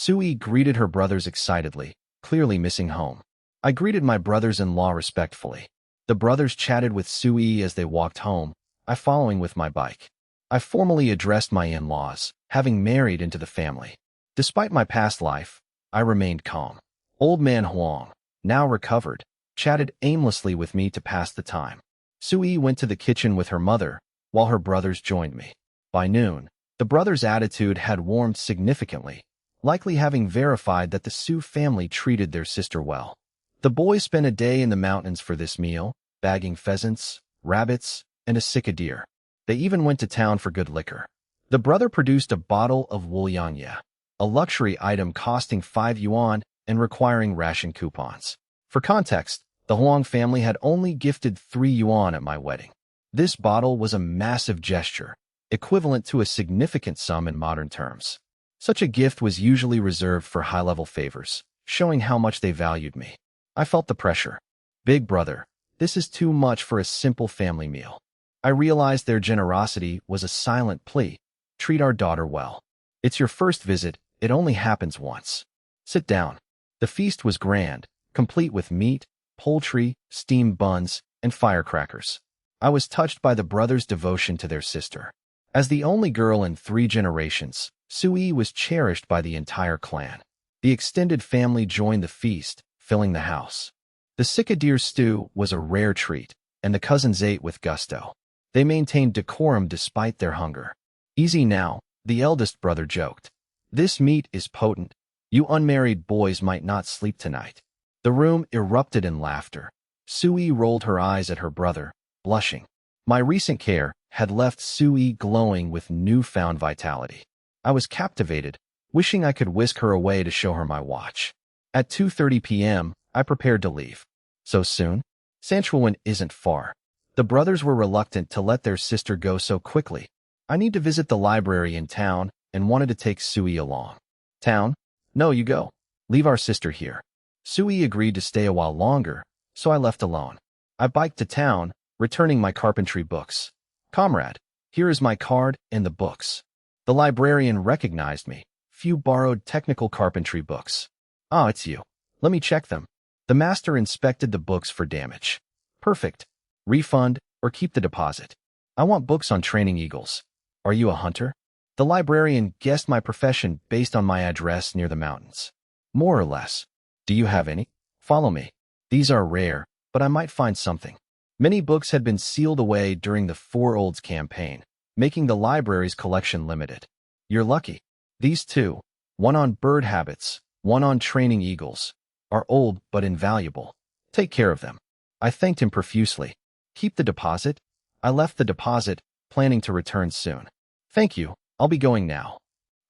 Sui greeted her brothers excitedly, clearly missing home. I greeted my brothers-in-law respectfully. The brothers chatted with Sui as they walked home, I following with my bike. I formally addressed my in-laws, having married into the family. Despite my past life, I remained calm. Old man Huang, now recovered, chatted aimlessly with me to pass the time. Sui went to the kitchen with her mother, while her brothers joined me. By noon, the brothers' attitude had warmed significantly, likely having verified that the Su family treated their sister well. The boys spent a day in the mountains for this meal, bagging pheasants, rabbits, and a sika deer. They even went to town for good liquor. The brother produced a bottle of wuliangye, a luxury item costing 5 yuan and requiring ration coupons. For context, the Huang family had only gifted 3 yuan at my wedding. This bottle was a massive gesture, equivalent to a significant sum in modern terms. Such a gift was usually reserved for high-level favors, showing how much they valued me. I felt the pressure. Big brother, this is too much for a simple family meal. I realized their generosity was a silent plea. Treat our daughter well. It's your first visit, it only happens once. Sit down. The feast was grand, complete with meat, poultry, steamed buns, and firecrackers. I was touched by the brothers' devotion to their sister. As the only girl in 3 generations, Sui was cherished by the entire clan. The extended family joined the feast, filling the house. The sika deer stew was a rare treat, and the cousins ate with gusto. They maintained decorum despite their hunger. Easy now, the eldest brother joked. This meat is potent. You unmarried boys might not sleep tonight. The room erupted in laughter. Sui rolled her eyes at her brother, blushing. My recent care had left Sui glowing with newfound vitality. I was captivated, wishing I could whisk her away to show her my watch. At 2:30 p.m., I prepared to leave. So soon? Sanshuiwan isn't far. The brothers were reluctant to let their sister go so quickly. I need to visit the library in town and wanted to take Sui along. Town? No, you go. Leave our sister here. Sui agreed to stay a while longer, so I left alone. I biked to town, returning my carpentry books. Comrade, here is my card and the books. The librarian recognized me. Few borrowed technical carpentry books. Ah, it's you. Let me check them. The master inspected the books for damage. Perfect. Refund or keep the deposit. I want books on training eagles. Are you a hunter? The librarian guessed my profession based on my address near the mountains. More or less. Do you have any? Follow me. These are rare, but I might find something. Many books had been sealed away during the Four Olds campaign, making the library's collection limited. You're lucky. These 2, one on bird habits, one on training eagles, are old but invaluable. Take care of them. I thanked him profusely. Keep the deposit? I left the deposit, planning to return soon. Thank you, I'll be going now.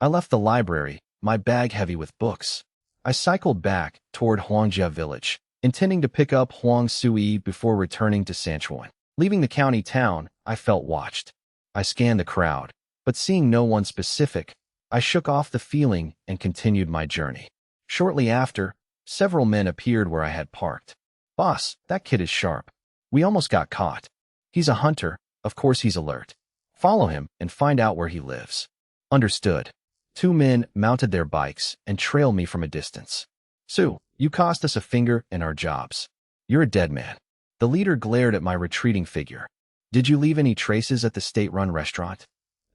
I left the library, my bag heavy with books. I cycled back toward Huangjia Village, intending to pick up Huang Sui before returning to Sanshuiwan. Leaving the county town, I felt watched. I scanned the crowd, but seeing no one specific, I shook off the feeling and continued my journey. Shortly after, several men appeared where I had parked. Boss, that kid is sharp. We almost got caught. He's a hunter, of course he's alert. Follow him and find out where he lives. Understood. 2 men mounted their bikes and trailed me from a distance. Su, you cost us a finger in our jobs. You're a dead man. The leader glared at my retreating figure. Did you leave any traces at the state-run restaurant?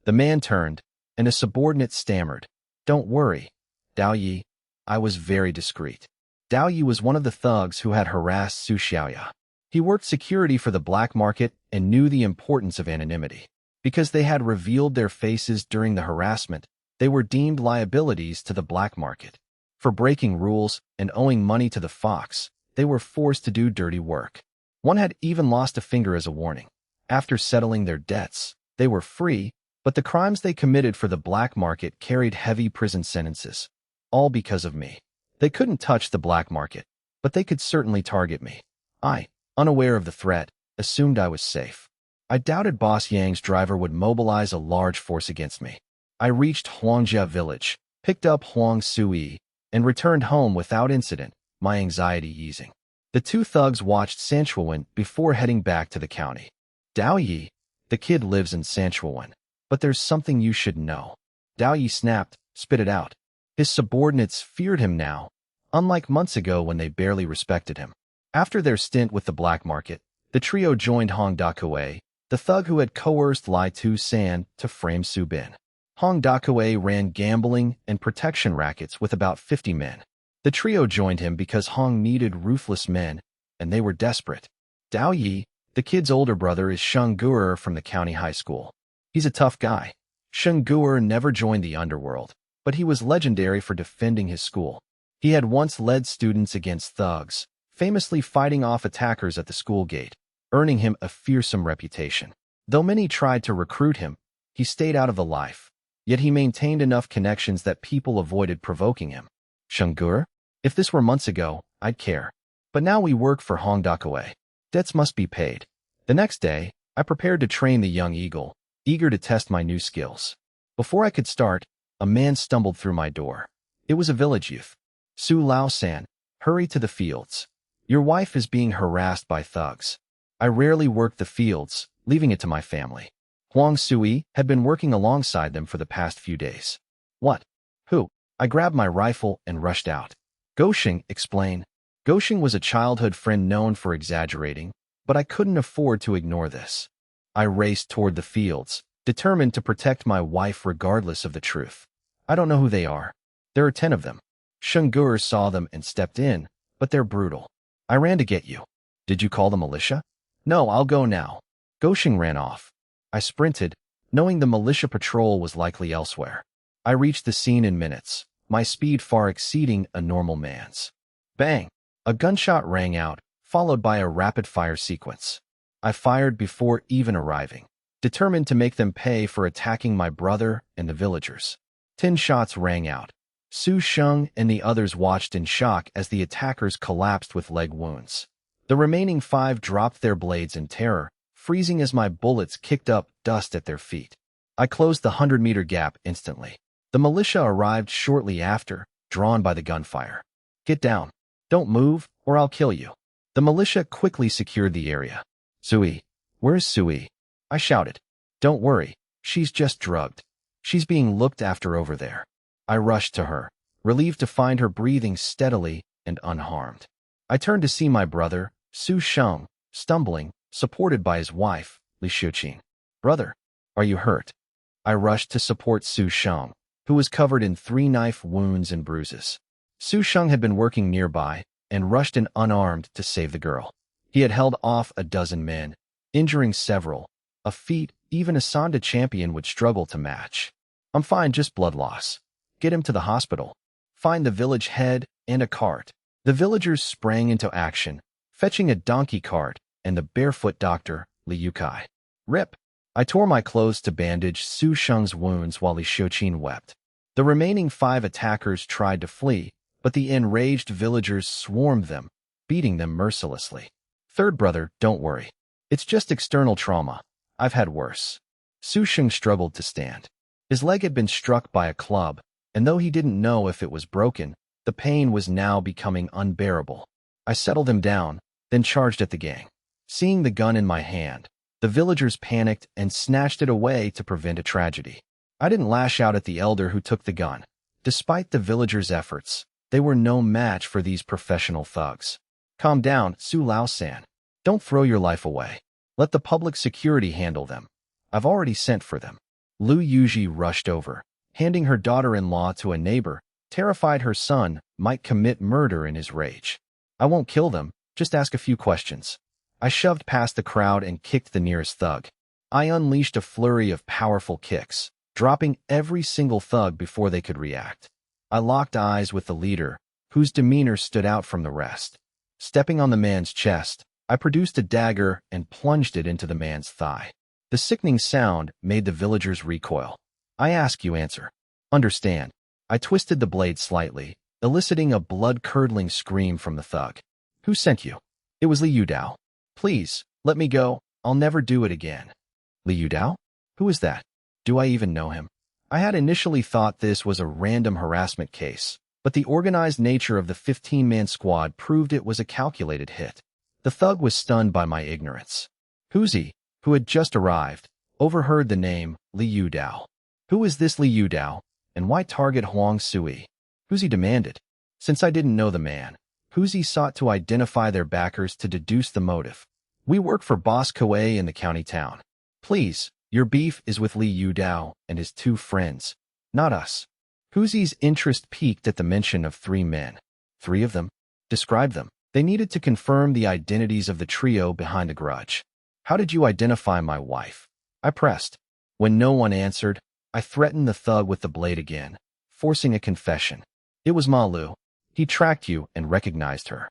The man turned, and a subordinate stammered. Don't worry, Dao Yi. I was very discreet. Dao Yi was one of the thugs who had harassed Su Xiaoya. He worked security for the black market and knew the importance of anonymity. Because they had revealed their faces during the harassment, they were deemed liabilities to the black market. For breaking rules and owing money to the fox, they were forced to do dirty work. One had even lost a finger as a warning. After settling their debts, they were free, but the crimes they committed for the black market carried heavy prison sentences. All because of me. They couldn't touch the black market, but they could certainly target me. I, unaware of the threat, assumed I was safe. I doubted Boss Yang's driver would mobilize a large force against me. I reached Huangjia Village, picked up Huang Sui, and returned home without incident, my anxiety easing. The 2 thugs watched Sanshuiwan before heading back to the county. Dao Yi, the kid lives in Sanshuiwan, but there's something you should know. Dao Yi snapped, spit it out. His subordinates feared him now, unlike months ago when they barely respected him. After their stint with the black market, the trio joined Hong Dakue, the thug who had coerced Lai Tu San to frame Su Bin. Hong Dakue ran gambling and protection rackets with about 50 men. The trio joined him because Hong needed ruthless men, and they were desperate. Dao Yi, the kid's older brother, is Sheng Guer from the county high school. He's a tough guy. Sheng Guer never joined the underworld, but he was legendary for defending his school. He had once led students against thugs, famously fighting off attackers at the school gate, earning him a fearsome reputation. Though many tried to recruit him, he stayed out of the life, yet he maintained enough connections that people avoided provoking him. Sheng Guer? If this were months ago, I'd care. But now we work for Hong Dakue. Debts must be paid. The next day, I prepared to train the young eagle, eager to test my new skills. Before I could start, a man stumbled through my door. It was a village youth. Su Lao-san, hurry to the fields. Your wife is being harassed by thugs. I rarely worked the fields, leaving it to my family. Huang Sui had been working alongside them for the past few days. What? Who? I grabbed my rifle and rushed out. Gosheng, explain. Gosheng was a childhood friend known for exaggerating, but I couldn't afford to ignore this. I raced toward the fields, determined to protect my wife regardless of the truth. I don't know who they are. There are 10 of them. Sheng Guer saw them and stepped in, but they're brutal. I ran to get you. Did you call the militia? No, I'll go now. Gosheng ran off. I sprinted, knowing the militia patrol was likely elsewhere. I reached the scene in minutes, my speed far exceeding a normal man's. Bang! A gunshot rang out, followed by a rapid-fire sequence. I fired before even arriving, determined to make them pay for attacking my brother and the villagers. 10 shots rang out. Su Sheng and the others watched in shock as the attackers collapsed with leg wounds. The remaining 5 dropped their blades in terror, freezing as my bullets kicked up dust at their feet. I closed the 100-meter gap instantly. The militia arrived shortly after, drawn by the gunfire. Get down. Don't move, or I'll kill you. The militia quickly secured the area. Sui, where's Sui? I shouted. Don't worry, she's just drugged. She's being looked after over there. I rushed to her, relieved to find her breathing steadily and unharmed. I turned to see my brother, Su Sheng, stumbling, supported by his wife, Li Xiuqin. Brother, are you hurt? I rushed to support Su Sheng, who was covered in 3 knife wounds and bruises. Su Sheng had been working nearby and rushed in unarmed to save the girl. He had held off a dozen men, injuring several, a feat even a Sanda champion would struggle to match. I'm fine, just blood loss. Get him to the hospital. Find the village head and a cart. The villagers sprang into action, fetching a donkey cart and the barefoot doctor, Li Yukai. Rip! I tore my clothes to bandage Su Sheng's wounds while Li Xiuqin wept. The remaining 5 attackers tried to flee, but the enraged villagers swarmed them, beating them mercilessly. Third brother, don't worry. It's just external trauma. I've had worse. Su Sheng struggled to stand. His leg had been struck by a club, and though he didn't know if it was broken, the pain was now becoming unbearable. I settled him down, then charged at the gang. Seeing the gun in my hand, the villagers panicked and snatched it away to prevent a tragedy. I didn't lash out at the elder who took the gun. Despite the villagers' efforts, they were no match for these professional thugs. Calm down, Su Lao-san. Don't throw your life away. Let the public security handle them. I've already sent for them. Lu Yuji rushed over, handing her daughter-in-law to a neighbor, terrified her son might commit murder in his rage. I won't kill them, just ask a few questions. I shoved past the crowd and kicked the nearest thug. I unleashed a flurry of powerful kicks, dropping every single thug before they could react. I locked eyes with the leader, whose demeanor stood out from the rest. Stepping on the man's chest, I produced a dagger and plunged it into the man's thigh. The sickening sound made the villagers recoil. I ask, you answer. Understand. I twisted the blade slightly, eliciting a blood-curdling scream from the thug. Who sent you? It was Li Yudao. Please, let me go. I'll never do it again. Li Yudao? Who is that? Do I even know him? I had initially thought this was a random harassment case, but the organized nature of the 15-man squad proved it was a calculated hit. The thug was stunned by my ignorance. Huzi, who had just arrived, overheard the name Li Yudao. Who is this Li Yudao, and why target Huang Sui? Huzi demanded. Since I didn't know the man, Huzi sought to identify their backers to deduce the motive. We work for Boss Koei in the county town. Please, your beef is with Li Yudao and his 2 friends, not us. Huzi's interest peaked at the mention of 3 men. 3 of them? Describe them. They needed to confirm the identities of the trio behind the grudge. How did you identify my wife? I pressed. When no one answered, I threatened the thug with the blade again, forcing a confession. It was Ma Lu. He tracked you and recognized her.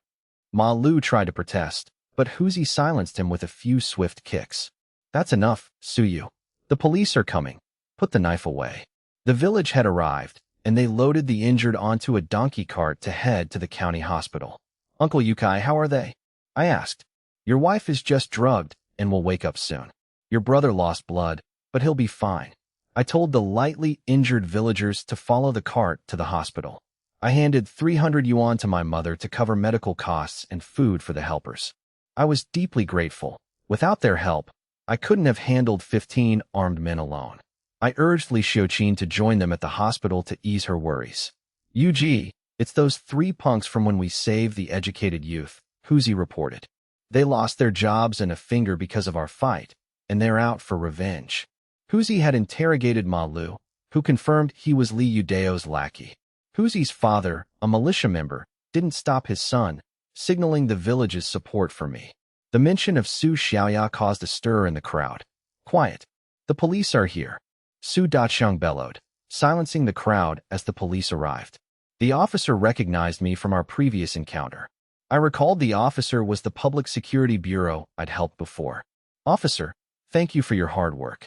Ma Lu tried to protest, but Huzi silenced him with a few swift kicks. That's enough, Suyu. The police are coming. Put the knife away. The village had arrived, and they loaded the injured onto a donkey cart to head to the county hospital. Uncle Yukai, how are they? I asked. Your wife is just drugged and will wake up soon. Your brother lost blood, but he'll be fine. I told the lightly injured villagers to follow the cart to the hospital. I handed 300 yuan to my mother to cover medical costs and food for the helpers. I was deeply grateful. Without their help, I couldn't have handled 15 armed men alone. I urged Li Xiuqin to join them at the hospital to ease her worries. Yu-Ji, it's those 3 punks from when we saved the educated youth, Huzi reported. They lost their jobs and a finger because of our fight, and they're out for revenge. Huzi had interrogated Ma Lu, who confirmed he was Li Yudao's lackey. Huzi's father, a militia member, didn't stop his son, signaling the village's support for me. The mention of Su Xiaoya caused a stir in the crowd. Quiet. The police are here. Su Daqiang bellowed, silencing the crowd as the police arrived. The officer recognized me from our previous encounter. I recalled the officer was the Public Security Bureau I'd helped before. Officer, thank you for your hard work.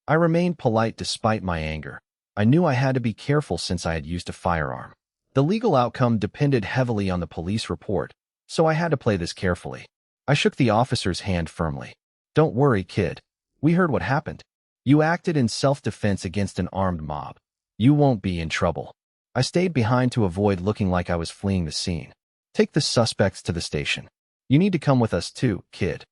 I remained polite despite my anger. I knew I had to be careful since I had used a firearm. The legal outcome depended heavily on the police report, so I had to play this carefully. I shook the officer's hand firmly. Don't worry, kid. We heard what happened. You acted in self-defense against an armed mob. You won't be in trouble. I stayed behind to avoid looking like I was fleeing the scene. Take the suspects to the station. You need to come with us too, kid.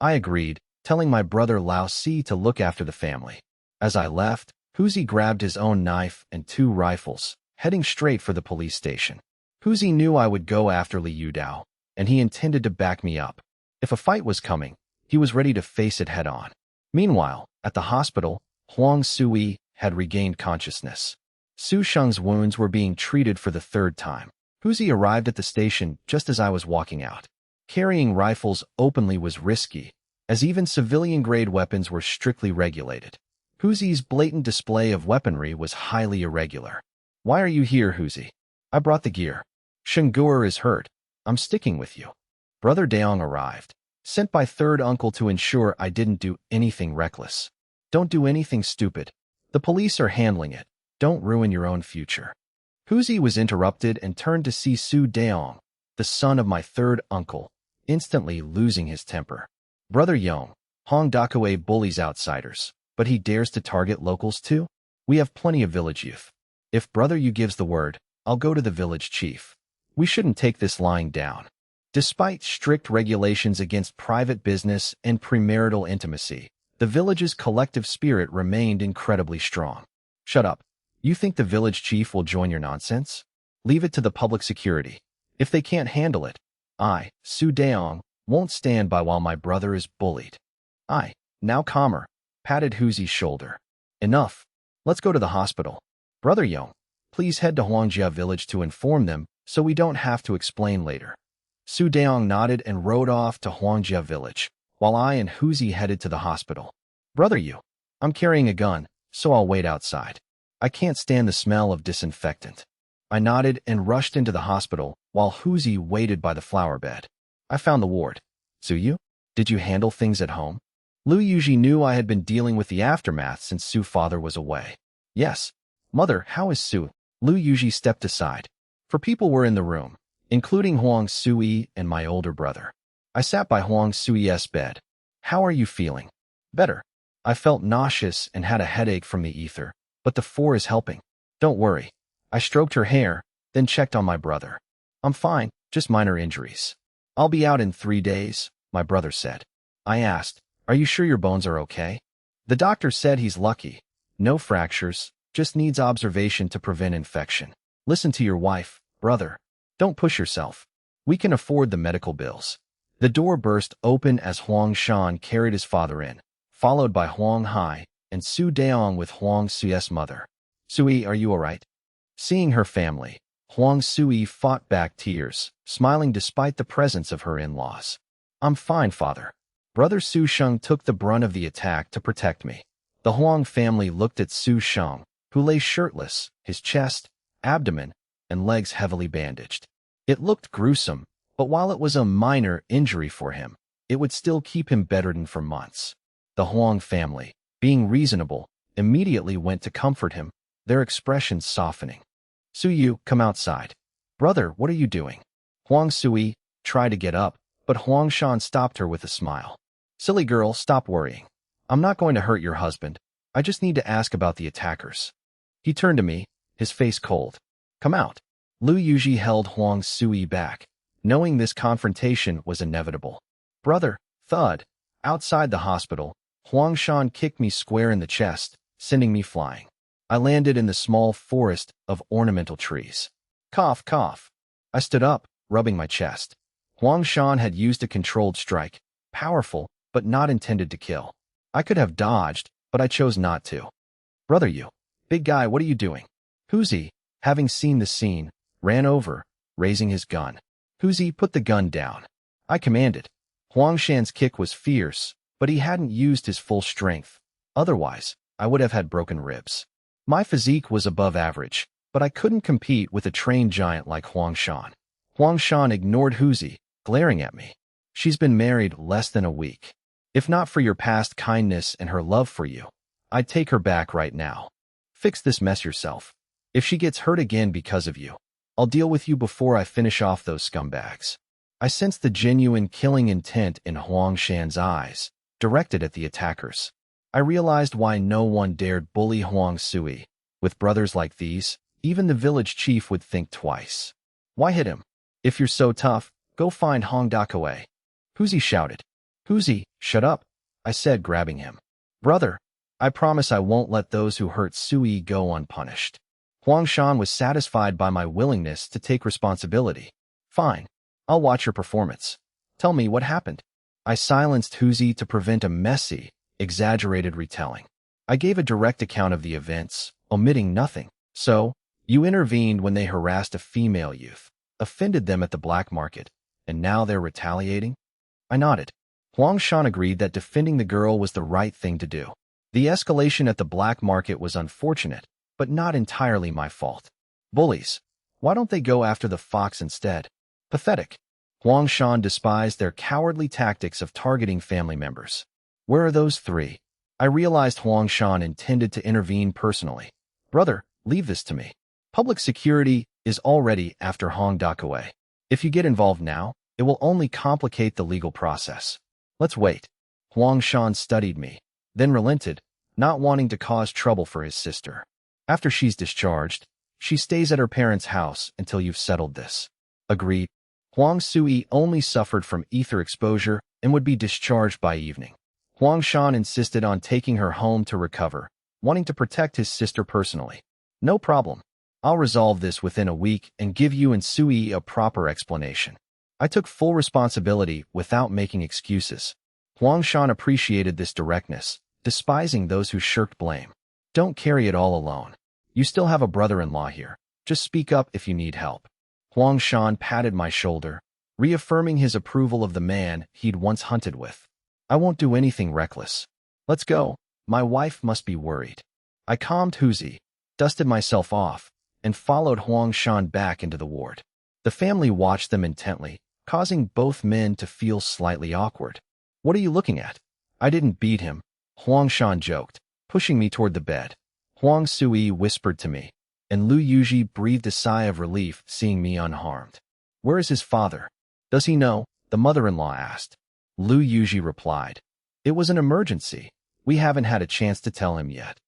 I agreed, telling my brother Lao Si to look after the family. As I left, Huzi grabbed his own knife and 2 rifles, heading straight for the police station. Huzi knew I would go after Li Yudao, and he intended to back me up. If a fight was coming, he was ready to face it head-on. Meanwhile, at the hospital, Huang Sui had regained consciousness. Su Sheng's wounds were being treated for the 3rd time. Huzi arrived at the station just as I was walking out. Carrying rifles openly was risky, as even civilian-grade weapons were strictly regulated. Huzi's blatant display of weaponry was highly irregular. Why are you here, Huzi? I brought the gear. Shenguer is hurt. I'm sticking with you. Brother Daong arrived, sent by 3rd uncle to ensure I didn't do anything reckless. Don't do anything stupid. The police are handling it. Don't ruin your own future. Huzi was interrupted and turned to see Su Daong, the son of my 3rd uncle, instantly losing his temper. Brother Yong, Hong Dakue bullies outsiders, but he dares to target locals too? We have plenty of village youth. If Brother Yu gives the word, I'll go to the village chief. We shouldn't take this lying down. Despite strict regulations against private business and premarital intimacy, the village's collective spirit remained incredibly strong. Shut up. You think the village chief will join your nonsense? Leave it to the public security. If they can't handle it, I, Su Daong, won't stand by while my brother is bullied. I, now calmer, patted Huzi's shoulder. Enough. Let's go to the hospital. Brother Yong, please head to Huangjia village to inform them so we don't have to explain later. Su Daong nodded and rode off to Huangjia village, while I and Huzi headed to the hospital. Brother Yu, I'm carrying a gun, so I'll wait outside. I can't stand the smell of disinfectant. I nodded and rushed into the hospital while Huzi waited by the flower bed. I found the ward. Suyu, did you handle things at home? Lu Yuji knew I had been dealing with the aftermath since Su's father was away. Yes. Mother, how is Su? Lu Yuji stepped aside. For people were in the room, including Huang Sui and my older brother. I sat by Huang Sui's bed. How are you feeling? Better. I felt nauseous and had a headache from the ether, but the 4 is helping. Don't worry. I stroked her hair, then checked on my brother. I'm fine, just minor injuries. I'll be out in 3 days, my brother said. I asked, are you sure your bones are okay? The doctor said he's lucky. No fractures, just needs observation to prevent infection. Listen to your wife, brother. Don't push yourself. We can afford the medical bills. The door burst open as Huang Shan carried his father in, followed by Huang Hai and Su Daong with Huang Sui's mother. Sui, are you all right? Seeing her family, Huang Sui fought back tears, smiling despite the presence of her in-laws. I'm fine, father. Brother Su Sheng took the brunt of the attack to protect me. The Huang family looked at Su Sheng, who lay shirtless, his chest, abdomen, and legs heavily bandaged. It looked gruesome, but while it was a minor injury for him, it would still keep him bedridden for months. The Huang family, being reasonable, immediately went to comfort him, their expressions softening. Su Yu, come outside. Brother, what are you doing? Huang Sui tried to get up, but Huang Shan stopped her with a smile. Silly girl, stop worrying. I'm not going to hurt your husband. I just need to ask about the attackers. He turned to me, his face cold. Come out. Lu Yuji held Huang Sui back, knowing this confrontation was inevitable. Brother, thud. Outside the hospital, Huang Shan kicked me square in the chest, sending me flying. I landed in the small forest of ornamental trees. Cough, cough. I stood up, rubbing my chest. Huang Shan had used a controlled strike, powerful, but not intended to kill. I could have dodged, but I chose not to. Brother, you. Big guy, what are you doing? Huzi, having seen the scene, ran over, raising his gun. Huzi, put the gun down. I commanded. Huang Shan's kick was fierce, but he hadn't used his full strength. Otherwise, I would have had broken ribs. My physique was above average, but I couldn't compete with a trained giant like Huang Shan. Huang Shan ignored Huzi, glaring at me. She's been married less than a week. If not for your past kindness and her love for you, I'd take her back right now. Fix this mess yourself. If she gets hurt again because of you, I'll deal with you before I finish off those scumbags. I sensed the genuine killing intent in Huang Shan's eyes, directed at the attackers. I realized why no one dared bully Huang Sui. With brothers like these, even the village chief would think twice. Why hit him? If you're so tough, go find Hong Dakawei. Huzi shouted. Huzi, shut up, I said, grabbing him. Brother, I promise I won't let those who hurt Sui go unpunished. Huang Shan was satisfied by my willingness to take responsibility. Fine, I'll watch your performance. Tell me what happened. I silenced Huzi to prevent a messy, exaggerated retelling. I gave a direct account of the events, omitting nothing. So, you intervened when they harassed a female youth, offended them at the black market, and now they're retaliating? I nodded. Huang Shan agreed that defending the girl was the right thing to do. The escalation at the black market was unfortunate, but not entirely my fault. Bullies. Why don't they go after the fox instead? Pathetic. Huang Shan despised their cowardly tactics of targeting family members. Where are those three? I realized Huang Shan intended to intervene personally. Brother, leave this to me. Public security is already after Hong Dakawei. If you get involved now, it will only complicate the legal process. Let's wait. Huang Shan studied me, then relented, not wanting to cause trouble for his sister. After she's discharged, she stays at her parents' house until you've settled this. Agreed. Huang Sui only suffered from ether exposure and would be discharged by evening. Huang Shan insisted on taking her home to recover, wanting to protect his sister personally. No problem. I'll resolve this within a week and give you and Sui a proper explanation. I took full responsibility without making excuses. Huang Shan appreciated this directness, despising those who shirked blame. Don't carry it all alone. You still have a brother-in-law here. Just speak up if you need help. Huang Shan patted my shoulder, reaffirming his approval of the man he'd once hunted with. I won't do anything reckless. Let's go. My wife must be worried. I calmed Huzi, dusted myself off, and followed Huang Shan back into the ward. The family watched them intently, causing both men to feel slightly awkward. What are you looking at? I didn't beat him, Huang Shan joked, pushing me toward the bed. Huang Sui whispered to me, and Lu Yuji breathed a sigh of relief seeing me unharmed. Where is his father? Does he know? The mother-in-law asked. Lu Yuji replied. It was an emergency. We haven't had a chance to tell him yet.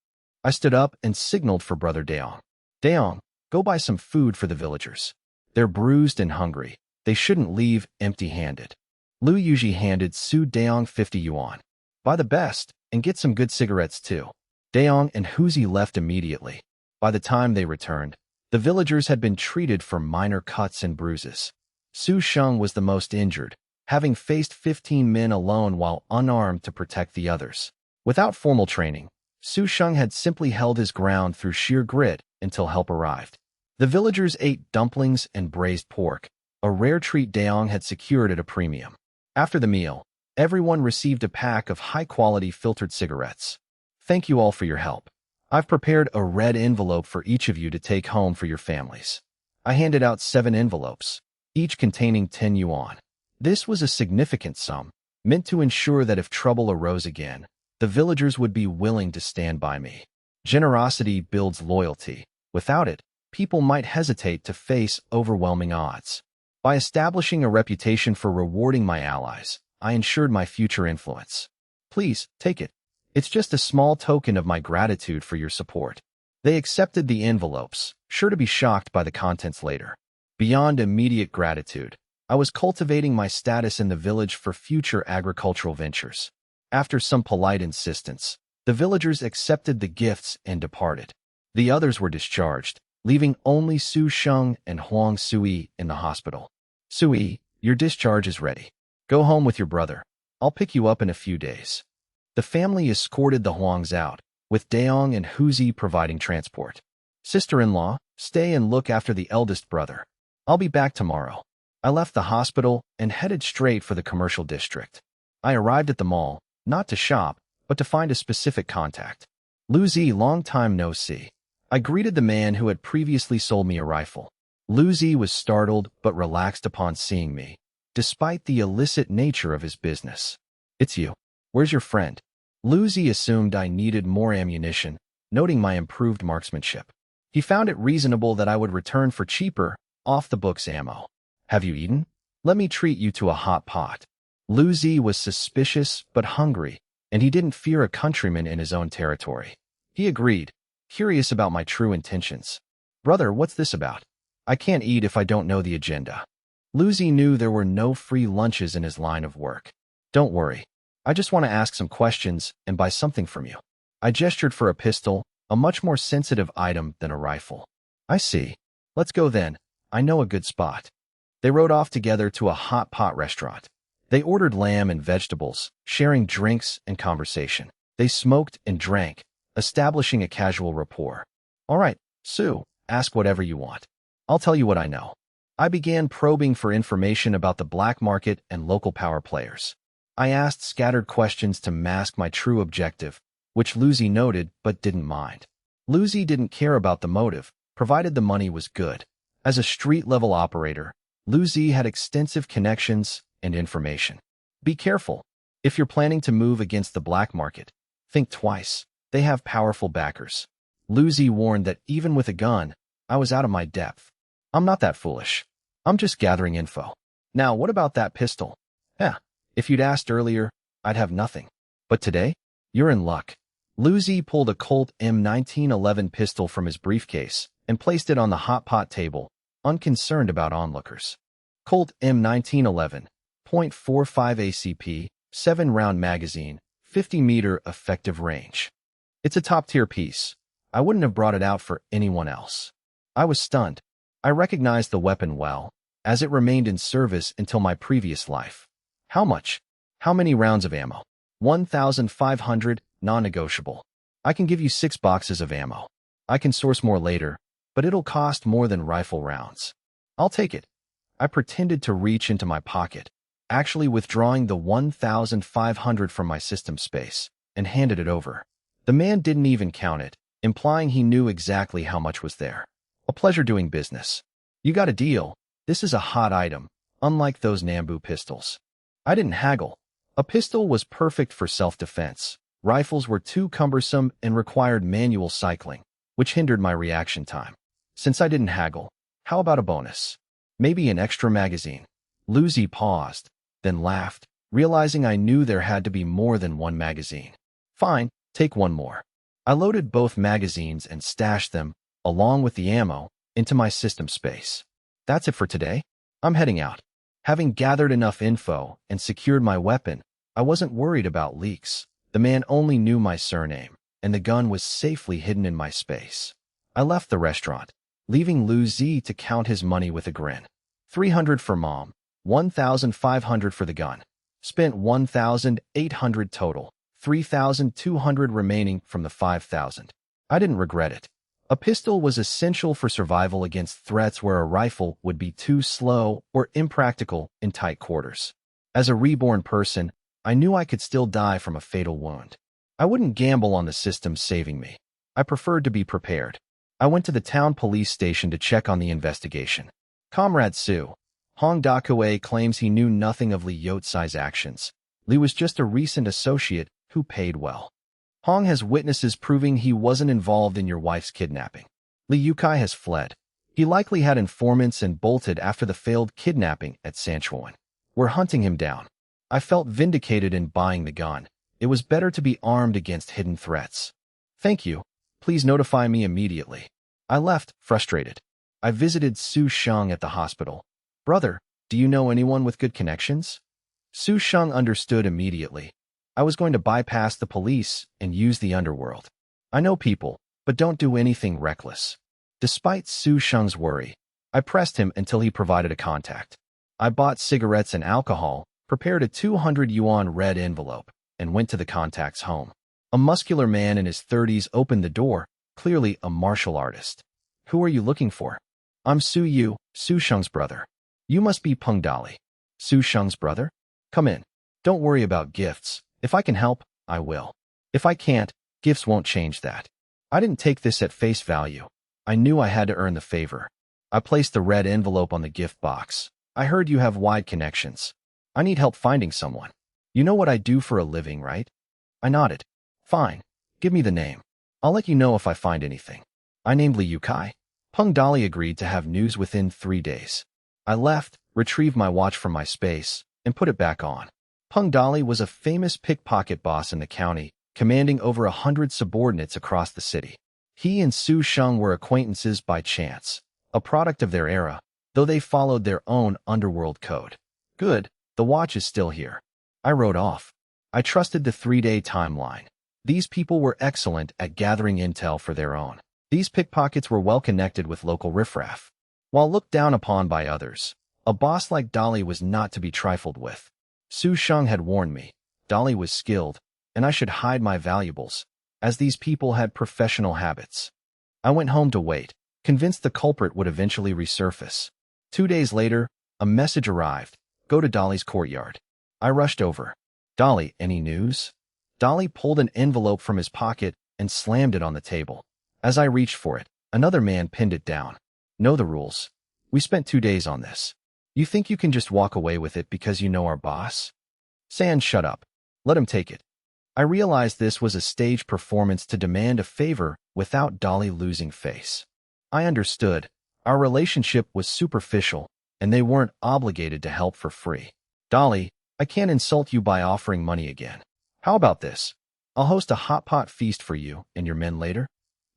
I stood up and signaled for Brother Daong. Daong, go buy some food for the villagers. They're bruised and hungry. They shouldn't leave empty-handed. Lu Yuji handed Su Daong 50 yuan. Buy the best, and get some good cigarettes too. Daong and Huzi left immediately. By the time they returned, The villagers had been treated for minor cuts and bruises. Su Sheng was the most injured, having faced 15 men alone while unarmed to protect the others. Without formal training, Su Sheng had simply held his ground through sheer grit until help arrived. The villagers ate dumplings and braised pork, a rare treat Daong had secured at a premium. After the meal, everyone received a pack of high-quality filtered cigarettes. Thank you all for your help. I've prepared a red envelope for each of you to take home for your families. I handed out 7 envelopes, each containing 10 yuan. This was a significant sum, meant to ensure that if trouble arose again, the villagers would be willing to stand by me. Generosity builds loyalty. Without it, people might hesitate to face overwhelming odds. By establishing a reputation for rewarding my allies, I ensured my future influence. Please, take it. It's just a small token of my gratitude for your support. They accepted the envelopes, sure to be shocked by the contents later. Beyond immediate gratitude, I was cultivating my status in the village for future agricultural ventures. After some polite insistence, the villagers accepted the gifts and departed. The others were discharged, leaving only Su Sheng and Huang Sui in the hospital. Sui, your discharge is ready. Go home with your brother. I'll pick you up in a few days. The family escorted the Huangs out, with Daong and Huzi providing transport. Sister-in-law, stay and look after the eldest brother. I'll be back tomorrow. I left the hospital and headed straight for the commercial district. I arrived at the mall, not to shop, but to find a specific contact. Lu Zi, long time no see. I greeted the man who had previously sold me a rifle. Lu Zi was startled but relaxed upon seeing me, despite the illicit nature of his business. It's you. Where's your friend? Lu Zi assumed I needed more ammunition, noting my improved marksmanship. He found it reasonable that I would return for cheaper, off-the-books ammo. Have you eaten? Let me treat you to a hot pot. Lu Zi was suspicious but hungry, and he didn't fear a countryman in his own territory. He agreed, curious about my true intentions. Brother, what's this about? I can't eat if I don't know the agenda. Lu Zi knew there were no free lunches in his line of work. Don't worry. I just want to ask some questions and buy something from you. I gestured for a pistol, a much more sensitive item than a rifle. I see. Let's go then. I know a good spot. They rode off together to a hot pot restaurant. They ordered lamb and vegetables, sharing drinks and conversation. They smoked and drank, establishing a casual rapport. All right, Sue, ask whatever you want. I'll tell you what I know. I began probing for information about the black market and local power players. I asked scattered questions to mask my true objective, which Lu Zi noted but didn't mind. Lu Zi didn't care about the motive, provided the money was good. As a street-level operator, Lu Zi had extensive connections and information. Be careful. If you're planning to move against the black market, think twice. They have powerful backers. Lu Zi warned that even with a gun, I was out of my depth. I'm not that foolish. I'm just gathering info. Now, what about that pistol? If you'd asked earlier, I'd have nothing. But today, you're in luck. Lu Zi pulled a Colt M1911 pistol from his briefcase and placed it on the hot pot table, unconcerned about onlookers. Colt M1911, .45 ACP, 7-round magazine, 50-meter effective range. It's a top-tier piece. I wouldn't have brought it out for anyone else. I was stunned. I recognized the weapon well, as it remained in service until my previous life. How much? How many rounds of ammo? 1,500, non-negotiable. I can give you 6 boxes of ammo. I can source more later, but it'll cost more than rifle rounds. I'll take it. I pretended to reach into my pocket, actually withdrawing the 1,500 from my system space, and handed it over. The man didn't even count it, implying he knew exactly how much was there. A pleasure doing business. You got a deal. This is a hot item, unlike those Nambu pistols. I didn't haggle. A pistol was perfect for self-defense. Rifles were too cumbersome and required manual cycling, which hindered my reaction time. Since I didn't haggle, how about a bonus? Maybe an extra magazine. Lu Zi paused, then laughed, realizing I knew there had to be more than one magazine. Fine, take one more. I loaded both magazines and stashed them, along with the ammo, into my system space. That's it for today. I'm heading out. Having gathered enough info and secured my weapon, I wasn't worried about leaks. The man only knew my surname, and the gun was safely hidden in my space. I left the restaurant. leaving Lu Zi to count his money with a grin. 300 for mom, 1,500 for the gun. Spent 1,800 total, 3,200 remaining from the 5,000. I didn't regret it. A pistol was essential for survival against threats where a rifle would be too slow or impractical in tight quarters. As a reborn person, I knew I could still die from a fatal wound. I wouldn't gamble on the system saving me. I preferred to be prepared. I went to the town police station to check on the investigation. Comrade Su, Hong Dakue claims he knew nothing of Li Yotsai's actions. Li was just a recent associate who paid well. Hong has witnesses proving he wasn't involved in your wife's kidnapping. Li Yukai has fled. He likely had informants and bolted after the failed kidnapping at Sanshuiwan. We're hunting him down. I felt vindicated in buying the gun. It was better to be armed against hidden threats. Thank you. Please notify me immediately. I left, frustrated. I visited Su Sheng at the hospital. Brother, do you know anyone with good connections? Su Sheng understood immediately. I was going to bypass the police and use the underworld. I know people, but don't do anything reckless. Despite Su Sheng's worry, I pressed him until he provided a contact. I bought cigarettes and alcohol, prepared a 200 yuan red envelope, and went to the contact's home. A muscular man in his 30s opened the door, clearly a martial artist. Who are you looking for? I'm Su Yu, Su Sheng's brother. You must be Peng Dali. Su Sheng's brother? Come in. Don't worry about gifts. If I can help, I will. If I can't, gifts won't change that. I didn't take this at face value. I knew I had to earn the favor. I placed the red envelope on the gift box. I heard you have wide connections. I need help finding someone. You know what I do for a living, right? I nodded. Fine. Give me the name. I'll let you know if I find anything. I named Li Yukai. Peng Dali agreed to have news within 3 days. I left, retrieved my watch from my space, and put it back on. Peng Dali was a famous pickpocket boss in the county, commanding over 100 subordinates across the city. He and Su Sheng were acquaintances by chance, a product of their era, though they followed their own underworld code. Good, the watch is still here. I wrote off. I trusted the 3-day timeline. These people were excellent at gathering intel for their own. These pickpockets were well connected with local riffraff. While looked down upon by others, a boss like Dali was not to be trifled with. Su Sheng had warned me. Dali was skilled, and I should hide my valuables, as these people had professional habits. I went home to wait, convinced the culprit would eventually resurface. 2 days later, a message arrived. Go to Dali's courtyard. I rushed over. Dali, any news? Dali pulled an envelope from his pocket and slammed it on the table. As I reached for it, another man pinned it down. Know the rules. We spent 2 days on this. You think you can just walk away with it because you know our boss? San, shut up. Let him take it. I realized this was a stage performance to demand a favor without Dali losing face. I understood. Our relationship was superficial, and they weren't obligated to help for free. Dali, I can't insult you by offering money again. How about this? I'll host a hot pot feast for you and your men later.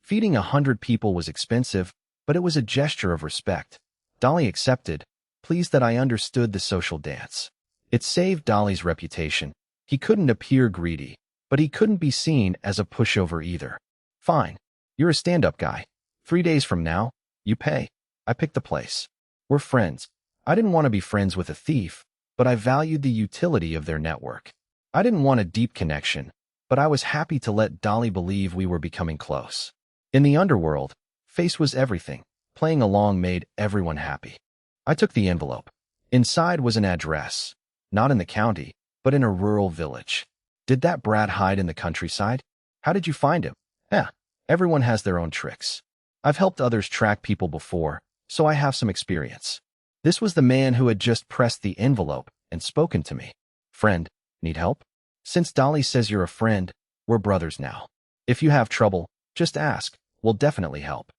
Feeding 100 people was expensive, but it was a gesture of respect. Dali accepted, pleased that I understood the social dance. It saved Dali's reputation. He couldn't appear greedy, but he couldn't be seen as a pushover either. Fine. You're a stand-up guy. 3 days from now, you pay. I picked the place. We're friends. I didn't want to be friends with a thief, but I valued the utility of their network. I didn't want a deep connection, but I was happy to let Dali believe we were becoming close. In the underworld, face was everything. Playing along made everyone happy. I took the envelope. Inside was an address, not in the county, but in a rural village. Did that brat hide in the countryside? How did you find him? Everyone has their own tricks. I've helped others track people before, so I have some experience. This was the man who had just pressed the envelope and spoken to me. Friend, need help? Since Dali says you're a friend, we're brothers now. If you have trouble, just ask. We'll definitely help.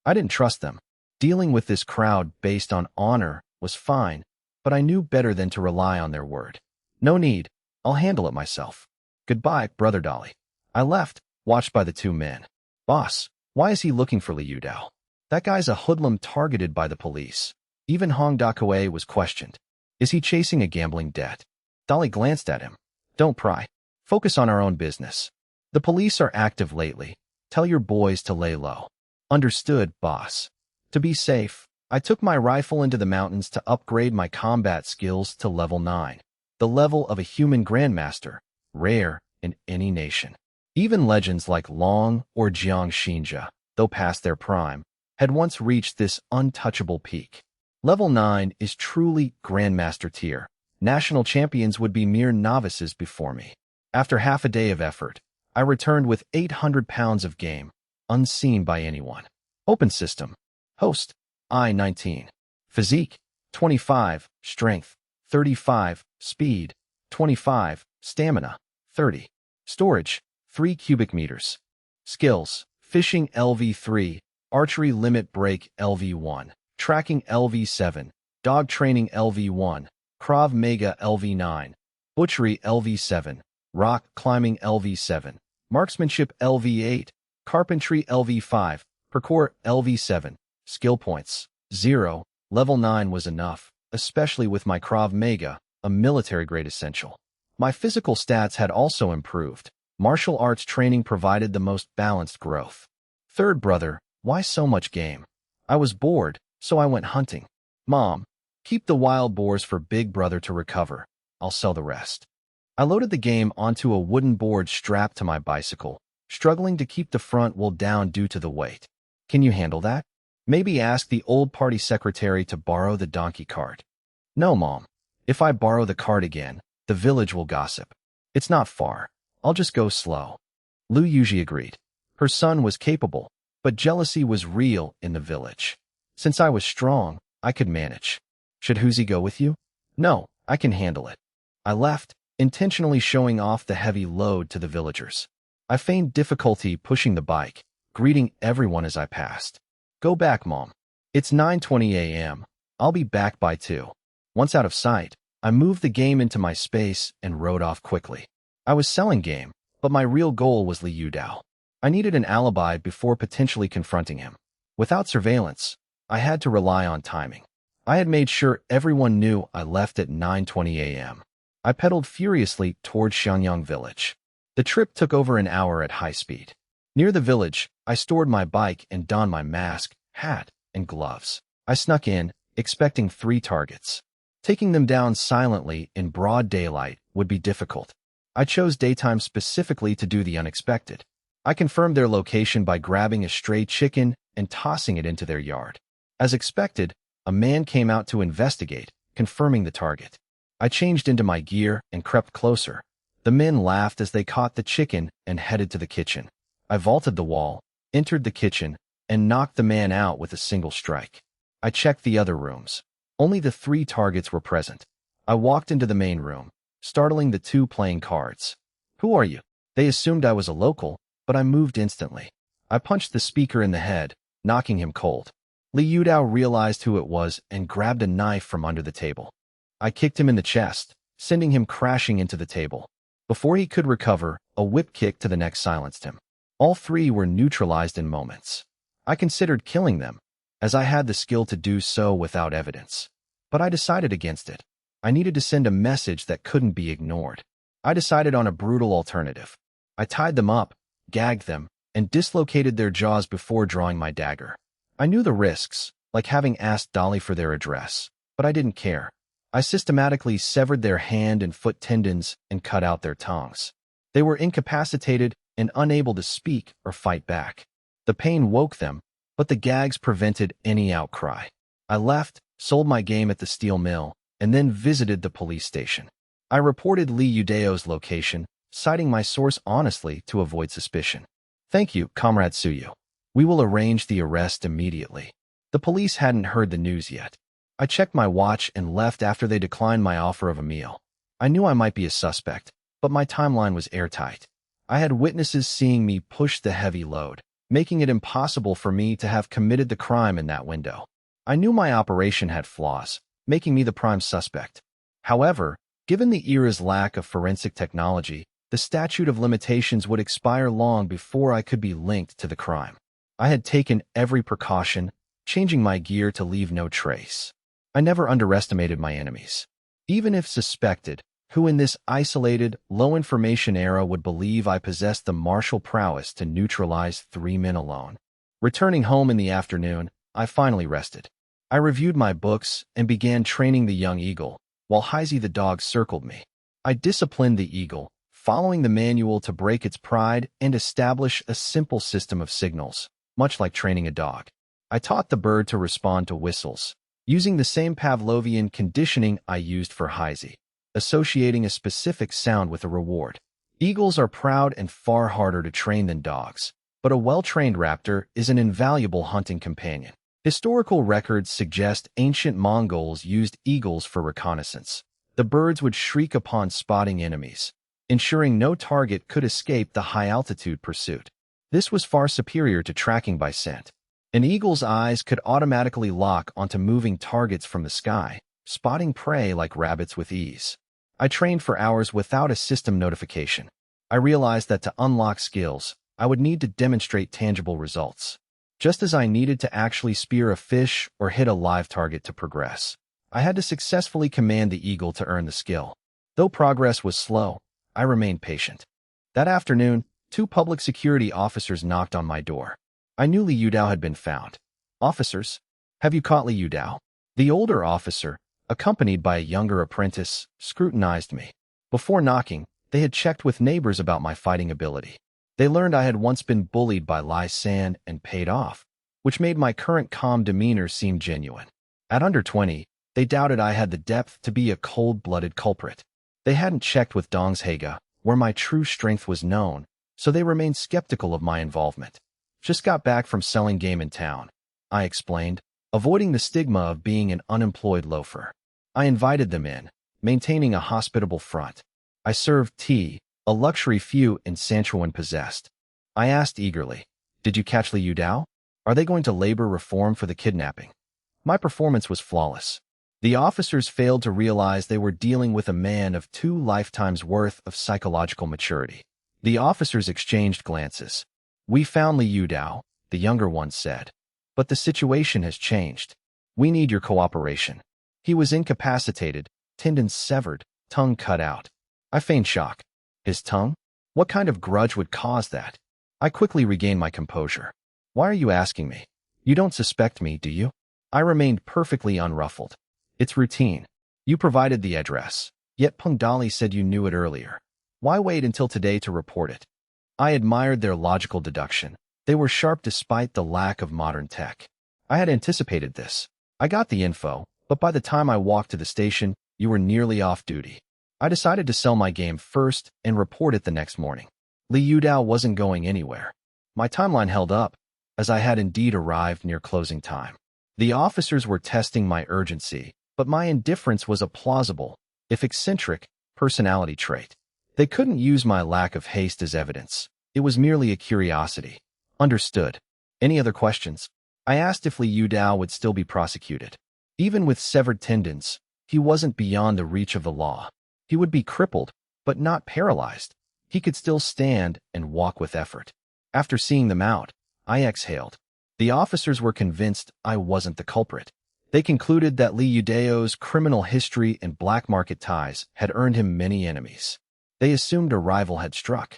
I didn't trust them. Dealing with this crowd based on honor was fine, but I knew better than to rely on their word. No need. I'll handle it myself. Goodbye, brother Dali. I left, watched by the 2 men. Boss, why is he looking for Liu Dao? That guy's a hoodlum targeted by the police. Even Hong Dakue was questioned. Is he chasing a gambling debt? Dali glanced at him. Don't pry. Focus on our own business. The police are active lately. Tell your boys to lay low. Understood, boss. To be safe, I took my rifle into the mountains to upgrade my combat skills to level 9, the level of a human grandmaster, rare in any nation. Even legends like Long or Jiang Xinjia, though past their prime, had once reached this untouchable peak. Level 9 is truly grandmaster tier. National champions would be mere novices before me. After half a day of effort, I returned with 800 pounds of game, unseen by anyone. Open system. Host, I-19. Physique, 25. Strength, 35. Speed, 25. Stamina, 30. Storage, 3 cubic meters. Skills, fishing LV3, archery limit break LV1, tracking LV7, dog training LV1, Krav Maga LV9, butchery LV7, rock climbing LV7, marksmanship LV8, carpentry LV5, parkour LV7, skill points, 0, level 9 was enough, especially with my Krav Maga, a military-grade essential. My physical stats had also improved. Martial arts training provided the most balanced growth. Third brother, why so much game? I was bored, so I went hunting. Mom, keep the wild boars for big brother to recover. I'll sell the rest. I loaded the game onto a wooden board strapped to my bicycle, struggling to keep the front wheel down due to the weight. Can you handle that? Maybe ask the old party secretary to borrow the donkey cart. No, Mom. If I borrow the cart again, the village will gossip. It's not far. I'll just go slow. Lu Yuji agreed. Her son was capable, but jealousy was real in the village. Since I was strong, I could manage. Should Huzi go with you? No, I can handle it. I left, intentionally showing off the heavy load to the villagers. I feigned difficulty pushing the bike, greeting everyone as I passed. Go back, Mom. It's 9:20 a.m. I'll be back by 2. Once out of sight, I moved the game into my space and rode off quickly. I was selling game, but my real goal was Liu Dao. I needed an alibi before potentially confronting him. Without surveillance, I had to rely on timing. I had made sure everyone knew I left at 9:20 a.m. I pedaled furiously toward Xiangyang Village. The trip took over an hour at high speed. Near the village, I stored my bike and donned my mask, hat, and gloves. I snuck in, expecting 3 targets. Taking them down silently in broad daylight would be difficult. I chose daytime specifically to do the unexpected. I confirmed their location by grabbing a stray chicken and tossing it into their yard. As expected, a man came out to investigate, confirming the target. I changed into my gear and crept closer. The men laughed as they caught the chicken and headed to the kitchen. I vaulted the wall, entered the kitchen, and knocked the man out with a single strike. I checked the other rooms. Only the 3 targets were present. I walked into the main room, startling the 2 playing cards. Who are you? They assumed I was a local, but I moved instantly. I punched the speaker in the head, knocking him cold. Liu Dao realized who it was and grabbed a knife from under the table. I kicked him in the chest, sending him crashing into the table. Before he could recover, a whip kick to the neck silenced him. All 3 were neutralized in moments. I considered killing them, as I had the skill to do so without evidence. But I decided against it. I needed to send a message that couldn't be ignored. I decided on a brutal alternative. I tied them up, gagged them, and dislocated their jaws before drawing my dagger. I knew the risks, like having asked Dolly for their address, but I didn't care. I systematically severed their hand and foot tendons and cut out their tongues. They were incapacitated and unable to speak or fight back. The pain woke them, but the gags prevented any outcry. I left, sold my game at the steel mill, and then visited the police station. I reported Liu Dao's location, citing my source honestly to avoid suspicion. Thank you, Comrade Suyu. We will arrange the arrest immediately. The police hadn't heard the news yet. I checked my watch and left after they declined my offer of a meal. I knew I might be a suspect, but my timeline was airtight. I had witnesses seeing me push the heavy load, making it impossible for me to have committed the crime in that window. I knew my operation had flaws, making me the prime suspect. However, given the era's lack of forensic technology, the statute of limitations would expire long before I could be linked to the crime. I had taken every precaution, changing my gear to leave no trace. I never underestimated my enemies. Even if suspected, who in this isolated, low-information era would believe I possessed the martial prowess to neutralize 3 men alone? Returning home in the afternoon, I finally rested. I reviewed my books and began training the young eagle, while Heisey the dog circled me. I disciplined the eagle, following the manual to break its pride and establish a simple system of signals, much like training a dog. I taught the bird to respond to whistles, using the same Pavlovian conditioning I used for Heisey, associating a specific sound with a reward. Eagles are proud and far harder to train than dogs, but a well-trained raptor is an invaluable hunting companion. Historical records suggest ancient Mongols used eagles for reconnaissance. The birds would shriek upon spotting enemies, ensuring no target could escape the high-altitude pursuit. This was far superior to tracking by scent. An eagle's eyes could automatically lock onto moving targets from the sky, spotting prey like rabbits with ease. I trained for hours without a system notification. I realized that to unlock skills, I would need to demonstrate tangible results. Just as I needed to actually spear a fish or hit a live target to progress, I had to successfully command the eagle to earn the skill. Though progress was slow, I remained patient. That afternoon, 2 public security officers knocked on my door. I knew Liu Dao had been found. "Officers, have you caught Liu Dao?" The older officer, accompanied by a younger apprentice, scrutinized me. Before knocking, they had checked with neighbors about my fighting ability. They learned I had once been bullied by Lai San and paid off, which made my current calm demeanor seem genuine. At under 20, they doubted I had the depth to be a cold-blooded culprit. They hadn't checked with Dongshega, where my true strength was known, so they remained skeptical of my involvement. "Just got back from selling game in town," I explained, avoiding the stigma of being an unemployed loafer. I invited them in, maintaining a hospitable front. I served tea, a luxury few in Sanshuiwan possessed. I asked eagerly, "Did you catch Liu Dao? Are they going to labor reform for the kidnapping?" My performance was flawless. The officers failed to realize they were dealing with a man of 2 lifetimes' worth of psychological maturity. The officers exchanged glances. "We found Liu Dao," the younger one said. "But the situation has changed. We need your cooperation." He was incapacitated, tendons severed, tongue cut out. I feigned shock. His tongue? What kind of grudge would cause that? I quickly regained my composure. "Why are you asking me? You don't suspect me, do you?" I remained perfectly unruffled. "It's routine. You provided the address, yet Pungdali said you knew it earlier. Why wait until today to report it?" I admired their logical deduction. They were sharp despite the lack of modern tech. I had anticipated this. "I got the info, but by the time I walked to the station, you were nearly off duty." I decided to sell my game first and report it the next morning. Liu Dao wasn't going anywhere. My timeline held up, as I had indeed arrived near closing time. The officers were testing my urgency, but my indifference was a plausible, if eccentric, personality trait. They couldn't use my lack of haste as evidence. It was merely a curiosity. Understood. Any other questions? I asked if Liu Dao would still be prosecuted. Even with severed tendons, he wasn't beyond the reach of the law. He would be crippled, but not paralyzed. He could still stand and walk with effort. After seeing them out, I exhaled. The officers were convinced I wasn't the culprit. They concluded that Liu Dao's criminal history and black market ties had earned him many enemies. They assumed a rival had struck.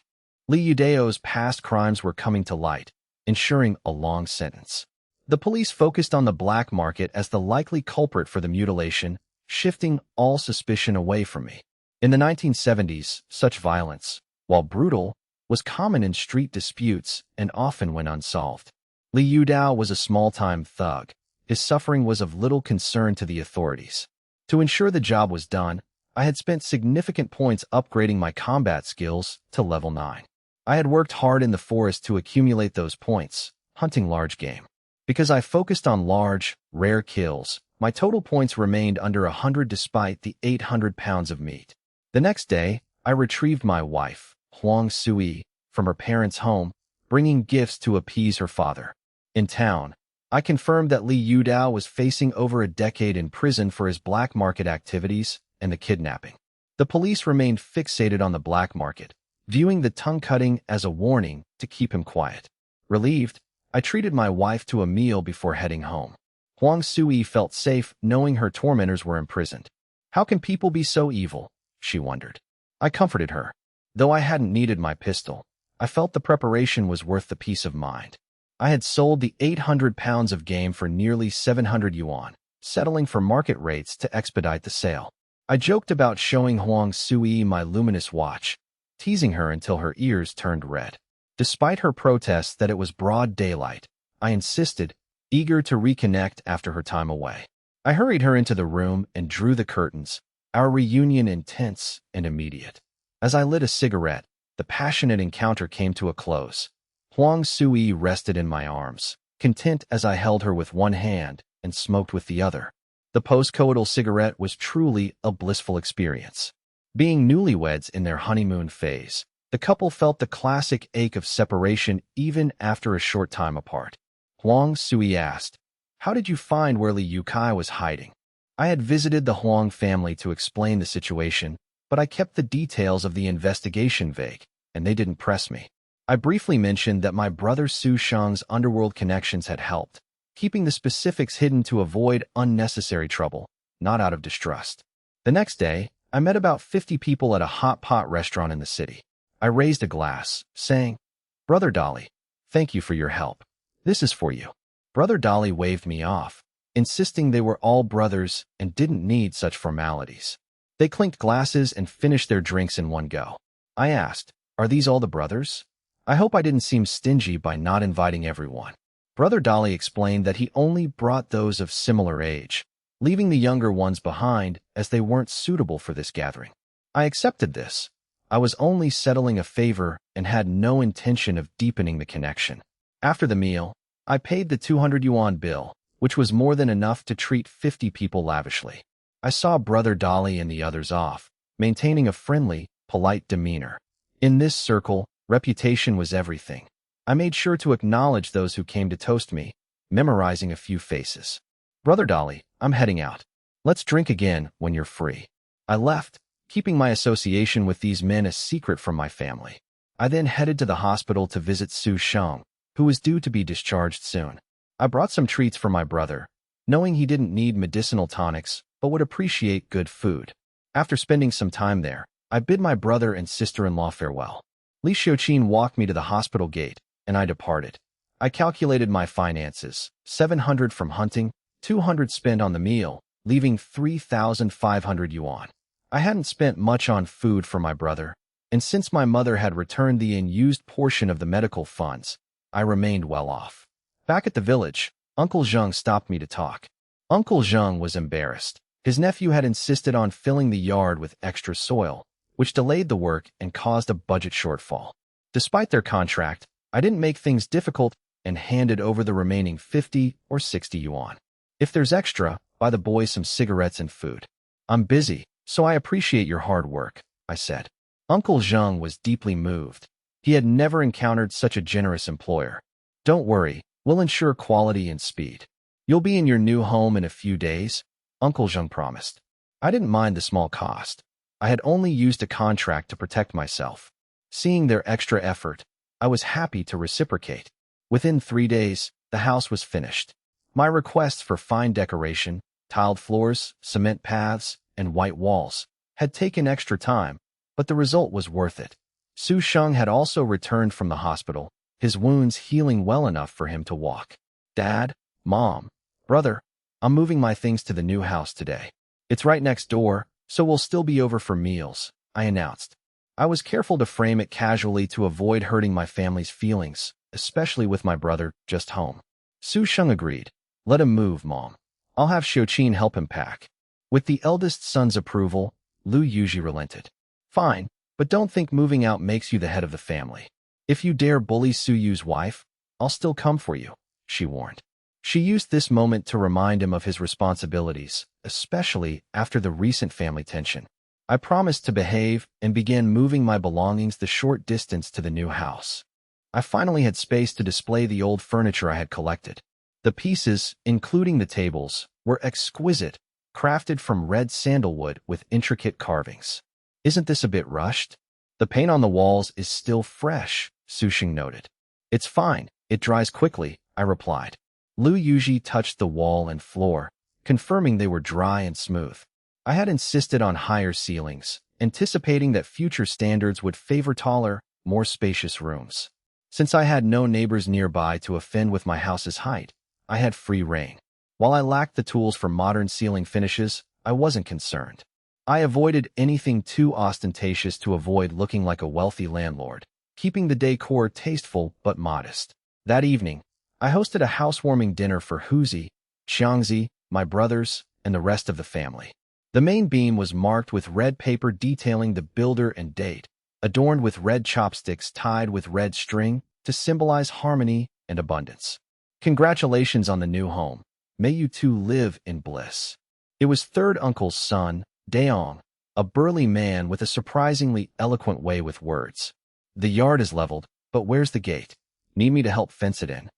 Liu Dao's past crimes were coming to light, ensuring a long sentence. The police focused on the black market as the likely culprit for the mutilation, shifting all suspicion away from me. In the 1970s, such violence, while brutal, was common in street disputes and often went unsolved. Liu Dao was a small-time thug. His suffering was of little concern to the authorities. To ensure the job was done, I had spent significant points upgrading my combat skills to level 9. I had worked hard in the forest to accumulate those points, hunting large game. Because I focused on large, rare kills, my total points remained under 100 despite the 800 pounds of meat. The next day, I retrieved my wife, Huang Sui, from her parents' home, bringing gifts to appease her father. In town, I confirmed that Liu Dao was facing over a decade in prison for his black market activities and the kidnapping. The police remained fixated on the black market, viewing the tongue-cutting as a warning to keep him quiet. Relieved, I treated my wife to a meal before heading home. Huang Sui felt safe knowing her tormentors were imprisoned. How can people be so evil? She wondered. I comforted her. Though I hadn't needed my pistol, I felt the preparation was worth the peace of mind. I had sold the 800 pounds of game for nearly 700 yuan, settling for market rates to expedite the sale. I joked about showing Huang Sui my luminous watch, teasing her until her ears turned red. Despite her protests that it was broad daylight, I insisted, eager to reconnect after her time away. I hurried her into the room and drew the curtains, our reunion intense and immediate. As I lit a cigarette, the passionate encounter came to a close. Huang Sui rested in my arms, content as I held her with one hand and smoked with the other. The post-coital cigarette was truly a blissful experience. Being newlyweds in their honeymoon phase, the couple felt the classic ache of separation even after a short time apart. Huang Sui asked, "How did you find where Li Yukai was hiding?" I had visited the Huang family to explain the situation, but I kept the details of the investigation vague, and they didn't press me. I briefly mentioned that my brother Su Sheng's underworld connections had helped, keeping the specifics hidden to avoid unnecessary trouble, not out of distrust. The next day, I met about 50 people at a hot pot restaurant in the city. I raised a glass, saying, "Brother Dolly, thank you for your help. This is for you." Brother Dolly waved me off, insisting they were all brothers and didn't need such formalities. They clinked glasses and finished their drinks in one go. I asked, "Are these all the brothers? I hope I didn't seem stingy by not inviting everyone." Brother Dolly explained that he only brought those of similar age, leaving the younger ones behind as they weren't suitable for this gathering. I accepted this. I was only settling a favor and had no intention of deepening the connection. After the meal, I paid the 200 yuan bill, which was more than enough to treat 50 people lavishly. I saw Brother Dolly and the others off, maintaining a friendly, polite demeanor. In this circle, reputation was everything. I made sure to acknowledge those who came to toast me, memorizing a few faces. "Brother Dolly, I'm heading out. Let's drink again when you're free." I left, keeping my association with these men a secret from my family. I then headed to the hospital to visit Su Sheng, who was due to be discharged soon. I brought some treats for my brother, knowing he didn't need medicinal tonics but would appreciate good food. After spending some time there, I bid my brother and sister-in-law farewell. Li Xiuqin walked me to the hospital gate, and I departed. I calculated my finances, 700 from hunting, 200 spent on the meal, leaving 3,500 yuan. I hadn't spent much on food for my brother, and since my mother had returned the unused portion of the medical funds, I remained well off. Back at the village, Uncle Zheng stopped me to talk. Uncle Zheng was embarrassed. His nephew had insisted on filling the yard with extra soil, which delayed the work and caused a budget shortfall. Despite their contract, I didn't make things difficult and handed over the remaining 50 or 60 yuan. "If there's extra, buy the boys some cigarettes and food. I'm busy, so I appreciate your hard work," I said. Uncle Zheng was deeply moved. He had never encountered such a generous employer. "Don't worry, we'll ensure quality and speed. You'll be in your new home in a few days," Uncle Zheng promised. I didn't mind the small cost. I had only used a contract to protect myself. Seeing their extra effort, I was happy to reciprocate. Within 3 days, the house was finished. My requests for fine decoration, tiled floors, cement paths, and white walls had taken extra time, but the result was worth it. Su Sheng had also returned from the hospital, his wounds healing well enough for him to walk. "Dad, Mom, brother, I'm moving my things to the new house today. It's right next door, so we'll still be over for meals," I announced. I was careful to frame it casually to avoid hurting my family's feelings, especially with my brother just home. Su Sheng agreed. "Let him move, Mom. I'll have Xiuqin help him pack." With the eldest son's approval, Lu Yuji relented. "Fine, but don't think moving out makes you the head of the family. If you dare bully Su Yu's wife, I'll still come for you," she warned. She used this moment to remind him of his responsibilities, especially after the recent family tension. I promised to behave and began moving my belongings the short distance to the new house. I finally had space to display the old furniture I had collected. The pieces, including the tables, were exquisite, crafted from red sandalwood with intricate carvings. "Isn't this a bit rushed?" "The paint on the walls is still fresh," Su Sheng noted. "It's fine, it dries quickly," I replied. Lu Yuji touched the wall and floor, confirming they were dry and smooth. I had insisted on higher ceilings, anticipating that future standards would favor taller, more spacious rooms. Since I had no neighbors nearby to offend with my house's height, I had free reign. While I lacked the tools for modern ceiling finishes, I wasn't concerned. I avoided anything too ostentatious to avoid looking like a wealthy landlord, keeping the decor tasteful but modest. That evening, I hosted a housewarming dinner for Huzi, Xiangzi, my brothers, and the rest of the family. The main beam was marked with red paper detailing the builder and date, adorned with red chopsticks tied with red string to symbolize harmony and abundance. Congratulations on the new home. May you two live in bliss. It was third uncle's son, Daong, a burly man with a surprisingly eloquent way with words. The yard is leveled, but where's the gate? Need me to help fence it in?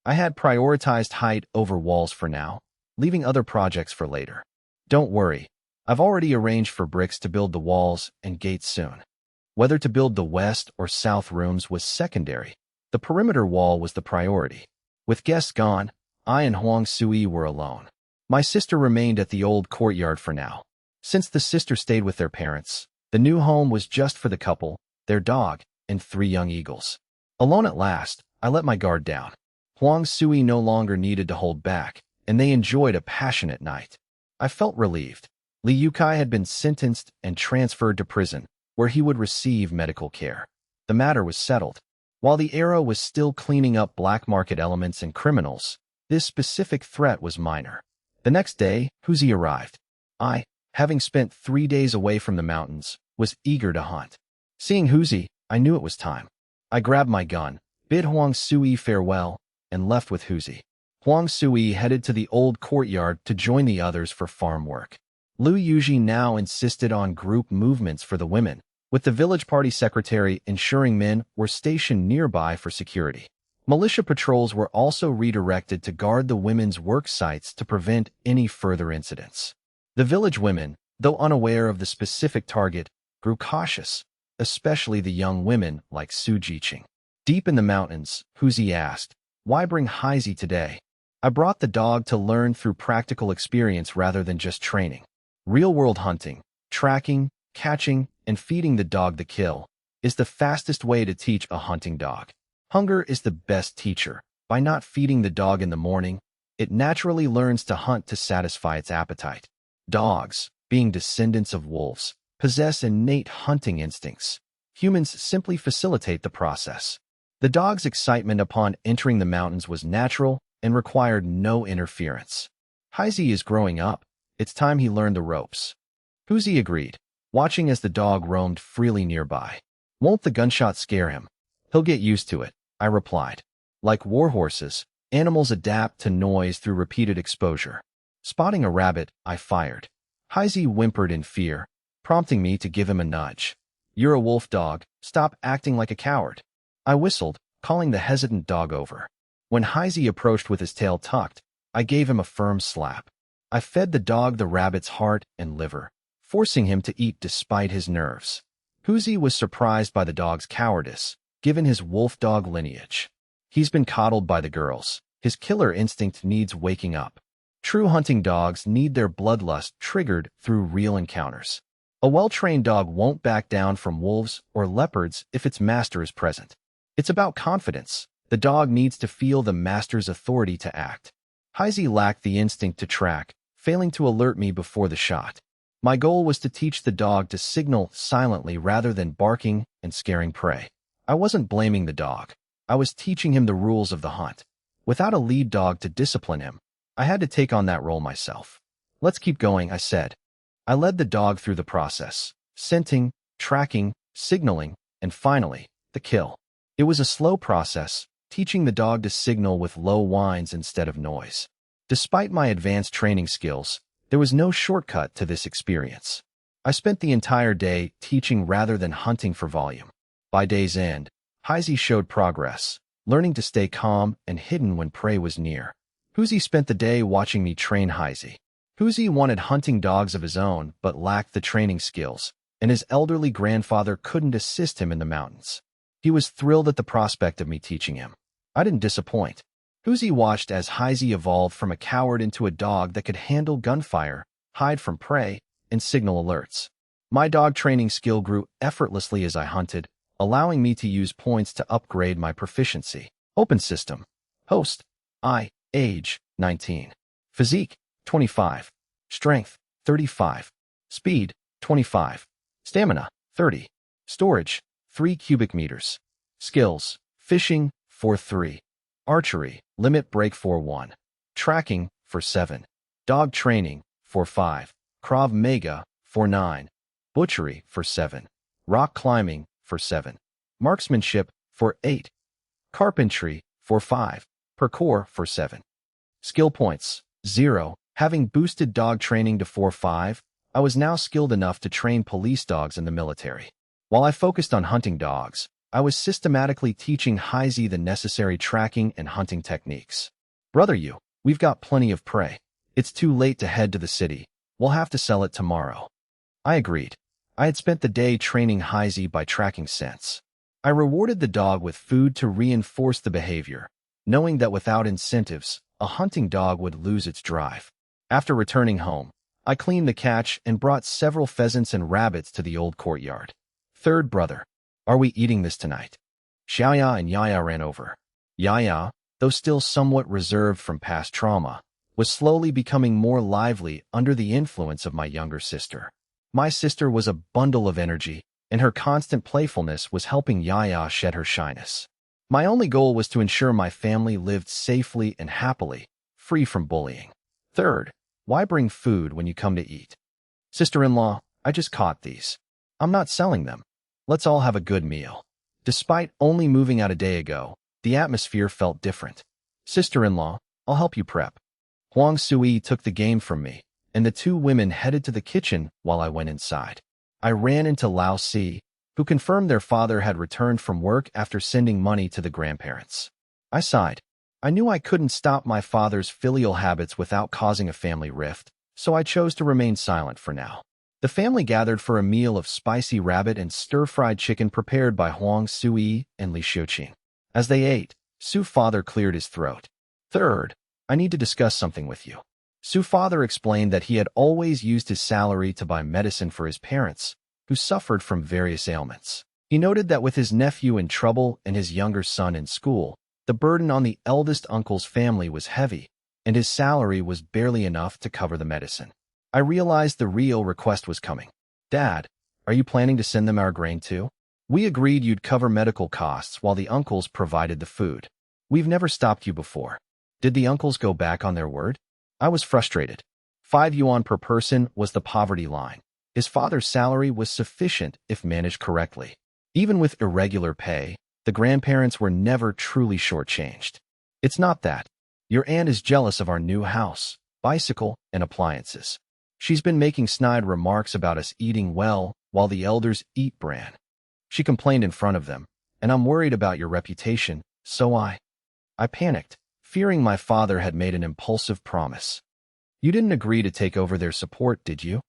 I had prioritized height over walls for now, leaving other projects for later. Don't worry, I've already arranged for bricks to build the walls and gates soon. Whether to build the west or south rooms was secondary. The perimeter wall was the priority. With guests gone, I and Huang Sui were alone. My sister remained at the old courtyard for now. Since the sister stayed with their parents, the new home was just for the couple, their dog, and 3 young eagles. Alone at last, I let my guard down. Huang Sui no longer needed to hold back, and they enjoyed a passionate night. I felt relieved. Li Yukai had been sentenced and transferred to prison, where he would receive medical care. The matter was settled. While the era was still cleaning up black market elements and criminals, this specific threat was minor. The next day, Huzi arrived. I, having spent 3 days away from the mountains, was eager to hunt. Seeing Huzi, I knew it was time. I grabbed my gun, bid Huang Sui farewell, and left with Huzi. Huang Sui headed to the old courtyard to join the others for farm work. Lu Yuji now insisted on group movements for the women, with the village party secretary ensuring men were stationed nearby for security. Militia patrols were also redirected to guard the women's work sites to prevent any further incidents. The village women, though unaware of the specific target, grew cautious, especially the young women like Su Jiqing. Deep in the mountains, Huzi asked, "Why bring Heizi today?" I brought the dog to learn through practical experience rather than just training. Real-world hunting, tracking, catching, and feeding the dog the kill is the fastest way to teach a hunting dog. Hunger is the best teacher. By not feeding the dog in the morning, it naturally learns to hunt to satisfy its appetite. Dogs, being descendants of wolves, possess innate hunting instincts. Humans simply facilitate the process. The dog's excitement upon entering the mountains was natural and required no interference. Heizi is growing up. It's time he learned the ropes. Huzi agreed, watching as the dog roamed freely nearby. Won't the gunshot scare him? He'll get used to it, I replied. Like warhorses, animals adapt to noise through repeated exposure. Spotting a rabbit, I fired. Heizi whimpered in fear, prompting me to give him a nudge. You're a wolf dog, stop acting like a coward. I whistled, calling the hesitant dog over. When Heizi approached with his tail tucked, I gave him a firm slap. I fed the dog the rabbit's heart and liver, forcing him to eat despite his nerves. Huzi was surprised by the dog's cowardice, given his wolf dog lineage. He's been coddled by the girls. His killer instinct needs waking up. True hunting dogs need their bloodlust triggered through real encounters. A well-trained dog won't back down from wolves or leopards if its master is present. It's about confidence. The dog needs to feel the master's authority to act. Heizi lacked the instinct to track, failing to alert me before the shot. My goal was to teach the dog to signal silently rather than barking and scaring prey. I wasn't blaming the dog. I was teaching him the rules of the hunt. Without a lead dog to discipline him, I had to take on that role myself. Let's keep going, I said. I led the dog through the process, scenting, tracking, signaling, and finally, the kill. It was a slow process, teaching the dog to signal with low whines instead of noise. Despite my advanced training skills, there was no shortcut to this experience. I spent the entire day teaching rather than hunting for volume. By day's end, Heizi showed progress, learning to stay calm and hidden when prey was near. Huzi spent the day watching me train Heizi. Huzi wanted hunting dogs of his own but lacked the training skills, and his elderly grandfather couldn't assist him in the mountains. He was thrilled at the prospect of me teaching him. I didn't disappoint. Huzi watched as Heizi evolved from a coward into a dog that could handle gunfire, hide from prey, and signal alerts. My dog training skill grew effortlessly as I hunted, allowing me to use points to upgrade my proficiency. Open system. Host. Age, 19. Physique, 25. Strength, 35. Speed, 25. Stamina, 30. Storage, 3 cubic meters. Skills, fishing, 4-3. Archery, limit break 4-1. Tracking, 4-7. Dog training, 4-5. Krav Maga, 4-9. Butchery, 4-7. Rock climbing, 4-7. Marksmanship, 4-8. Carpentry, 4-5. Parkour, 4-7. Skill points, 0. Having boosted dog training to 4-5, I was now skilled enough to train police dogs in the military. While I focused on hunting dogs, I was systematically teaching Heisey the necessary tracking and hunting techniques. Brother we've got plenty of prey. It's too late to head to the city. We'll have to sell it tomorrow. I agreed. I had spent the day training Heisey by tracking scents. I rewarded the dog with food to reinforce the behavior, knowing that without incentives, a hunting dog would lose its drive. After returning home, I cleaned the catch and brought several pheasants and rabbits to the old courtyard. Third brother, are we eating this tonight? Xiaoya and Yaya ran over. Yaya, though still somewhat reserved from past trauma, was slowly becoming more lively under the influence of my younger sister. My sister was a bundle of energy, and her constant playfulness was helping Yaya shed her shyness. My only goal was to ensure my family lived safely and happily, free from bullying. Third, why bring food when you come to eat? Sister-in-law, I just caught these. I'm not selling them. Let's all have a good meal. Despite only moving out a day ago, the atmosphere felt different. Sister-in-law, I'll help you prep. Huang Sui took the game from me, and the two women headed to the kitchen while I went inside. I ran into Lao Si, who confirmed their father had returned from work after sending money to the grandparents. I sighed. I knew I couldn't stop my father's filial habits without causing a family rift, so I chose to remain silent for now. The family gathered for a meal of spicy rabbit and stir-fried chicken prepared by Huang Sui and Li Xiuqing. As they ate, Su's father cleared his throat. Third, I need to discuss something with you. Su's father explained that he had always used his salary to buy medicine for his parents, who suffered from various ailments. He noted that with his nephew in trouble and his younger son in school, the burden on the eldest uncle's family was heavy, and his salary was barely enough to cover the medicine. I realized the real request was coming. Dad, are you planning to send them our grain too? We agreed you'd cover medical costs while the uncles provided the food. We've never stopped you before. Did the uncles go back on their word? I was frustrated. 5 yuan per person was the poverty line. His father's salary was sufficient if managed correctly. Even with irregular pay, the grandparents were never truly shortchanged. It's not that. Your aunt is jealous of our new house, bicycle, and appliances. She's been making snide remarks about us eating well while the elders eat bran. She complained in front of them, and I'm worried about your reputation, so I panicked, fearing my father had made an impulsive promise. You didn't agree to take over their support, did you?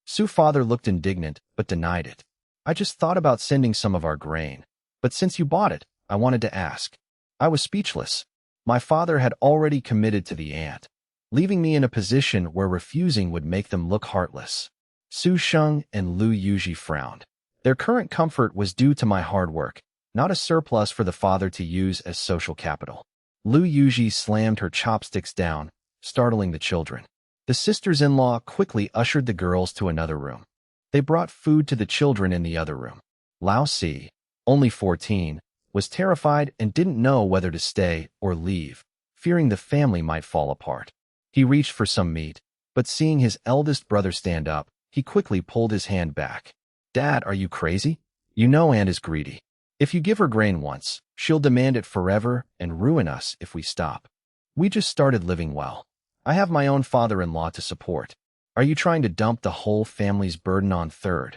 Su's father looked indignant, but denied it. I just thought about sending some of our grain, but since you bought it, I wanted to ask. I was speechless. My father had already committed to the aunt, leaving me in a position where refusing would make them look heartless. Su Sheng and Lu Yuji frowned. Their current comfort was due to my hard work, not a surplus for the father to use as social capital. Lu Yuji slammed her chopsticks down, startling the children. The sisters-in-law quickly ushered the girls to another room. They brought food to the children in the other room. Lao Si, only 14, was terrified and didn't know whether to stay or leave, fearing the family might fall apart. He reached for some meat, but seeing his eldest brother stand up, he quickly pulled his hand back. Dad, are you crazy? You know Aunt is greedy. If you give her grain once, she'll demand it forever and ruin us if we stop. We just started living well. I have my own father-in-law to support. Are you trying to dump the whole family's burden on third?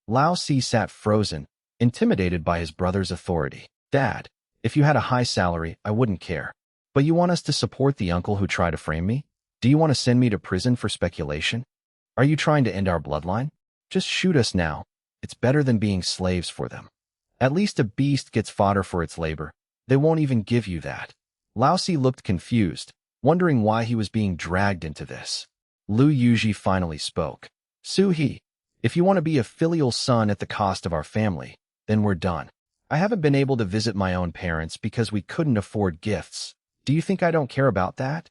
Lao Si sat frozen, intimidated by his brother's authority. Dad, if you had a high salary, I wouldn't care. But you want us to support the uncle who tried to frame me? Do you want to send me to prison for speculation? Are you trying to end our bloodline? Just shoot us now. It's better than being slaves for them. At least a beast gets fodder for its labor. They won't even give you that. Lao Si looked confused, wondering why he was being dragged into this. Lu Yuji finally spoke. Su He, if you want to be a filial son at the cost of our family, then we're done. I haven't been able to visit my own parents because we couldn't afford gifts. Do you think I don't care about that?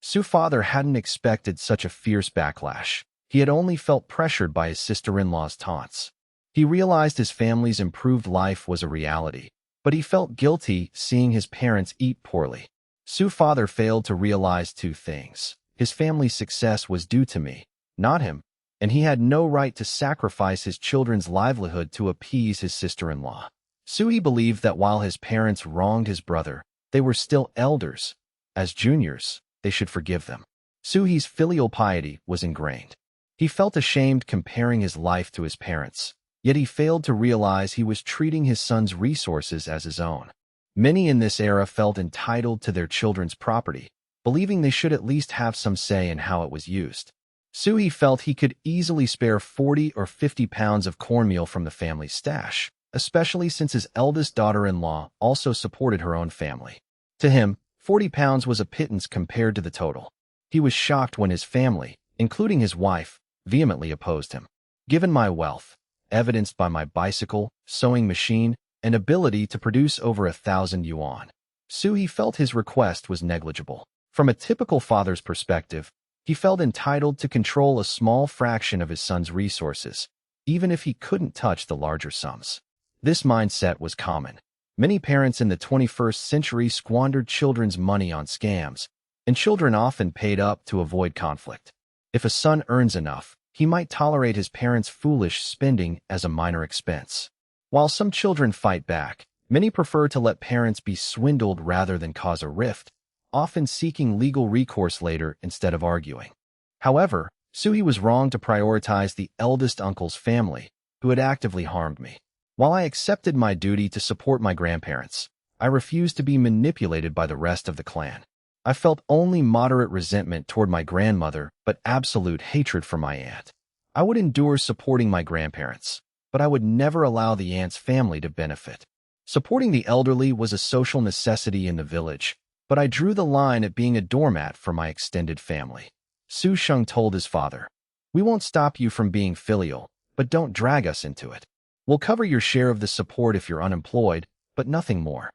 Su's father hadn't expected such a fierce backlash. He had only felt pressured by his sister-in-law's taunts. He realized his family's improved life was a reality, but he felt guilty seeing his parents eat poorly. Su's father failed to realize two things. His family's success was due to me, not him, and he had no right to sacrifice his children's livelihood to appease his sister-in-law. Sui believed that while his parents wronged his brother, they were still elders. As juniors, they should forgive them. Sui's filial piety was ingrained. He felt ashamed comparing his life to his parents', yet he failed to realize he was treating his son's resources as his own. Many in this era felt entitled to their children's property, believing they should at least have some say in how it was used. Sui felt he could easily spare 40 or 50 pounds of cornmeal from the family's stash, especially since his eldest daughter-in-law also supported her own family. To him, 40 pounds was a pittance compared to the total. He was shocked when his family, including his wife, vehemently opposed him. Given my wealth, evidenced by my bicycle, sewing machine, and ability to produce over 1,000 yuan, Sui felt his request was negligible. From a typical father's perspective, he felt entitled to control a small fraction of his son's resources, even if he couldn't touch the larger sums. This mindset was common. Many parents in the 21st century squandered children's money on scams, and children often paid up to avoid conflict. If a son earns enough, he might tolerate his parents' foolish spending as a minor expense. While some children fight back, many prefer to let parents be swindled rather than cause a rift, often seeking legal recourse later instead of arguing. However, Sui was wrong to prioritize the eldest uncle's family, who had actively harmed me. While I accepted my duty to support my grandparents, I refused to be manipulated by the rest of the clan. I felt only moderate resentment toward my grandmother, but absolute hatred for my aunt. I would endure supporting my grandparents, but I would never allow the aunt's family to benefit. Supporting the elderly was a social necessity in the village, but I drew the line at being a doormat for my extended family. Su Sheng told his father, "We won't stop you from being filial, but don't drag us into it. We'll cover your share of the support if you're unemployed, but nothing more."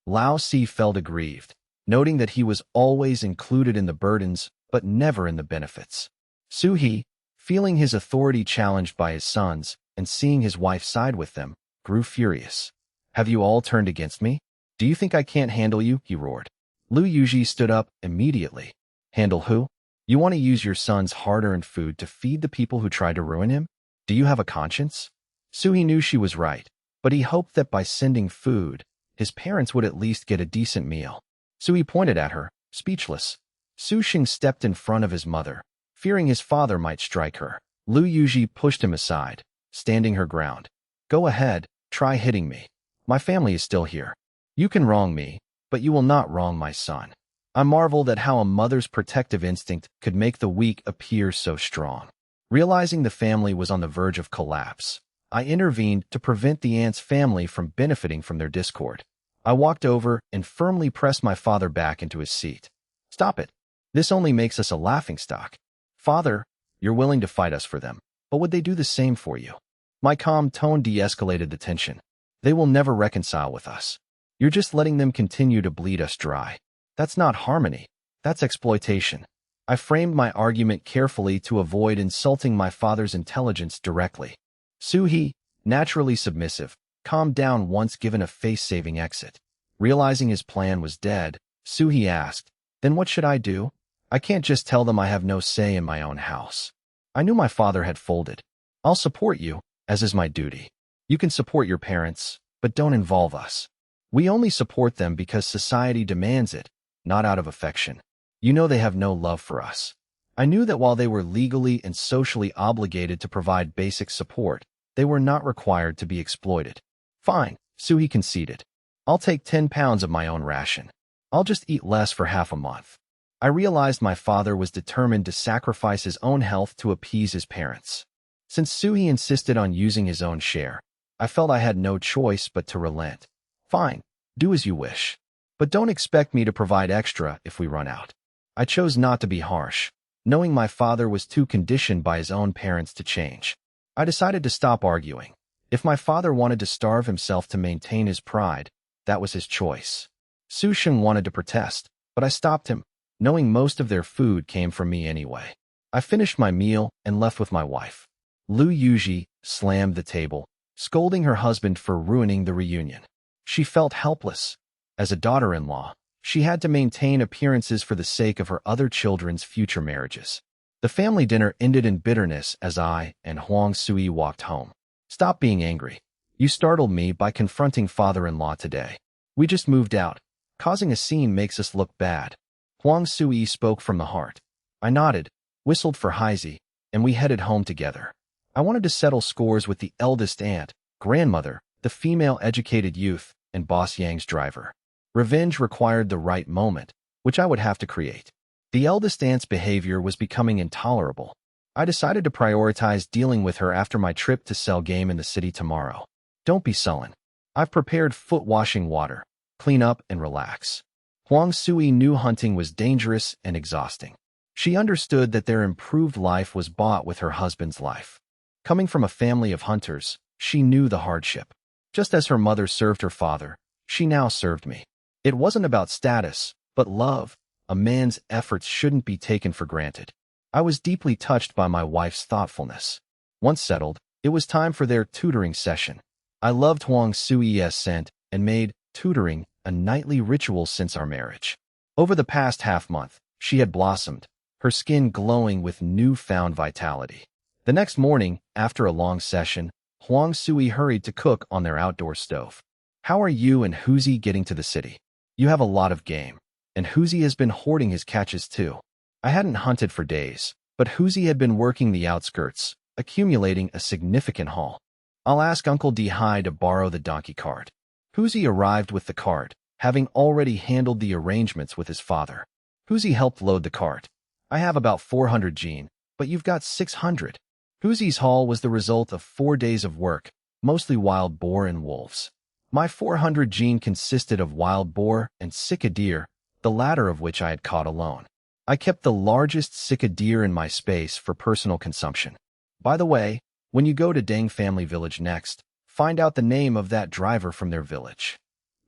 Lao Si felt aggrieved, noting that he was always included in the burdens, but never in the benefits. Su He, feeling his authority challenged by his sons and seeing his wife side with them, grew furious. "Have you all turned against me? Do you think I can't handle you?" he roared. Lu Yuji stood up immediately. "Handle who? You want to use your son's hard-earned food to feed the people who tried to ruin him? Do you have a conscience?" Sui knew she was right, but he hoped that by sending food, his parents would at least get a decent meal. Sui pointed at her, speechless. Su Xing stepped in front of his mother, fearing his father might strike her. Lu Yuji pushed him aside, standing her ground. "Go ahead, try hitting me. My family is still here. You can wrong me, but you will not wrong my son." I marveled at how a mother's protective instinct could make the weak appear so strong. Realizing the family was on the verge of collapse, I intervened to prevent the aunt's family from benefiting from their discord. I walked over and firmly pressed my father back into his seat. "Stop it. This only makes us a laughingstock. Father, you're willing to fight us for them, but would they do the same for you?" My calm tone de-escalated the tension. "They will never reconcile with us. You're just letting them continue to bleed us dry. That's not harmony. That's exploitation." I framed my argument carefully to avoid insulting my father's intelligence directly. Su-hee, naturally submissive, calmed down once given a face-saving exit. Realizing his plan was dead, Su-hee asked, "Then what should I do? I can't just tell them I have no say in my own house." I knew my father had folded. "I'll support you, as is my duty. You can support your parents, but don't involve us. We only support them because society demands it, not out of affection. You know they have no love for us." I knew that while they were legally and socially obligated to provide basic support, they were not required to be exploited. "Fine," Su-hee conceded. "I'll take 10 pounds of my own ration. I'll just eat less for half a month." I realized my father was determined to sacrifice his own health to appease his parents. Since Su-hee insisted on using his own share, I felt I had no choice but to relent. "Fine, do as you wish. But don't expect me to provide extra if we run out." I chose not to be harsh, knowing my father was too conditioned by his own parents to change. I decided to stop arguing. If my father wanted to starve himself to maintain his pride, that was his choice. Su Sheng wanted to protest, but I stopped him, knowing most of their food came from me anyway. I finished my meal and left with my wife. Lu Yuji slammed the table, scolding her husband for ruining the reunion. She felt helpless. As a daughter-in-law, she had to maintain appearances for the sake of her other children's future marriages. The family dinner ended in bitterness as I and Huang Sui walked home. Stop being angry. You startled me by confronting father-in-law today. We just moved out. Causing a scene makes us look bad. Huang Sui spoke from the heart. I nodded, whistled for Heizi, and we headed home together. I wanted to settle scores with the eldest aunt, grandmother, the female educated youth, and Boss Yang's driver. Revenge required the right moment, which I would have to create. The eldest aunt's behavior was becoming intolerable. I decided to prioritize dealing with her after my trip to sell game in the city tomorrow. Don't be sullen. I've prepared foot-washing water. Clean up and relax. Huang Sui knew hunting was dangerous and exhausting. She understood that their improved life was bought with her husband's life. Coming from a family of hunters, she knew the hardship. Just as her mother served her father, she now served me. It wasn't about status, but love. A man's efforts shouldn't be taken for granted. I was deeply touched by my wife's thoughtfulness. Once settled, it was time for their tutoring session. I loved Huang Sui's scent and made tutoring a nightly ritual since our marriage. Over the past half-month, she had blossomed, her skin glowing with newfound vitality. The next morning, after a long session, Huang Sui hurried to cook on their outdoor stove. How are you and Huzi getting to the city? You have a lot of game, and Huzi has been hoarding his catches too. I hadn't hunted for days, but Huzi had been working the outskirts, accumulating a significant haul. I'll ask Uncle Dihai to borrow the donkey cart. Huzi arrived with the cart, having already handled the arrangements with his father. Huzi helped load the cart. I have about 400 gene, but you've got 600. Huzi's haul was the result of 4 days of work, mostly wild boar and wolves. My 400 gene consisted of wild boar and sika deer, the latter of which I had caught alone. I kept the largest sika deer in my space for personal consumption. By the way, when you go to Deng family village next, find out the name of that driver from their village.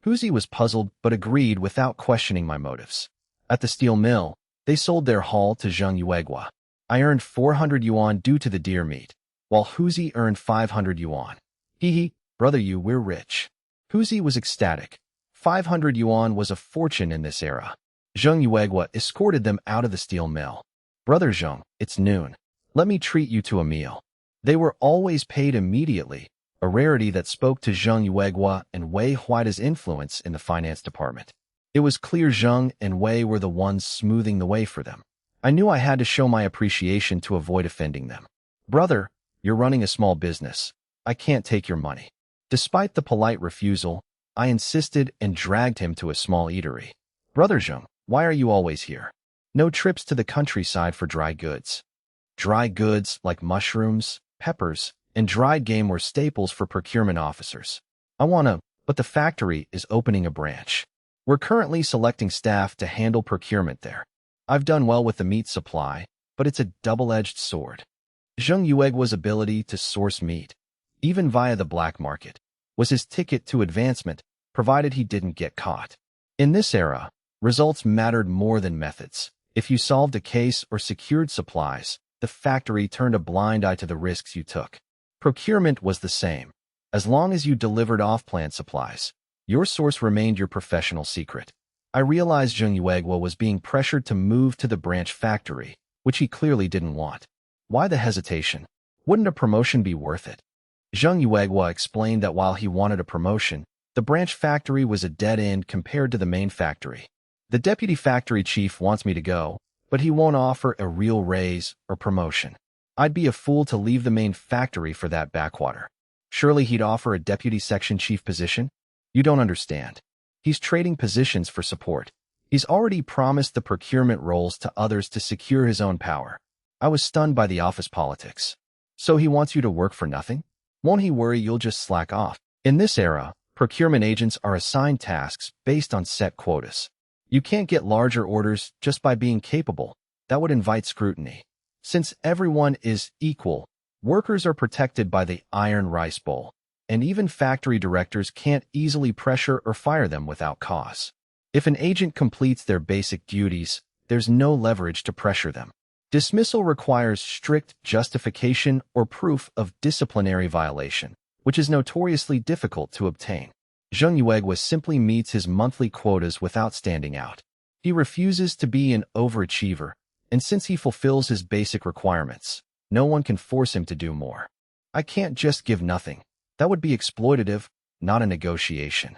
Huzi was puzzled but agreed without questioning my motives. At the steel mill, they sold their haul to Zheng Yuegua. I earned 400 yuan due to the deer meat, while Huzi earned 500 yuan. Hee, brother you, we're rich. Huzi was ecstatic. 500 yuan was a fortune in this era. Zheng Yuegua escorted them out of the steel mill. Brother Zheng, it's noon. Let me treat you to a meal. They were always paid immediately, a rarity that spoke to Zheng Yuegua and Wei Huaida's influence in the finance department. It was clear Zheng and Wei were the ones smoothing the way for them. I knew I had to show my appreciation to avoid offending them. Brother, you're running a small business. I can't take your money. Despite the polite refusal, I insisted and dragged him to a small eatery. Brother Zheng, why are you always here? No trips to the countryside for dry goods. Dry goods like mushrooms, peppers, and dried game were staples for procurement officers. But the factory is opening a branch. We're currently selecting staff to handle procurement there. I've done well with the meat supply, but it's a double-edged sword. Zheng Yuegua's ability to source meat, even via the black market, was his ticket to advancement, provided he didn't get caught. In this era, results mattered more than methods. If you solved a case or secured supplies, the factory turned a blind eye to the risks you took. Procurement was the same. As long as you delivered off-plant supplies, your source remained your professional secret. I realized Zheng Yuegua was being pressured to move to the branch factory, which he clearly didn't want. Why the hesitation? Wouldn't a promotion be worth it? Zheng Yuegua explained that while he wanted a promotion, the branch factory was a dead end compared to the main factory. The deputy factory chief wants me to go, but he won't offer a real raise or promotion. I'd be a fool to leave the main factory for that backwater. Surely he'd offer a deputy section chief position? You don't understand. He's trading positions for support. He's already promised the procurement roles to others to secure his own power. I was stunned by the office politics. So he wants you to work for nothing? Won't he worry you'll just slack off? In this era, procurement agents are assigned tasks based on set quotas. You can't get larger orders just by being capable. That would invite scrutiny. Since everyone is equal, workers are protected by the iron rice bowl. and even factory directors can't easily pressure or fire them without cause. If an agent completes their basic duties, there's no leverage to pressure them. Dismissal requires strict justification or proof of disciplinary violation, which is notoriously difficult to obtain. Zheng Yuegwa simply meets his monthly quotas without standing out. He refuses to be an overachiever, and since he fulfills his basic requirements, no one can force him to do more. I can't just give nothing. That would be exploitative, not a negotiation.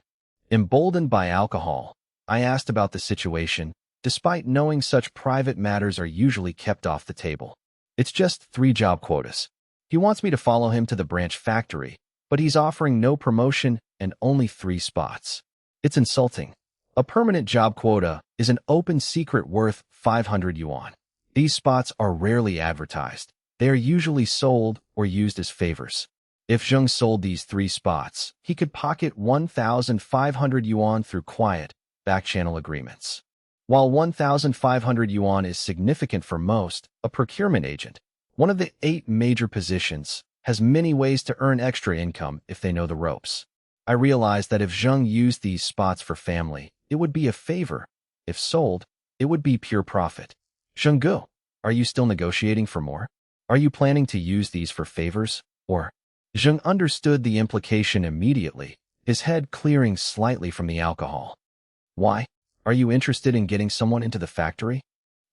Emboldened by alcohol, I asked about the situation, despite knowing such private matters are usually kept off the table. It's just 3 job quotas. He wants me to follow him to the branch factory, but he's offering no promotion and only 3 spots. It's insulting. A permanent job quota is an open secret worth 500 yuan. These spots are rarely advertised. They are usually sold or used as favors. If Zheng sold these 3 spots, he could pocket 1,500 yuan through quiet, back-channel agreements. While 1,500 yuan is significant for most, a procurement agent, one of the 8 major positions, has many ways to earn extra income if they know the ropes. I realized that if Zheng used these spots for family, it would be a favor. If sold, it would be pure profit. Zheng, are you still negotiating for more? Are you planning to use these for favors, or? Zheng understood the implication immediately, his head clearing slightly from the alcohol. Why? Are you interested in getting someone into the factory?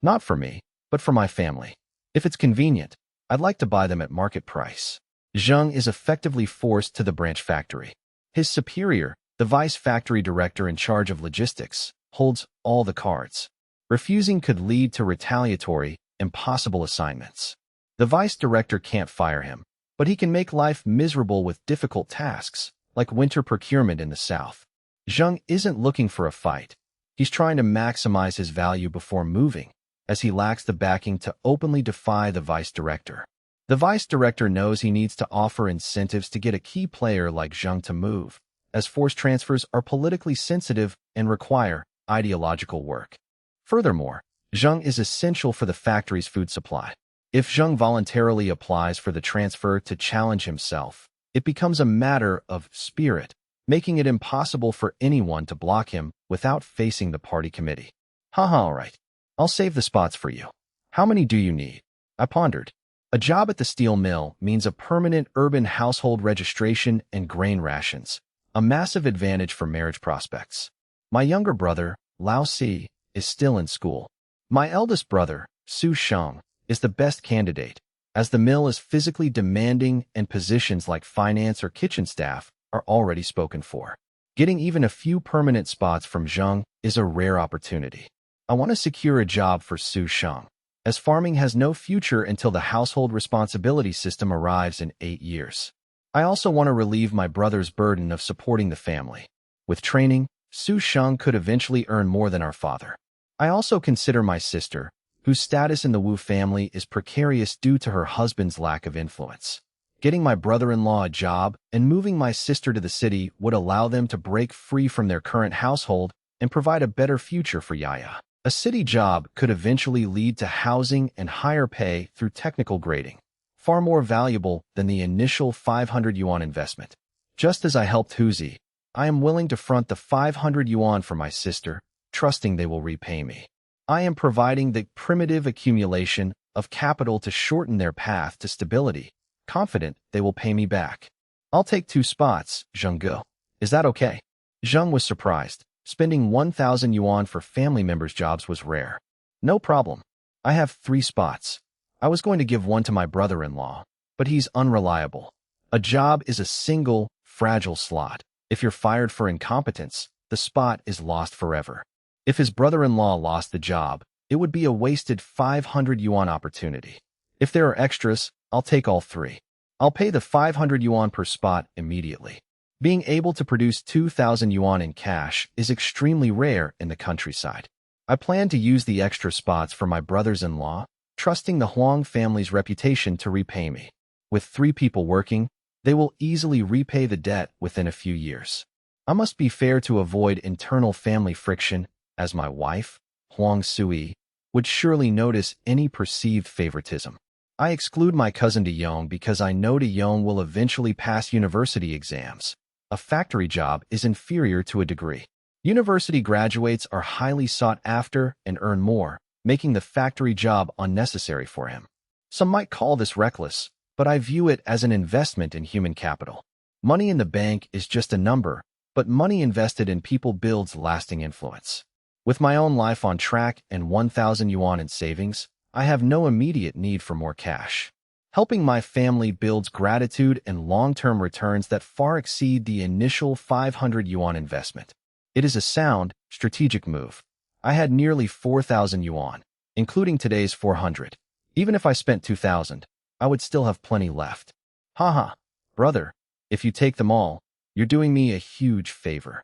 Not for me, but for my family. If it's convenient, I'd like to buy them at market price. Zheng is effectively forced to the branch factory. His superior, the vice factory director in charge of logistics, holds all the cards. Refusing could lead to retaliatory, impossible assignments. The vice director can't fire him, but he can make life miserable with difficult tasks, like winter procurement in the south. Zheng isn't looking for a fight. He's trying to maximize his value before moving, as he lacks the backing to openly defy the vice director. The vice director knows he needs to offer incentives to get a key player like Zheng to move, as force transfers are politically sensitive and require ideological work. Furthermore, Zheng is essential for the factory's food supply. If Zheng voluntarily applies for the transfer to challenge himself, it becomes a matter of spirit, making it impossible for anyone to block him without facing the party committee. All right. I'll save the spots for you. How many do you need? I pondered. A job at the steel mill means a permanent urban household registration and grain rations, a massive advantage for marriage prospects. My younger brother, Lao Si, is still in school. My eldest brother, Su Sheng, is the best candidate, as the mill is physically demanding and positions like finance or kitchen staff are already spoken for. Getting even a few permanent spots from Zheng is a rare opportunity. I want to secure a job for Su Sheng, as farming has no future until the household responsibility system arrives in 8 years. I also want to relieve my brother's burden of supporting the family. With training, Su Sheng could eventually earn more than our father. I also consider my sister, whose status in the Wu family is precarious due to her husband's lack of influence. Getting my brother-in-law a job and moving my sister to the city would allow them to break free from their current household and provide a better future for Yaya. A city job could eventually lead to housing and higher pay through technical grading, far more valuable than the initial 500 yuan investment. Just as I helped Huzi, I am willing to front the 500 yuan for my sister, trusting they will repay me. I am providing the primitive accumulation of capital to shorten their path to stability, confident they will pay me back. I'll take 2 spots, Zheng. Is that okay? Zheng was surprised. Spending 1,000 yuan for family members' jobs was rare. No problem. I have 3 spots. I was going to give one to my brother-in-law, but he's unreliable. A job is a single, fragile slot. If you're fired for incompetence, the spot is lost forever. If his brother-in-law lost the job, it would be a wasted 500 yuan opportunity. If there are extras, I'll take all 3. I'll pay the 500 yuan per spot immediately. Being able to produce 2,000 yuan in cash is extremely rare in the countryside. I plan to use the extra spots for my brothers-in-law, trusting the Huang family's reputation to repay me. With 3 people working, they will easily repay the debt within a few years. I must be fair to avoid internal family friction, as my wife, Huang Sui, would surely notice any perceived favoritism. I exclude my cousin De Yong because I know De Yong will eventually pass university exams. A factory job is inferior to a degree. University graduates are highly sought after and earn more, making the factory job unnecessary for him. Some might call this reckless, but I view it as an investment in human capital. Money in the bank is just a number, but money invested in people builds lasting influence. With my own life on track and 1,000 yuan in savings, I have no immediate need for more cash. Helping my family builds gratitude and long-term returns that far exceed the initial 500 yuan investment. It is a sound, strategic move. I had nearly 4,000 yuan, including today's 400. Even if I spent 2,000, I would still have plenty left. Haha, brother, if you take them all, you're doing me a huge favor.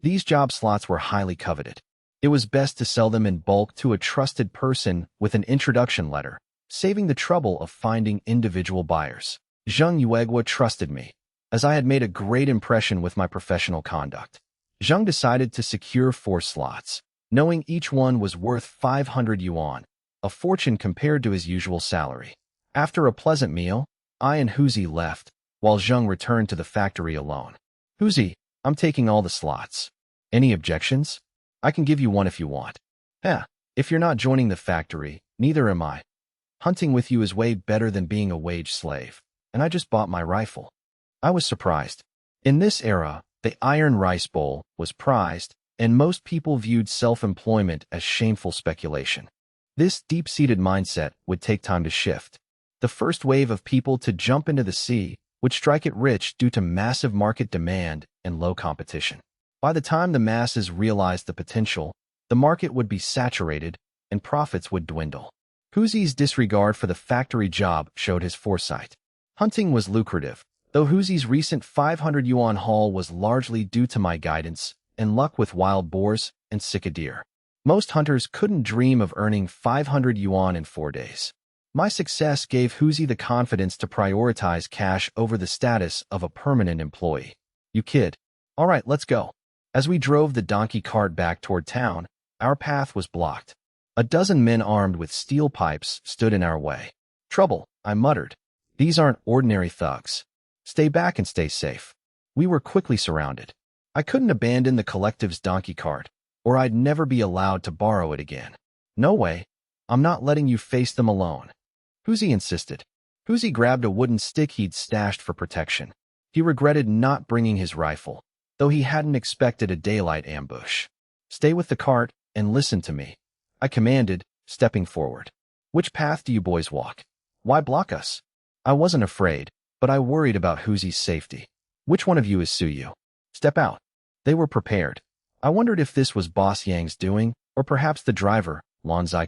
These job slots were highly coveted. It was best to sell them in bulk to a trusted person with an introduction letter, saving the trouble of finding individual buyers. Zheng Yuegua trusted me, as I had made a great impression with my professional conduct. Zheng decided to secure 4 slots, knowing each one was worth 500 yuan, a fortune compared to his usual salary. After a pleasant meal, I and Huzi left, while Zheng returned to the factory alone. Huzi, I'm taking all the slots. Any objections? I can give you one if you want. If you're not joining the factory, neither am I. Hunting with you is way better than being a wage slave, and I just bought my rifle. I was surprised. In this era, the iron rice bowl was prized, and most people viewed self-employment as shameful speculation. This deep-seated mindset would take time to shift. The first wave of people to jump into the sea would strike it rich due to massive market demand and low competition. By the time the masses realized the potential, the market would be saturated and profits would dwindle. Huzi's disregard for the factory job showed his foresight. Hunting was lucrative, though Huzi's recent 500 yuan haul was largely due to my guidance and luck with wild boars and sika deer. Most hunters couldn't dream of earning 500 yuan in 4 days. My success gave Huzi the confidence to prioritize cash over the status of a permanent employee. You kid. All right, let's go. As we drove the donkey cart back toward town, our path was blocked. A dozen men armed with steel pipes stood in our way. Trouble, I muttered. These aren't ordinary thugs. Stay back and stay safe. We were quickly surrounded. I couldn't abandon the collective's donkey cart, or I'd never be allowed to borrow it again. No way. I'm not letting you face them alone. Huzi insisted. Huzi grabbed a wooden stick he'd stashed for protection. He regretted not bringing his rifle, though he hadn't expected a daylight ambush. Stay with the cart and listen to me, I commanded, stepping forward. Which path do you boys walk? Why block us? I wasn't afraid, but I worried about Huzi's safety. Which one of you is Suyu? Step out. They were prepared. I wondered if this was Boss Yang's doing, or perhaps the driver, Lan Zai.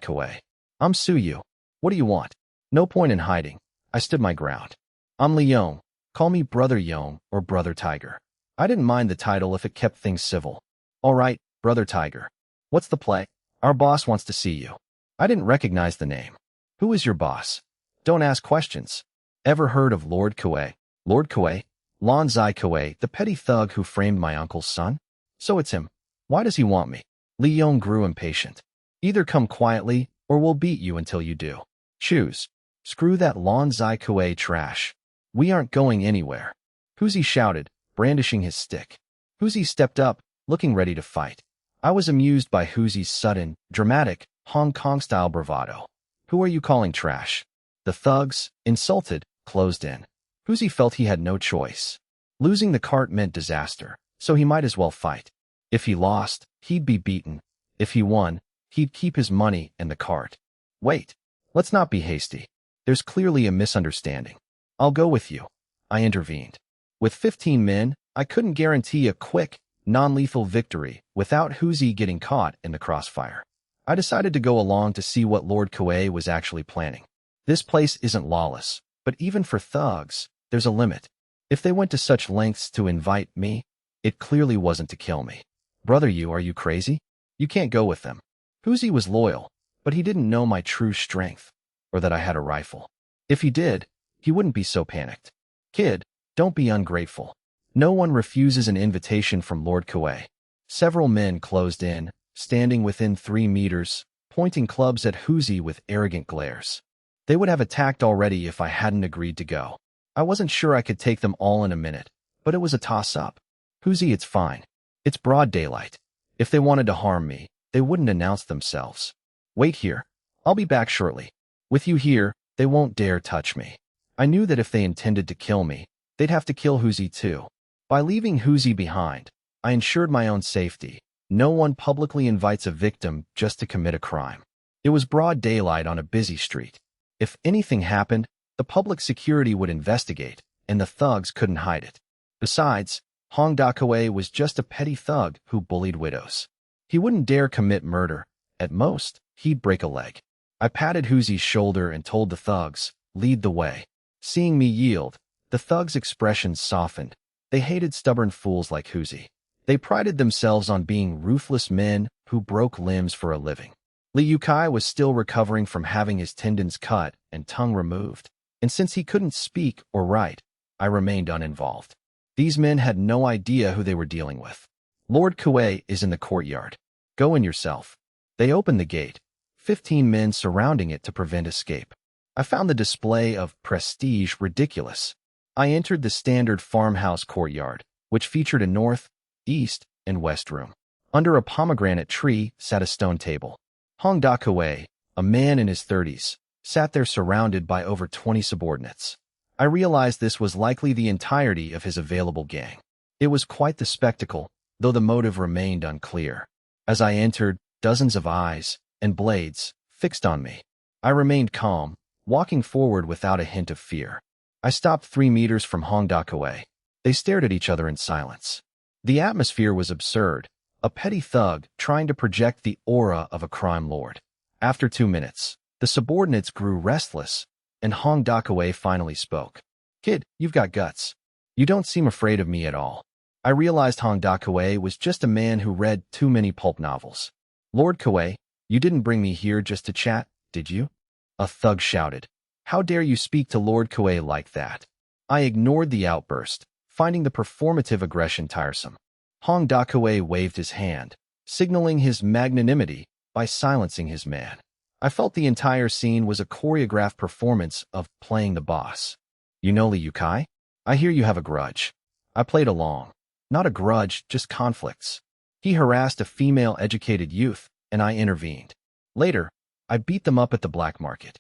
I'm Suyu. What do you want? No point in hiding. I stood my ground. I'm Li Yong. Call me Brother Yong or Brother Tiger. I didn't mind the title if it kept things civil. All right, Brother Tiger. What's the play? Our boss wants to see you. I didn't recognize the name. Who is your boss? Don't ask questions. Ever heard of Lord Kuei? Lord Kuei? Lan Zai Kuei, the petty thug who framed my uncle's son? So it's him. Why does he want me? Li Yong grew impatient. Either come quietly, or we'll beat you until you do. Choose. Screw that Lan Zai Kuei trash. We aren't going anywhere. Huzi shouted, brandishing his stick. Huzi stepped up, looking ready to fight. I was amused by Huzi's sudden, dramatic, Hong Kong-style bravado. Who are you calling trash? The thugs, insulted, closed in. Huzi felt he had no choice. Losing the cart meant disaster, so he might as well fight. If he lost, he'd be beaten. If he won, he'd keep his money and the cart. Wait, let's not be hasty. There's clearly a misunderstanding. I'll go with you. I intervened. With 15 men, I couldn't guarantee a quick, non-lethal victory without Huzi getting caught in the crossfire. I decided to go along to see what Lord Kuei was actually planning. This place isn't lawless, but even for thugs, there's a limit. If they went to such lengths to invite me, it clearly wasn't to kill me. Brother, are you crazy? You can't go with them. Huzi was loyal, but he didn't know my true strength, or that I had a rifle. If he did, he wouldn't be so panicked. Kid, don't be ungrateful. No one refuses an invitation from Lord Kuei. Several men closed in, standing within 3 meters, pointing clubs at Huzi with arrogant glares. They would have attacked already if I hadn't agreed to go. I wasn't sure I could take them all in a minute, but it was a toss-up. Huzi, it's fine. It's broad daylight. If they wanted to harm me, they wouldn't announce themselves. Wait here. I'll be back shortly. With you here, they won't dare touch me. I knew that if they intended to kill me, they'd have to kill Huzi too. By leaving Huzi behind, I ensured my own safety. No one publicly invites a victim just to commit a crime. It was broad daylight on a busy street. If anything happened, the public security would investigate, and the thugs couldn't hide it. Besides, Hong Dakawei was just a petty thug who bullied widows. He wouldn't dare commit murder. At most, he'd break a leg. I patted Huzi's shoulder and told the thugs, lead the way. Seeing me yield, the thugs' expressions softened. They hated stubborn fools like Huzi. They prided themselves on being ruthless men who broke limbs for a living. Liu Kai was still recovering from having his tendons cut and tongue removed, and since he couldn't speak or write, I remained uninvolved. These men had no idea who they were dealing with. Lord Kuei is in the courtyard. Go in yourself. They opened the gate, 15 men surrounding it to prevent escape. I found the display of prestige ridiculous. I entered the standard farmhouse courtyard, which featured a north, east, and west room. Under a pomegranate tree sat a stone table. Hong Dakawei, a man in his 30s, sat there surrounded by over 20 subordinates. I realized this was likely the entirety of his available gang. It was quite the spectacle, though the motive remained unclear. As I entered, dozens of eyes and blades fixed on me. I remained calm, walking forward without a hint of fear. I stopped 3 meters from Hong Dakawei. They stared at each other in silence. The atmosphere was absurd, a petty thug trying to project the aura of a crime lord. After 2 minutes, the subordinates grew restless, and Hong Dakawei finally spoke. Kid, you've got guts. You don't seem afraid of me at all. I realized Hong Dakawei was just a man who read too many pulp novels. Lord Kuei, you didn't bring me here just to chat, did you? A thug shouted. How dare you speak to Lord Kuei like that? I ignored the outburst, finding the performative aggression tiresome. Hong Dakawei waved his hand, signaling his magnanimity by silencing his man. I felt the entire scene was a choreographed performance of playing the boss. You know Liu Kai? I hear you have a grudge. I played along. Not a grudge, just conflicts. He harassed a female-educated youth, and I intervened. Later, I beat them up at the black market.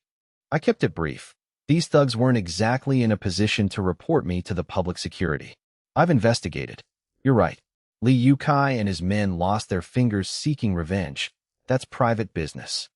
I kept it brief. These thugs weren't exactly in a position to report me to the public security. I've investigated. You're right. Liu Kai and his men lost their fingers seeking revenge. That's private business.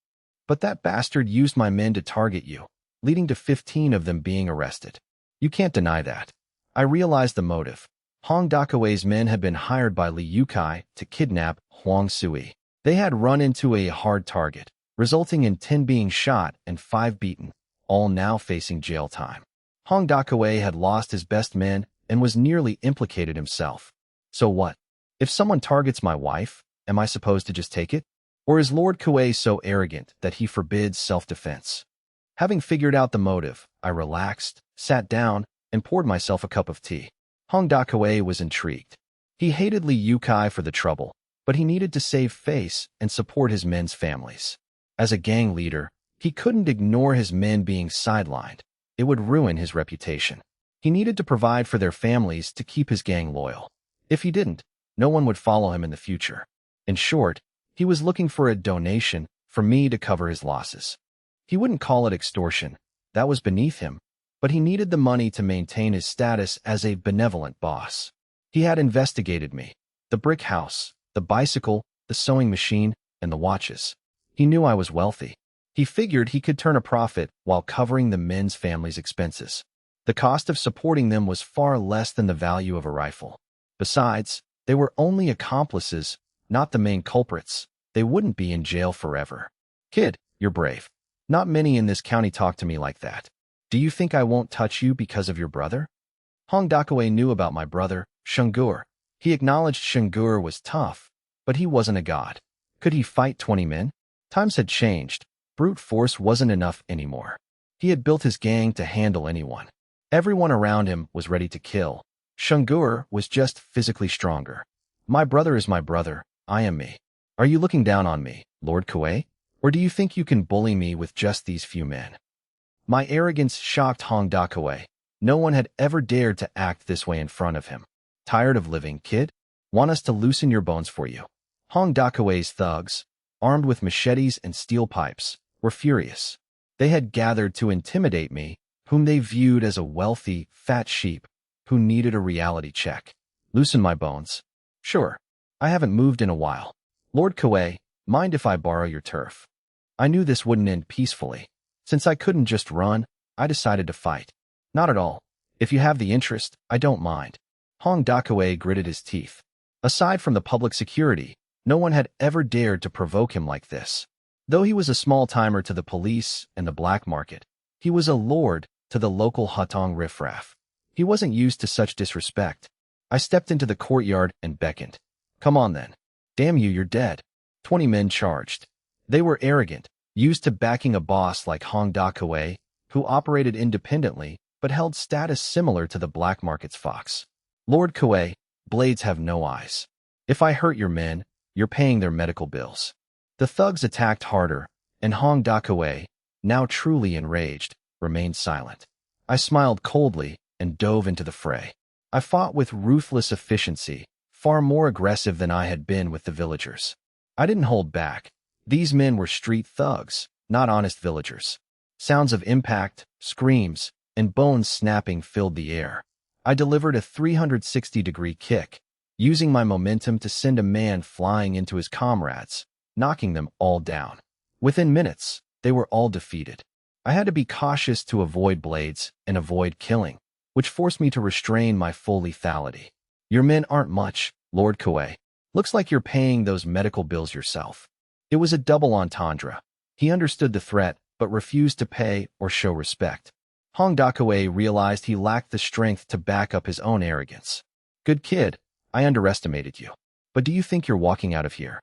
But that bastard used my men to target you, leading to 15 of them being arrested. You can't deny that. I realized the motive. Hong Dakawei's men had been hired by Liu Kai to kidnap Huang Sui. They had run into a hard target, resulting in 10 being shot and 5 beaten, all now facing jail time. Hong Dakawei had lost his best men and was nearly implicated himself. So what? If someone targets my wife, am I supposed to just take it? Or is Lord Kuei so arrogant that he forbids self-defense? Having figured out the motive, I relaxed, sat down, and poured myself a cup of tea. Hong Dakawei was intrigued. He hated Liu Kai for the trouble, but he needed to save face and support his men's families. As a gang leader, he couldn't ignore his men being sidelined. It would ruin his reputation. He needed to provide for their families to keep his gang loyal. If he didn't, no one would follow him in the future. In short, he was looking for a donation for me to cover his losses. He wouldn't call it extortion. That was beneath him. But he needed the money to maintain his status as a benevolent boss. He had investigated me. The brick house, the bicycle, the sewing machine, and the watches. He knew I was wealthy. He figured he could turn a profit while covering the men's family's expenses. The cost of supporting them was far less than the value of a rifle. Besides, they were only accomplices, not the main culprits. They wouldn't be in jail forever. Kid, you're brave. Not many in this county talk to me like that. Do you think I won't touch you because of your brother? Hong Dakawei knew about my brother, Shungur. He acknowledged Shungur was tough, but he wasn't a god. Could he fight 20 men? Times had changed. Brute force wasn't enough anymore. He had built his gang to handle anyone. Everyone around him was ready to kill. Shungur was just physically stronger. My brother is my brother. I am me. Are you looking down on me, Lord Kuei? Or do you think you can bully me with just these few men? My arrogance shocked Hong Dakaway. No one had ever dared to act this way in front of him. Tired of living, kid? Want us to loosen your bones for you? Hong Dakaway's thugs, armed with machetes and steel pipes, were furious. They had gathered to intimidate me, whom they viewed as a wealthy, fat sheep who needed a reality check. Loosen my bones? Sure. I haven't moved in a while. Lord Kaway, mind if I borrow your turf? I knew this wouldn't end peacefully. Since I couldn't just run, I decided to fight. Not at all. If you have the interest, I don't mind. Hong Dakaway gritted his teeth. Aside from the public security, no one had ever dared to provoke him like this. Though he was a small-timer to the police and the black market, he was a lord to the local Hutong riffraff. He wasn't used to such disrespect. I stepped into the courtyard and beckoned. Come on then. Damn you, you're dead. 20 men charged. They were arrogant, used to backing a boss like Hong Dakaway, who operated independently but held status similar to the black market's fox. Lord Kaway, blades have no eyes. If I hurt your men, you're paying their medical bills. The thugs attacked harder, and Hong Dakaway, now truly enraged, remained silent. I smiled coldly and dove into the fray. I fought with ruthless efficiency, far more aggressive than I had been with the villagers. I didn't hold back. These men were street thugs, not honest villagers. Sounds of impact, screams, and bones snapping filled the air. I delivered a 360-degree kick, using my momentum to send a man flying into his comrades, knocking them all down. Within minutes, they were all defeated. I had to be cautious to avoid blades and avoid killing, which forced me to restrain my full lethality. Your men aren't much, Lord Kaway. Looks like you're paying those medical bills yourself. It was a double entendre. He understood the threat, but refused to pay or show respect. Hong Dakaway realized he lacked the strength to back up his own arrogance. Good kid, I underestimated you. But do you think you're walking out of here?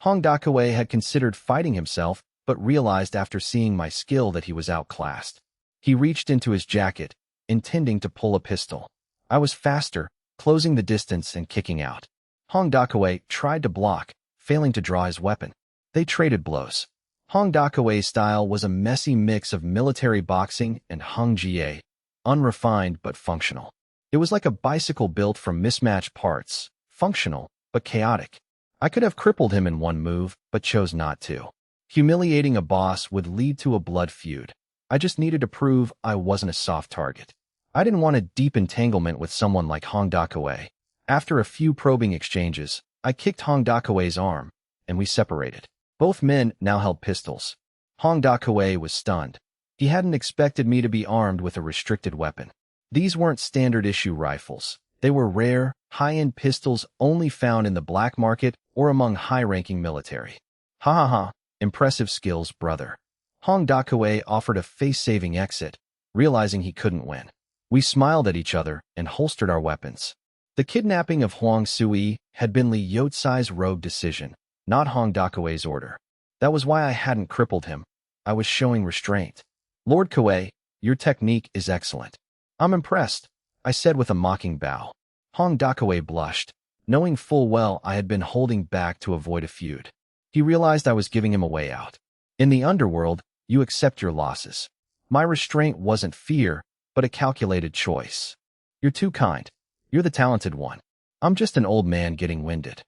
Hong Dakaway had considered fighting himself, but realized after seeing my skill that he was outclassed. He reached into his jacket, intending to pull a pistol. I was faster, closing the distance and kicking out. Hong Dakaway tried to block, failing to draw his weapon. They traded blows. Hong Dakaway's style was a messy mix of military boxing and Hung Jie, unrefined but functional. It was like a bicycle built from mismatched parts, functional but chaotic. I could have crippled him in one move, but chose not to. Humiliating a boss would lead to a blood feud. I just needed to prove I wasn't a soft target. I didn't want a deep entanglement with someone like Hong Dakaway. After a few probing exchanges, I kicked Hong Dakaway's arm, and we separated. Both men now held pistols. Hong Dakaway was stunned. He hadn't expected me to be armed with a restricted weapon. These weren't standard-issue rifles. They were rare, high-end pistols only found in the black market or among high-ranking military. Ha ha ha, impressive skills, brother. Hong Dakaway offered a face-saving exit, realizing he couldn't win. We smiled at each other and holstered our weapons. The kidnapping of Huang Sui had been Li Yotsai's rogue decision, not Hong Dakaway's order. That was why I hadn't crippled him. I was showing restraint. Lord Kaway, your technique is excellent. I'm impressed, I said with a mocking bow. Hong Dakaway blushed, knowing full well I had been holding back to avoid a feud. He realized I was giving him a way out. In the underworld, you accept your losses. My restraint wasn't fear, but a calculated choice. You're too kind. You're the talented one. I'm just an old man getting winded.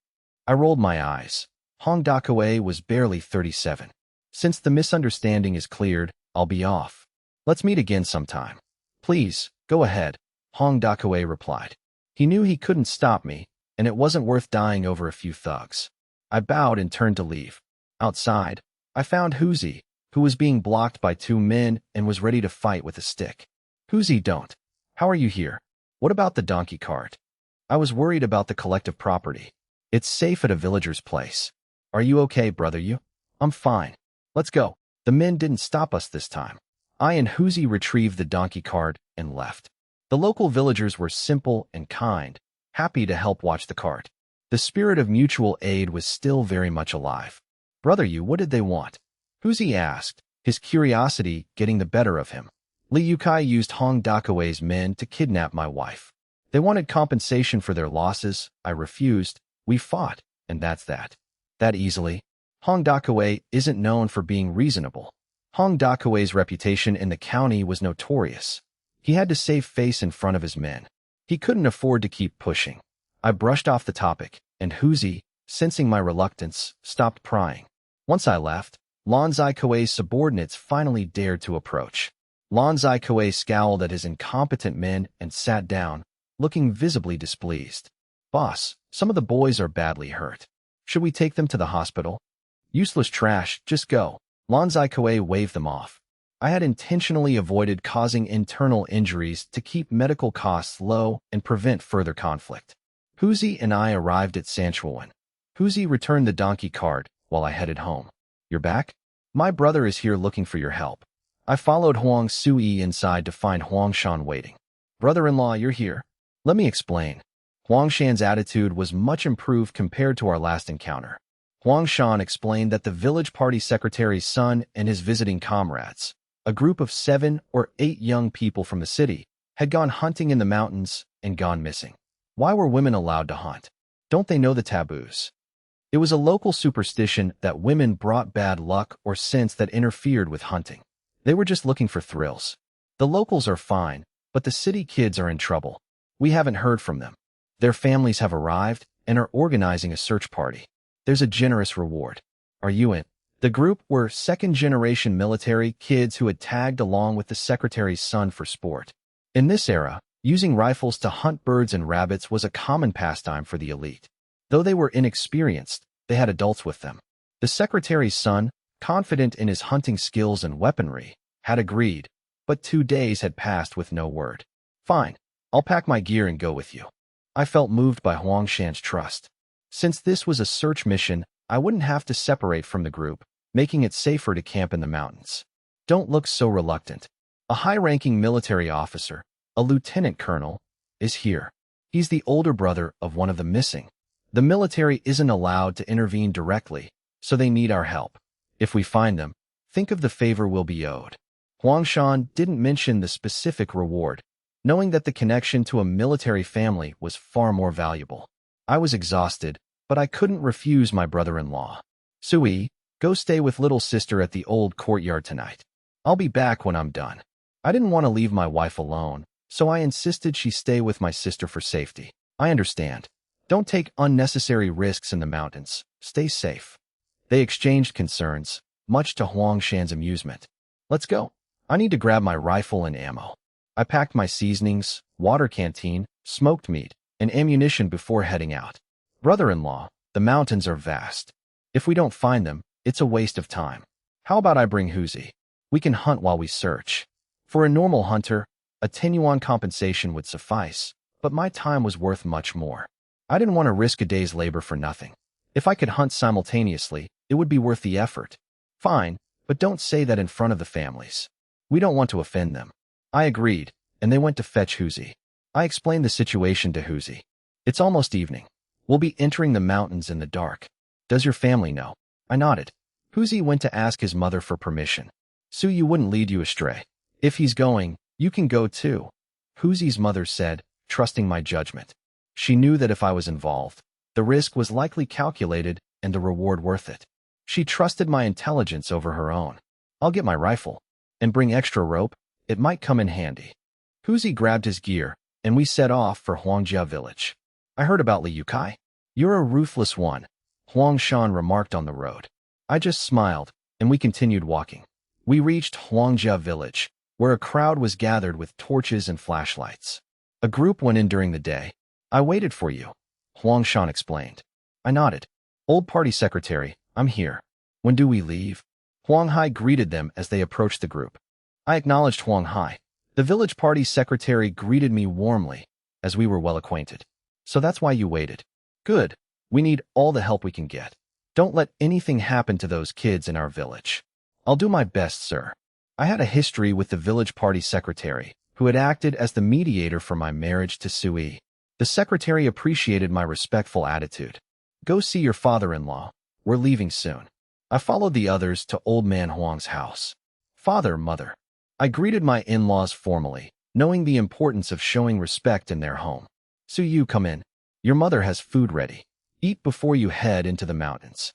I rolled my eyes. Hong Dakaway was barely 37. Since the misunderstanding is cleared, I'll be off. Let's meet again sometime. Please, go ahead, Hong Dakaway replied. He knew he couldn't stop me, and it wasn't worth dying over a few thugs. I bowed and turned to leave. Outside, I found Huzi, who was being blocked by two men and was ready to fight with a stick. Huzi, don't. How are you here? What about the donkey cart? I was worried about the collective property. It's safe at a villager's place. Are you okay, brother? I'm fine. Let's go. The men didn't stop us this time. I and Huzi retrieved the donkey cart and left. The local villagers were simple and kind, happy to help watch the cart. The spirit of mutual aid was still very much alive. Brother, what did they want? Huzi asked, his curiosity getting the better of him. Li Yukai used Hong Dakaway's men to kidnap my wife. They wanted compensation for their losses. I refused. We fought, and that's that. That easily. Hong Dakaway isn't known for being reasonable. Hong Dakue's reputation in the county was notorious. He had to save face in front of his men. He couldn't afford to keep pushing. I brushed off the topic, and Huzi, sensing my reluctance, stopped prying. Once I left, Lan Zikue's subordinates finally dared to approach. Lan Zikue scowled at his incompetent men and sat down, looking visibly displeased. Boss, some of the boys are badly hurt. Should we take them to the hospital? Useless trash, just go. Lan Zikue waved them off. I had intentionally avoided causing internal injuries to keep medical costs low and prevent further conflict. Huzi and I arrived at Sanshuiwan. Huzi returned the donkey cart while I headed home. You're back? My brother is here looking for your help. I followed Huang Sui inside to find Huang Shan waiting. Brother-in-law, you're here. Let me explain. Huang Shan's attitude was much improved compared to our last encounter. Huang Shan explained that the village party secretary's son and his visiting comrades, a group of 7 or 8 young people from the city, had gone hunting in the mountains and gone missing. Why were women allowed to hunt? Don't they know the taboos? It was a local superstition that women brought bad luck or sense that interfered with hunting. They were just looking for thrills. The locals are fine, but the city kids are in trouble. We haven't heard from them. Their families have arrived and are organizing a search party. There's a generous reward. Are you in? The group were second-generation military kids who had tagged along with the secretary's son for sport. In this era, using rifles to hunt birds and rabbits was a common pastime for the elite. Though they were inexperienced, they had adults with them. The secretary's son, confident in his hunting skills and weaponry, had agreed, but 2 days had passed with no word. Fine, I'll pack my gear and go with you. I felt moved by Huang Shan's trust. Since this was a search mission, I wouldn't have to separate from the group, making it safer to camp in the mountains. Don't look so reluctant. A high-ranking military officer, a lieutenant colonel, is here. He's the older brother of one of the missing. The military isn't allowed to intervene directly, so they need our help. If we find them, think of the favor we'll be owed. Huang Shan didn't mention the specific reward, knowing that the connection to a military family was far more valuable. I was exhausted, but I couldn't refuse my brother-in-law. Sui, go stay with little sister at the old courtyard tonight. I'll be back when I'm done. I didn't want to leave my wife alone, so I insisted she stay with my sister for safety. I understand. Don't take unnecessary risks in the mountains. Stay safe. They exchanged concerns, much to Huang Shan's amusement. Let's go. I need to grab my rifle and ammo. I packed my seasonings, water canteen, smoked meat, and ammunition before heading out. Brother-in-law, the mountains are vast. If we don't find them, it's a waste of time. How about I bring Huzi? We can hunt while we search. For a normal hunter, a 10 yuan compensation would suffice, but my time was worth much more. I didn't want to risk a day's labor for nothing. If I could hunt simultaneously, it would be worth the effort. Fine, but don't say that in front of the families. We don't want to offend them. I agreed, and they went to fetch Huzi. I explained the situation to Huzi. It's almost evening. We'll be entering the mountains in the dark. Does your family know? I nodded. Huzi went to ask his mother for permission. Suyu wouldn't lead you astray. If he's going, you can go too. Huzi's mother said, trusting my judgment. She knew that if I was involved, the risk was likely calculated and the reward worth it. She trusted my intelligence over her own. I'll get my rifle. And bring extra rope. It might come in handy. Huzi grabbed his gear, and we set off for Huangjia Village. I heard about Liu Kai. You're a ruthless one, Huang Shan remarked on the road. I just smiled, and we continued walking. We reached Huangjia Village, where a crowd was gathered with torches and flashlights. A group went in during the day. I waited for you, Huang Shan explained. I nodded. Old party secretary, I'm here. When do we leave? Huang Hai greeted them as they approached the group. I acknowledged Huang Hai. The village party secretary greeted me warmly, as we were well acquainted. So that's why you waited. Good. We need all the help we can get. Don't let anything happen to those kids in our village. I'll do my best, sir. I had a history with the village party secretary, who had acted as the mediator for my marriage to Sui. The secretary appreciated my respectful attitude. Go see your father-in-law. We're leaving soon. I followed the others to Old Man Huang's house. Father, mother. I greeted my in-laws formally, knowing the importance of showing respect in their home. Suyu, come in. Your mother has food ready. Eat before you head into the mountains.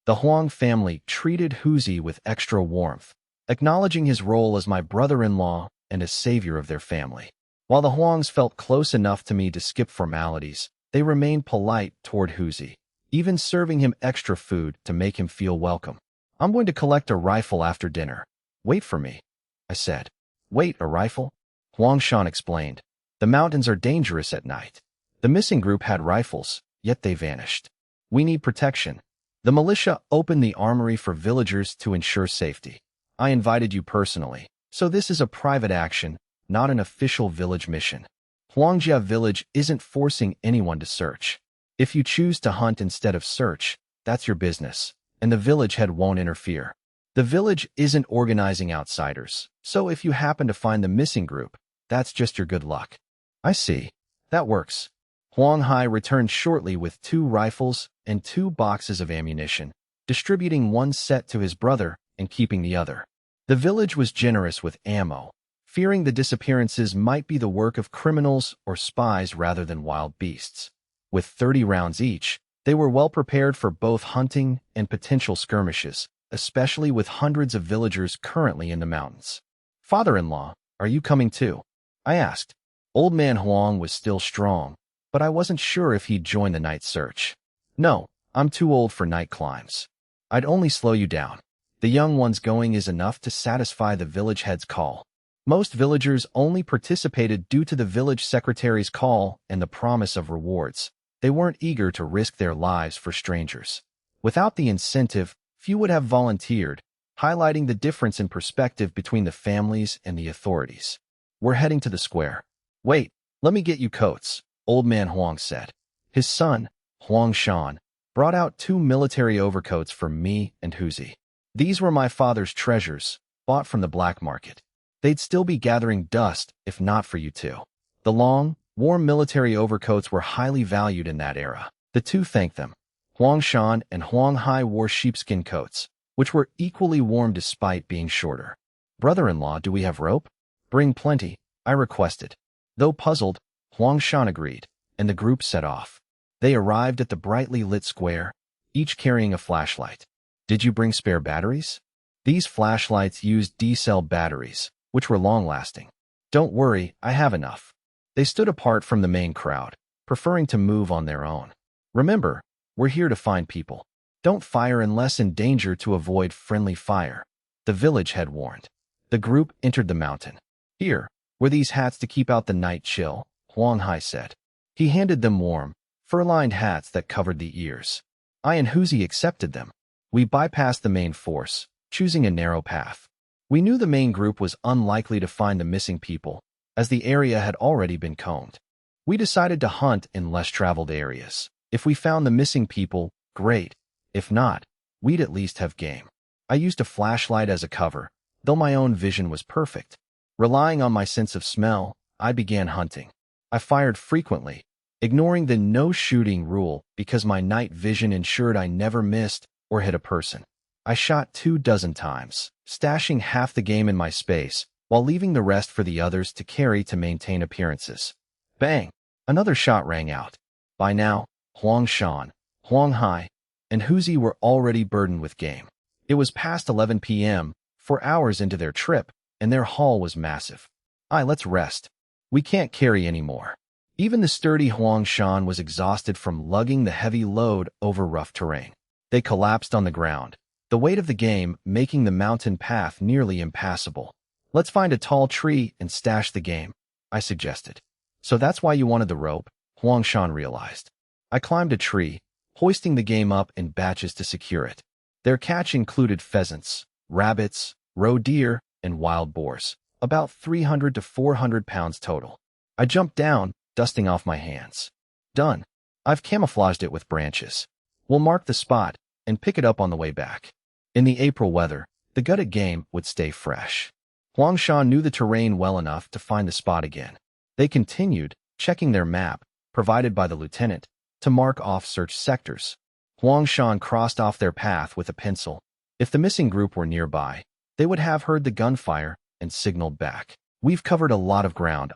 The Huang family treated Huzi with extra warmth, acknowledging his role as my brother-in-law and as savior of their family. While the Huangs felt close enough to me to skip formalities, they remained polite toward Huzi, even serving him extra food to make him feel welcome. I'm going to collect a rifle after dinner. Wait for me, I said. Wait, a rifle? Huangshan explained. The mountains are dangerous at night. The missing group had rifles, yet they vanished. We need protection. The militia opened the armory for villagers to ensure safety. I invited you personally, so this is a private action, not an official village mission. Huangjia Village isn't forcing anyone to search. If you choose to hunt instead of search, that's your business, and the village head won't interfere. The village isn't organizing outsiders, so if you happen to find the missing group, that's just your good luck. I see. That works. Huang Hai returned shortly with 2 rifles and 2 boxes of ammunition, distributing one set to his brother and keeping the other. The village was generous with ammo, fearing the disappearances might be the work of criminals or spies rather than wild beasts. With 30 rounds each, they were well prepared for both hunting and potential skirmishes, especially with hundreds of villagers currently in the mountains. Father-in-law, are you coming too? I asked. Old man Huang was still strong, but I wasn't sure if he'd join the night search. No, I'm too old for night climbs. I'd only slow you down. The young one's going is enough to satisfy the village head's call. Most villagers only participated due to the village secretary's call and the promise of rewards. They weren't eager to risk their lives for strangers. Without the incentive, few would have volunteered, highlighting the difference in perspective between the families and the authorities. We're heading to the square. Wait, let me get you coats, Old Man Huang said. His son, Huang Shan, brought out 2 military overcoats for me and Huzi. These were my father's treasures, bought from the black market. They'd still be gathering dust if not for you two. The long, warm military overcoats were highly valued in that era. The two thanked them. Huang Shan and Huang Hai wore sheepskin coats, which were equally warm despite being shorter. Brother-in-law, do we have rope? Bring plenty, I requested. Though puzzled, Huang Shan agreed, and the group set off. They arrived at the brightly lit square, each carrying a flashlight. Did you bring spare batteries? These flashlights used D-cell batteries, which were long-lasting. Don't worry, I have enough. They stood apart from the main crowd, preferring to move on their own. Remember, we're here to find people. Don't fire unless in danger to avoid friendly fire, the village head warned. The group entered the mountain. Here, were these hats to keep out the night chill, Huang Hai said. He handed them warm, fur-lined hats that covered the ears. I and Huzi accepted them. We bypassed the main force, choosing a narrow path. We knew the main group was unlikely to find the missing people, as the area had already been combed. We decided to hunt in less traveled areas. If we found the missing people, great. If not, we'd at least have game. I used a flashlight as a cover, though my own vision was perfect. Relying on my sense of smell, I began hunting. I fired frequently, ignoring the no-shooting rule because my night vision ensured I never missed or hit a person. I shot 24 times, stashing half the game in my space, while leaving the rest for the others to carry to maintain appearances. Bang! Another shot rang out. By now, Huang Shan, Huang Hai, and Huzi were already burdened with game. It was past 11 p.m., 4 hours into their trip, and their haul was massive. Let's rest. We can't carry any more. Even the sturdy Huang Shan was exhausted from lugging the heavy load over rough terrain. They collapsed on the ground, the weight of the game making the mountain path nearly impassable. Let's find a tall tree and stash the game, I suggested. So that's why you wanted the rope, Huang Shan realized. I climbed a tree, hoisting the game up in batches to secure it. Their catch included pheasants, rabbits, roe deer, and wild boars, about 300 to 400 pounds total. I jumped down, dusting off my hands. Done. I've camouflaged it with branches. We'll mark the spot and pick it up on the way back. In the April weather, the gutted game would stay fresh. Huang Shan knew the terrain well enough to find the spot again. They continued, checking their map, provided by the lieutenant, to mark off search sectors. Huang Shan crossed off their path with a pencil. If the missing group were nearby, they would have heard the gunfire and signaled back. We've covered a lot of ground,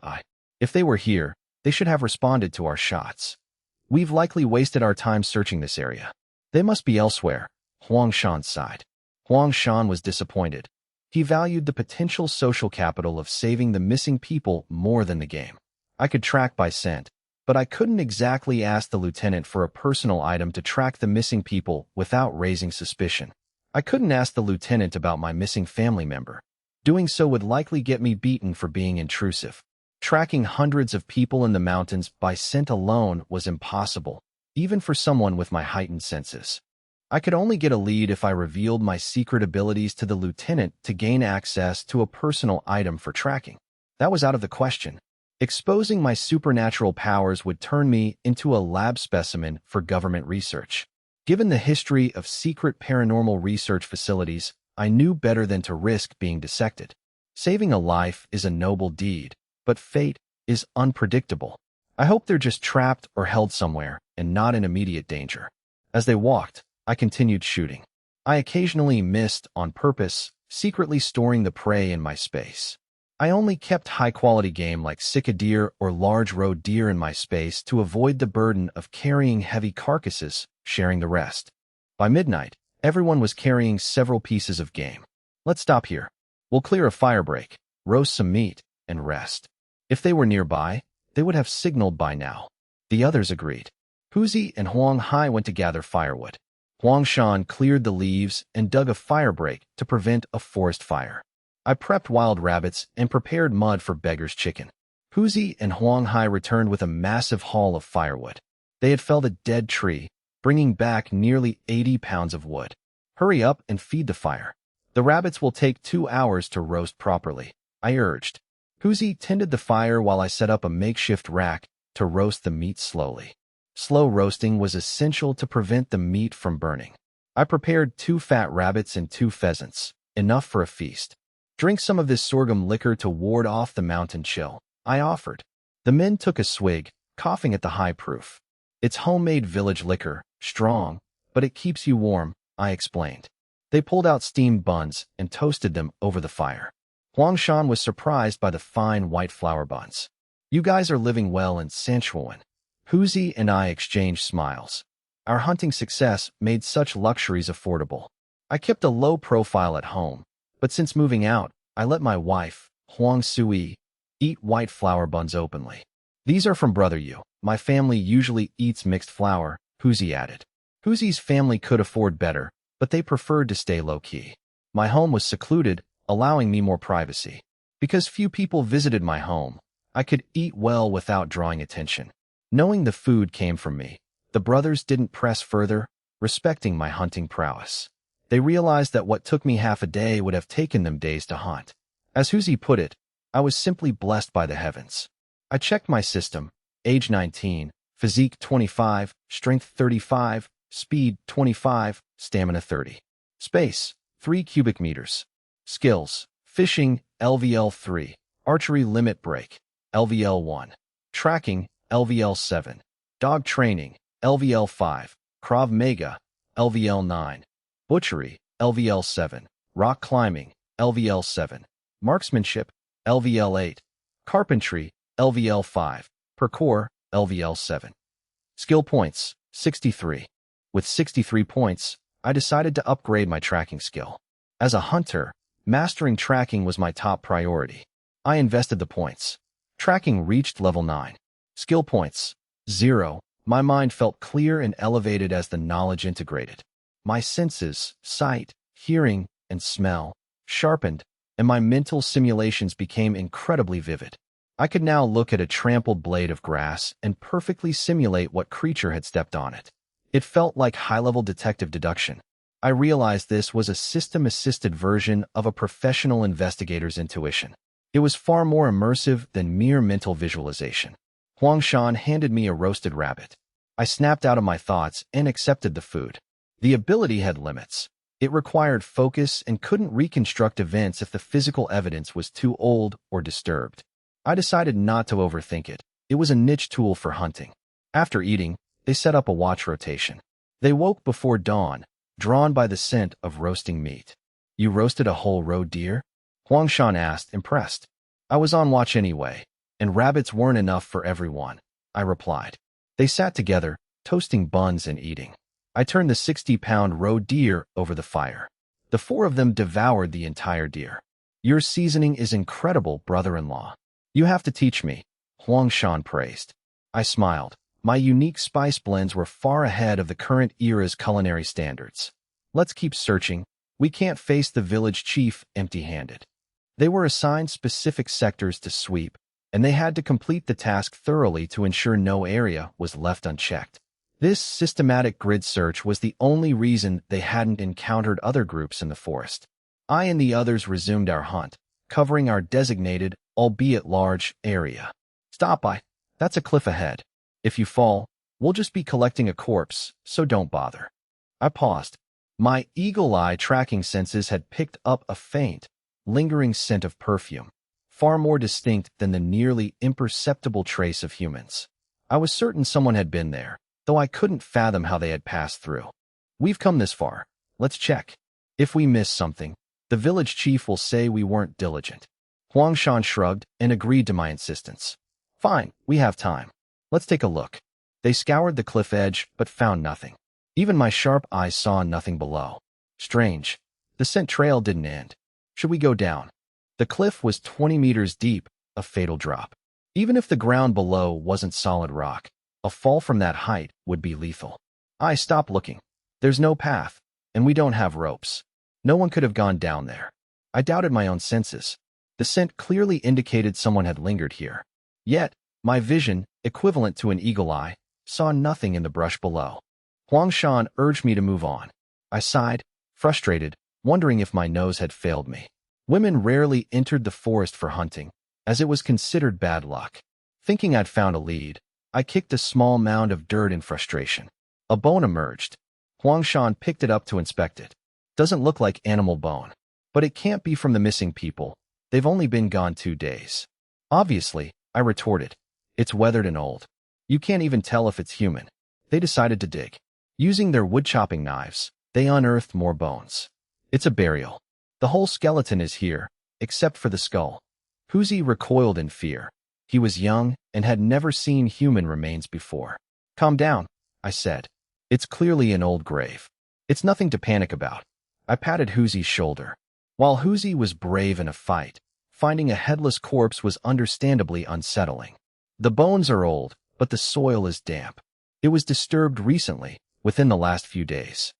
If they were here, they should have responded to our shots. We've likely wasted our time searching this area. They must be elsewhere, Huang Shan sighed. Huang Shan was disappointed. He valued the potential social capital of saving the missing people more than the game. I could track by scent, but I couldn't exactly ask the lieutenant for a personal item to track the missing people without raising suspicion. I couldn't ask the lieutenant about my missing family member. Doing so would likely get me beaten for being intrusive. Tracking hundreds of people in the mountains by scent alone was impossible, even for someone with my heightened senses. I could only get a lead if I revealed my secret abilities to the lieutenant to gain access to a personal item for tracking. That was out of the question. Exposing my supernatural powers would turn me into a lab specimen for government research. Given the history of secret paranormal research facilities, I knew better than to risk being dissected. Saving a life is a noble deed, but fate is unpredictable. I hope they're just trapped or held somewhere and not in immediate danger. As they walked, I continued shooting. I occasionally missed on purpose, secretly storing the prey in my space. I only kept high-quality game like sika deer or large roe deer in my space to avoid the burden of carrying heavy carcasses, sharing the rest. By midnight, everyone was carrying several pieces of game. Let's stop here. We'll clear a fire break, roast some meat, and rest. If they were nearby, they would have signaled by now. The others agreed. Huzi and Huang Hai went to gather firewood. Huang Shan cleared the leaves and dug a fire break to prevent a forest fire. I prepped wild rabbits and prepared mud for beggar's chicken. Huzi and Huang Hai returned with a massive haul of firewood. They had felled a dead tree, bringing back nearly 80 pounds of wood. Hurry up and feed the fire. The rabbits will take 2 hours to roast properly, I urged. Huzi tended the fire while I set up a makeshift rack to roast the meat slowly. Slow roasting was essential to prevent the meat from burning. I prepared 2 fat rabbits and 2 pheasants, enough for a feast. Drink some of this sorghum liquor to ward off the mountain chill, I offered. The men took a swig, coughing at the high proof. It's homemade village liquor, strong, but it keeps you warm, I explained. They pulled out steamed buns and toasted them over the fire. Huang Shan was surprised by the fine white flour buns. You guys are living well in Sanshuiwan. Huzi and I exchanged smiles. Our hunting success made such luxuries affordable. I kept a low profile at home, but since moving out, I let my wife, Huang Sui, eat white flour buns openly. These are from Brother Yu. My family usually eats mixed flour, Huzi added. Huzi's family could afford better, but they preferred to stay low-key. My home was secluded, allowing me more privacy. Because few people visited my home, I could eat well without drawing attention. Knowing the food came from me, the brothers didn't press further, respecting my hunting prowess. They realized that what took me half a day would have taken them days to hunt. As Huzi put it, I was simply blessed by the heavens. I checked my system, age 19, physique 25, strength 35, speed 25, stamina 30. Space, 3 cubic meters. Skills, fishing, LVL 3, archery limit break, LVL 1, tracking, LVL 7, dog training, LVL 5, Krav Maga, LVL 9, butchery, LVL 7, rock climbing, LVL 7, marksmanship, LVL 8, carpentry, LVL 5, parkour, LVL 7. Skill points, 63. With 63 points, I decided to upgrade my tracking skill. As a hunter, mastering tracking was my top priority. I invested the points. Tracking reached level 9. Skill points, 0. My mind felt clear and elevated as the knowledge integrated. My senses, sight, hearing, and smell, sharpened, and my mental simulations became incredibly vivid. I could now look at a trampled blade of grass and perfectly simulate what creature had stepped on it. It felt like high-level detective deduction. I realized this was a system-assisted version of a professional investigator's intuition. It was far more immersive than mere mental visualization. Huang Shan handed me a roasted rabbit. I snapped out of my thoughts and accepted the food. The ability had limits. It required focus and couldn't reconstruct events if the physical evidence was too old or disturbed. I decided not to overthink it. It was a niche tool for hunting. After eating, they set up a watch rotation. They woke before dawn, drawn by the scent of roasting meat. You roasted a whole roe deer? Huang Shan asked, impressed. I was on watch anyway, and rabbits weren't enough for everyone, I replied. They sat together, toasting buns and eating. I turned the 60-pound roe deer over the fire. The four of them devoured the entire deer. Your seasoning is incredible, brother-in-law. You have to teach me, Huang Shan praised. I smiled. My unique spice blends were far ahead of the current era's culinary standards. Let's keep searching. We can't face the village chief empty-handed. They were assigned specific sectors to sweep, and they had to complete the task thoroughly to ensure no area was left unchecked. This systematic grid search was the only reason they hadn't encountered other groups in the forest. I and the others resumed our hunt, covering our designated, albeit large, area. Stop by. That's a cliff ahead. If you fall, we'll just be collecting a corpse, so don't bother. I paused. My eagle-eye tracking senses had picked up a faint, lingering scent of perfume, far more distinct than the nearly imperceptible trace of humans. I was certain someone had been there, though I couldn't fathom how they had passed through. We've come this far. Let's check. If we miss something, the village chief will say we weren't diligent. Huang Shan shrugged and agreed to my insistence. Fine, we have time. Let's take a look. They scoured the cliff edge, but found nothing. Even my sharp eyes saw nothing below. Strange. The scent trail didn't end. Should we go down? The cliff was 20 meters deep, a fatal drop. Even if the ground below wasn't solid rock, a fall from that height would be lethal. I stopped looking. There's no path, and we don't have ropes. No one could have gone down there. I doubted my own senses. The scent clearly indicated someone had lingered here. Yet, my vision, equivalent to an eagle eye, saw nothing in the brush below. Huang Shan urged me to move on. I sighed, frustrated, wondering if my nose had failed me. Women rarely entered the forest for hunting, as it was considered bad luck. Thinking I'd found a lead, I kicked a small mound of dirt in frustration. A bone emerged. Huang Shan picked it up to inspect it. Doesn't look like animal bone. But it can't be from the missing people. They've only been gone 2 days. Obviously, I retorted. It's weathered and old. You can't even tell if it's human. They decided to dig. Using their wood-chopping knives, they unearthed more bones. It's a burial. The whole skeleton is here, except for the skull. Huzi recoiled in fear. He was young and had never seen human remains before. Calm down, I said. It's clearly an old grave. It's nothing to panic about. I patted Huzi's shoulder. While Huzi was brave in a fight, finding a headless corpse was understandably unsettling. The bones are old, but the soil is damp. It was disturbed recently, within the last few days.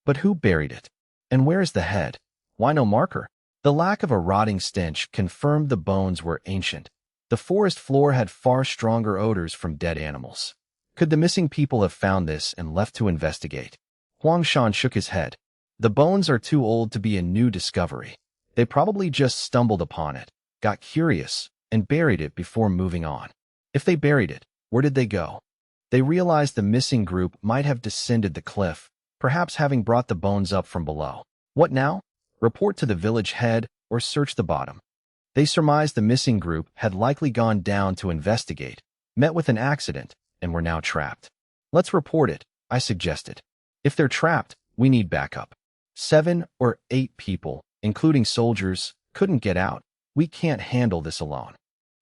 But who buried it? And where is the head? Why no marker? The lack of a rotting stench confirmed the bones were ancient. The forest floor had far stronger odors from dead animals. Could the missing people have found this and left to investigate? Huang Shan shook his head. The bones are too old to be a new discovery. They probably just stumbled upon it, got curious, and buried it before moving on. If they buried it, where did they go? They realized the missing group might have descended the cliff, perhaps having brought the bones up from below. What now? Report to the village head or search the bottom. They surmised the missing group had likely gone down to investigate, met with an accident, and were now trapped. Let's report it, I suggested. If they're trapped, we need backup. 7 or 8 people, including soldiers, couldn't get out. We can't handle this alone.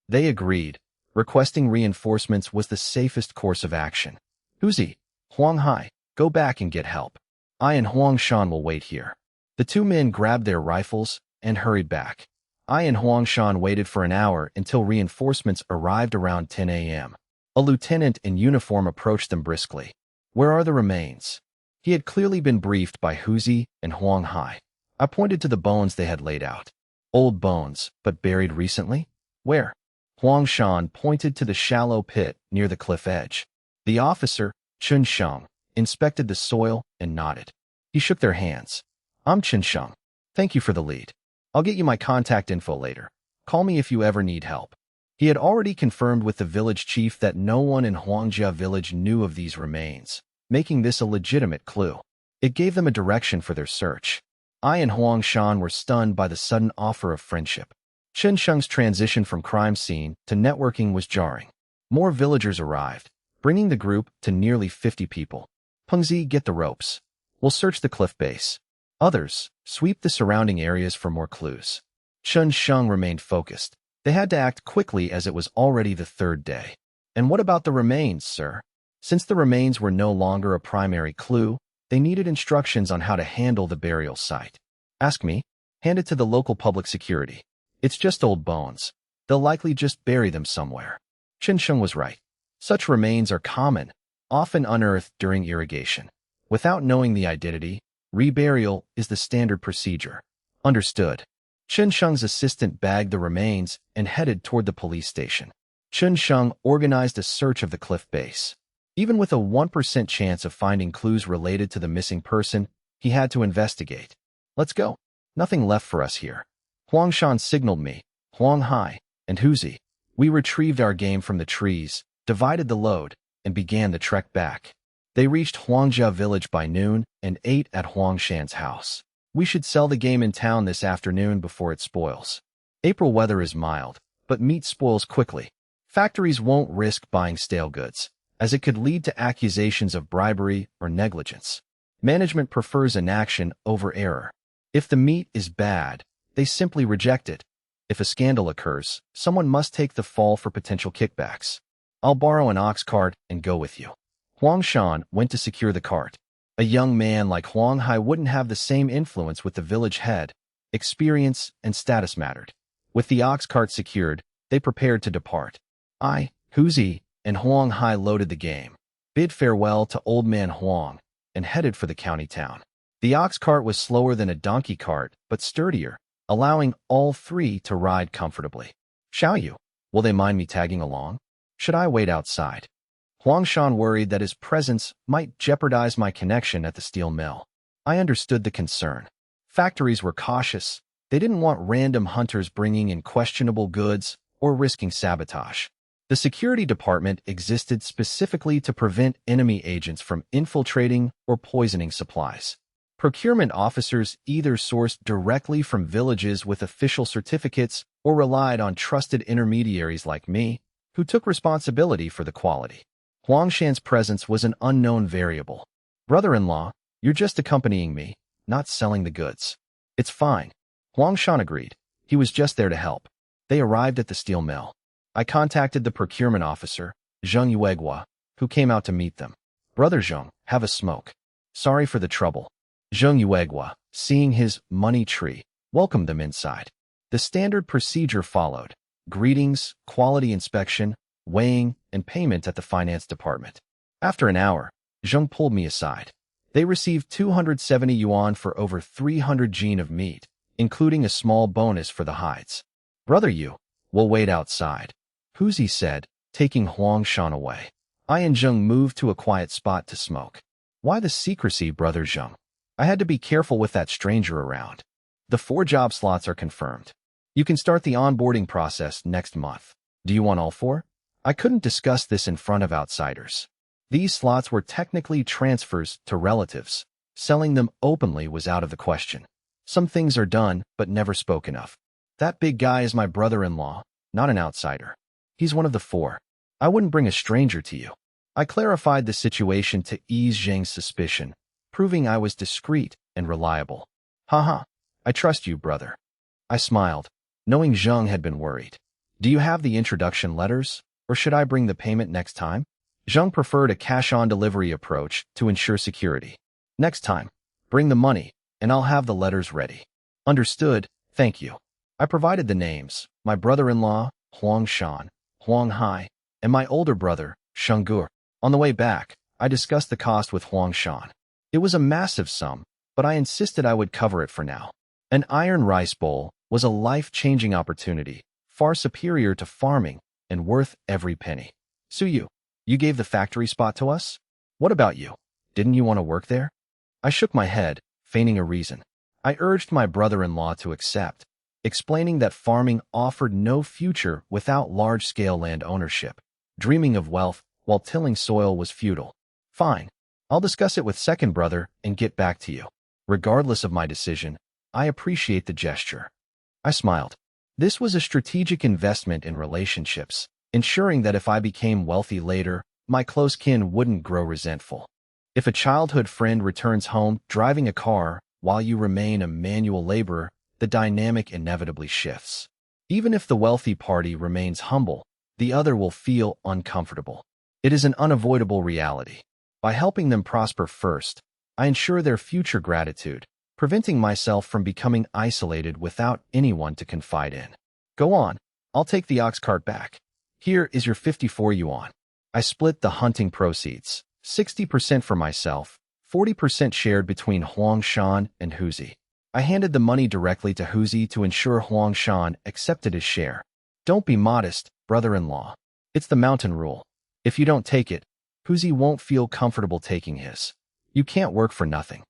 They agreed. Requesting reinforcements was the safest course of action. Huzi, Huang Hai, go back and get help. I and Huang Shan will wait here. The 2 men grabbed their rifles and hurried back. I and Huang Shan waited for an hour until reinforcements arrived around 10 a.m. A lieutenant in uniform approached them briskly. Where are the remains? He had clearly been briefed by Huzi and Huang Hai. I pointed to the bones they had laid out. Old bones, but buried recently? Where? Huang Shan pointed to the shallow pit near the cliff edge. The officer, Chun Sheng, inspected the soil and nodded. He shook their hands. I'm Chun Sheng. Thank you for the lead. I'll get you my contact info later. Call me if you ever need help. He had already confirmed with the village chief that no one in Huangjia village knew of these remains, making this a legitimate clue. It gave them a direction for their search. I and Huang Shan were stunned by the sudden offer of friendship. Chen Sheng's transition from crime scene to networking was jarring. More villagers arrived, bringing the group to nearly 50 people. Pengzi, get the ropes. We'll search the cliff base. Others, sweep the surrounding areas for more clues. Chen Sheng remained focused. They had to act quickly as it was already the 3rd day. And what about the remains, sir? Since the remains were no longer a primary clue, they needed instructions on how to handle the burial site. Ask me. Hand it to the local public security. It's just old bones. They'll likely just bury them somewhere. Chen Sheng was right. Such remains are common, often unearthed during irrigation. Without knowing the identity, reburial is the standard procedure. Understood. Chen Sheng's assistant bagged the remains and headed toward the police station. Chen Sheng organized a search of the cliff base. Even with a 1% chance of finding clues related to the missing person, he had to investigate. Let's go. Nothing left for us here. Huang Shan signaled me, Huang Hai, and Huzi. We retrieved our game from the trees, divided the load, and began the trek back. They reached Huangjia Village by noon and ate at Huang Shan's house. We should sell the game in town this afternoon before it spoils. April weather is mild, but meat spoils quickly. Factories won't risk buying stale goods, as it could lead to accusations of bribery or negligence. Management prefers inaction over error. If the meat is bad, they simply reject it. If a scandal occurs, someone must take the fall for potential kickbacks. I'll borrow an ox cart and go with you. Huang Shan went to secure the cart. A young man like Huang Hai wouldn't have the same influence with the village head. Experience and status mattered. With the ox cart secured, they prepared to depart. I, Huzi, and Huang Hai loaded the game, bid farewell to old man Huang, and headed for the county town. The ox cart was slower than a donkey cart, but sturdier, allowing all three to ride comfortably. Xiaoyu, will they mind me tagging along? Should I wait outside? Huang Shan worried that his presence might jeopardize my connection at the steel mill. I understood the concern. Factories were cautious. They didn't want random hunters bringing in questionable goods or risking sabotage. The security department existed specifically to prevent enemy agents from infiltrating or poisoning supplies. Procurement officers either sourced directly from villages with official certificates or relied on trusted intermediaries like me, who took responsibility for the quality. Huang Shan's presence was an unknown variable. Brother-in-law, you're just accompanying me, not selling the goods. It's fine. Huang Shan agreed. He was just there to help. They arrived at the steel mill. I contacted the procurement officer, Zheng Yuegua, who came out to meet them. Brother Zheng, have a smoke. Sorry for the trouble. Zheng Yuegua, seeing his money tree, welcomed them inside. The standard procedure followed. Greetings, quality inspection, weighing, and payment at the finance department. After an hour, Zheng pulled me aside. They received 270 yuan for over 300 jin of meat, including a small bonus for the hides. Brother Yu, we'll wait outside, Huzi said, taking Huang Shan away. I and Zheng moved to a quiet spot to smoke. Why the secrecy, Brother Zheng? I had to be careful with that stranger around. The 4 job slots are confirmed. You can start the onboarding process next month. Do you want all 4? I couldn't discuss this in front of outsiders. These slots were technically transfers to relatives. Selling them openly was out of the question. Some things are done, but never spoken of. That big guy is my brother-in-law, not an outsider. He's one of the 4. I wouldn't bring a stranger to you. I clarified the situation to ease Zheng's suspicion, proving I was discreet and reliable. Haha, I trust you, brother. I smiled, knowing Zheng had been worried. Do you have the introduction letters, or should I bring the payment next time? Zheng preferred a cash-on-delivery approach to ensure security. Next time, bring the money, and I'll have the letters ready. Understood, thank you. I provided the names, my brother-in-law, Huang Shan, Huang Hai, and my older brother, Shenggur. On the way back, I discussed the cost with Huang Shan. It was a massive sum, but I insisted I would cover it for now. An iron rice bowl was a life-changing opportunity, far superior to farming and worth every penny. Suyu, you gave the factory spot to us? What about you? Didn't you want to work there? I shook my head, feigning a reason. I urged my brother-in-law to accept, explaining that farming offered no future without large-scale land ownership. Dreaming of wealth while tilling soil was futile. Fine, I'll discuss it with second brother and get back to you. Regardless of my decision, I appreciate the gesture. I smiled. This was a strategic investment in relationships, ensuring that if I became wealthy later, my close kin wouldn't grow resentful. If a childhood friend returns home driving a car while you remain a manual laborer, the dynamic inevitably shifts. Even if the wealthy party remains humble, the other will feel uncomfortable. It is an unavoidable reality. By helping them prosper first, I ensure their future gratitude, preventing myself from becoming isolated without anyone to confide in. Go on, I'll take the ox cart back. Here is your 54 yuan. I split the hunting proceeds, 60% for myself, 40% shared between Huang Shan and Huzi. I handed the money directly to Huzi to ensure Huang Shan accepted his share. Don't be modest, brother-in-law. It's the mountain rule. If you don't take it, Huzi won't feel comfortable taking his. You can't work for nothing.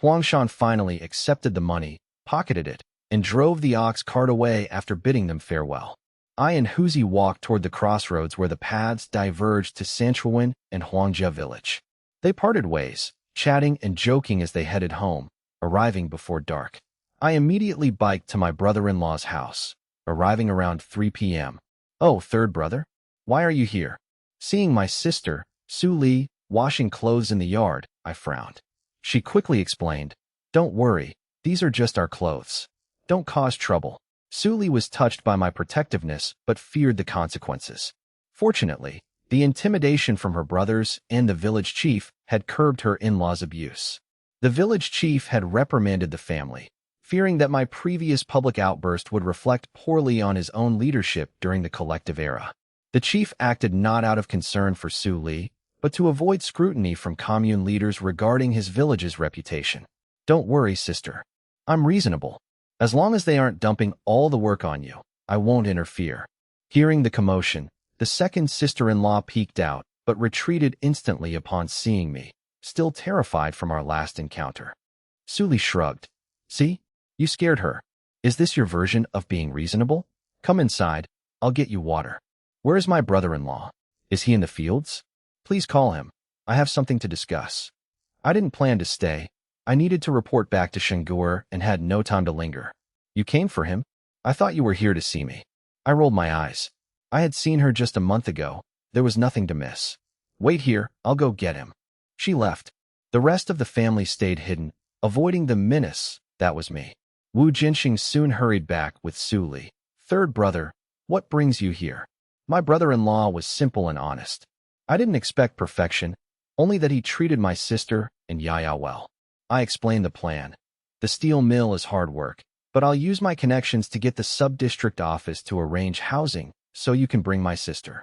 Huang Shan finally accepted the money, pocketed it, and drove the ox cart away after bidding them farewell. I and Huzi walked toward the crossroads where the paths diverged to Sanshuiwan and Huangjia Village. They parted ways, chatting and joking as they headed home, arriving before dark. I immediately biked to my brother-in-law's house, arriving around 3 p.m. Oh, third brother? Why are you here? Seeing my sister, Su Li, washing clothes in the yard, I frowned. She quickly explained, "Don't worry, these are just our clothes. Don't cause trouble." Su Li was touched by my protectiveness but feared the consequences. Fortunately, the intimidation from her brothers and the village chief had curbed her in-laws' abuse. The village chief had reprimanded the family, fearing that my previous public outburst would reflect poorly on his own leadership during the collective era. The chief acted not out of concern for Su Li, but to avoid scrutiny from commune leaders regarding his village's reputation. Don't worry, sister. I'm reasonable. As long as they aren't dumping all the work on you, I won't interfere. Hearing the commotion, the second sister-in-law peeked out, but retreated instantly upon seeing me, still terrified from our last encounter. Su Li shrugged. See? You scared her. Is this your version of being reasonable? Come inside. I'll get you water. Where is my brother-in-law? Is he in the fields? Please call him. I have something to discuss. I didn't plan to stay. I needed to report back to Shengur and had no time to linger. You came for him? I thought you were here to see me. I rolled my eyes. I had seen her just a month ago. There was nothing to miss. Wait here, I'll go get him. She left. The rest of the family stayed hidden, avoiding the menace that was me. Wu Jinxing soon hurried back with Su Li. Third brother, what brings you here? My brother-in-law was simple and honest. I didn't expect perfection, only that he treated my sister and Yaya well. I explained the plan. The steel mill is hard work, but I'll use my connections to get the sub-district office to arrange housing so you can bring my sister.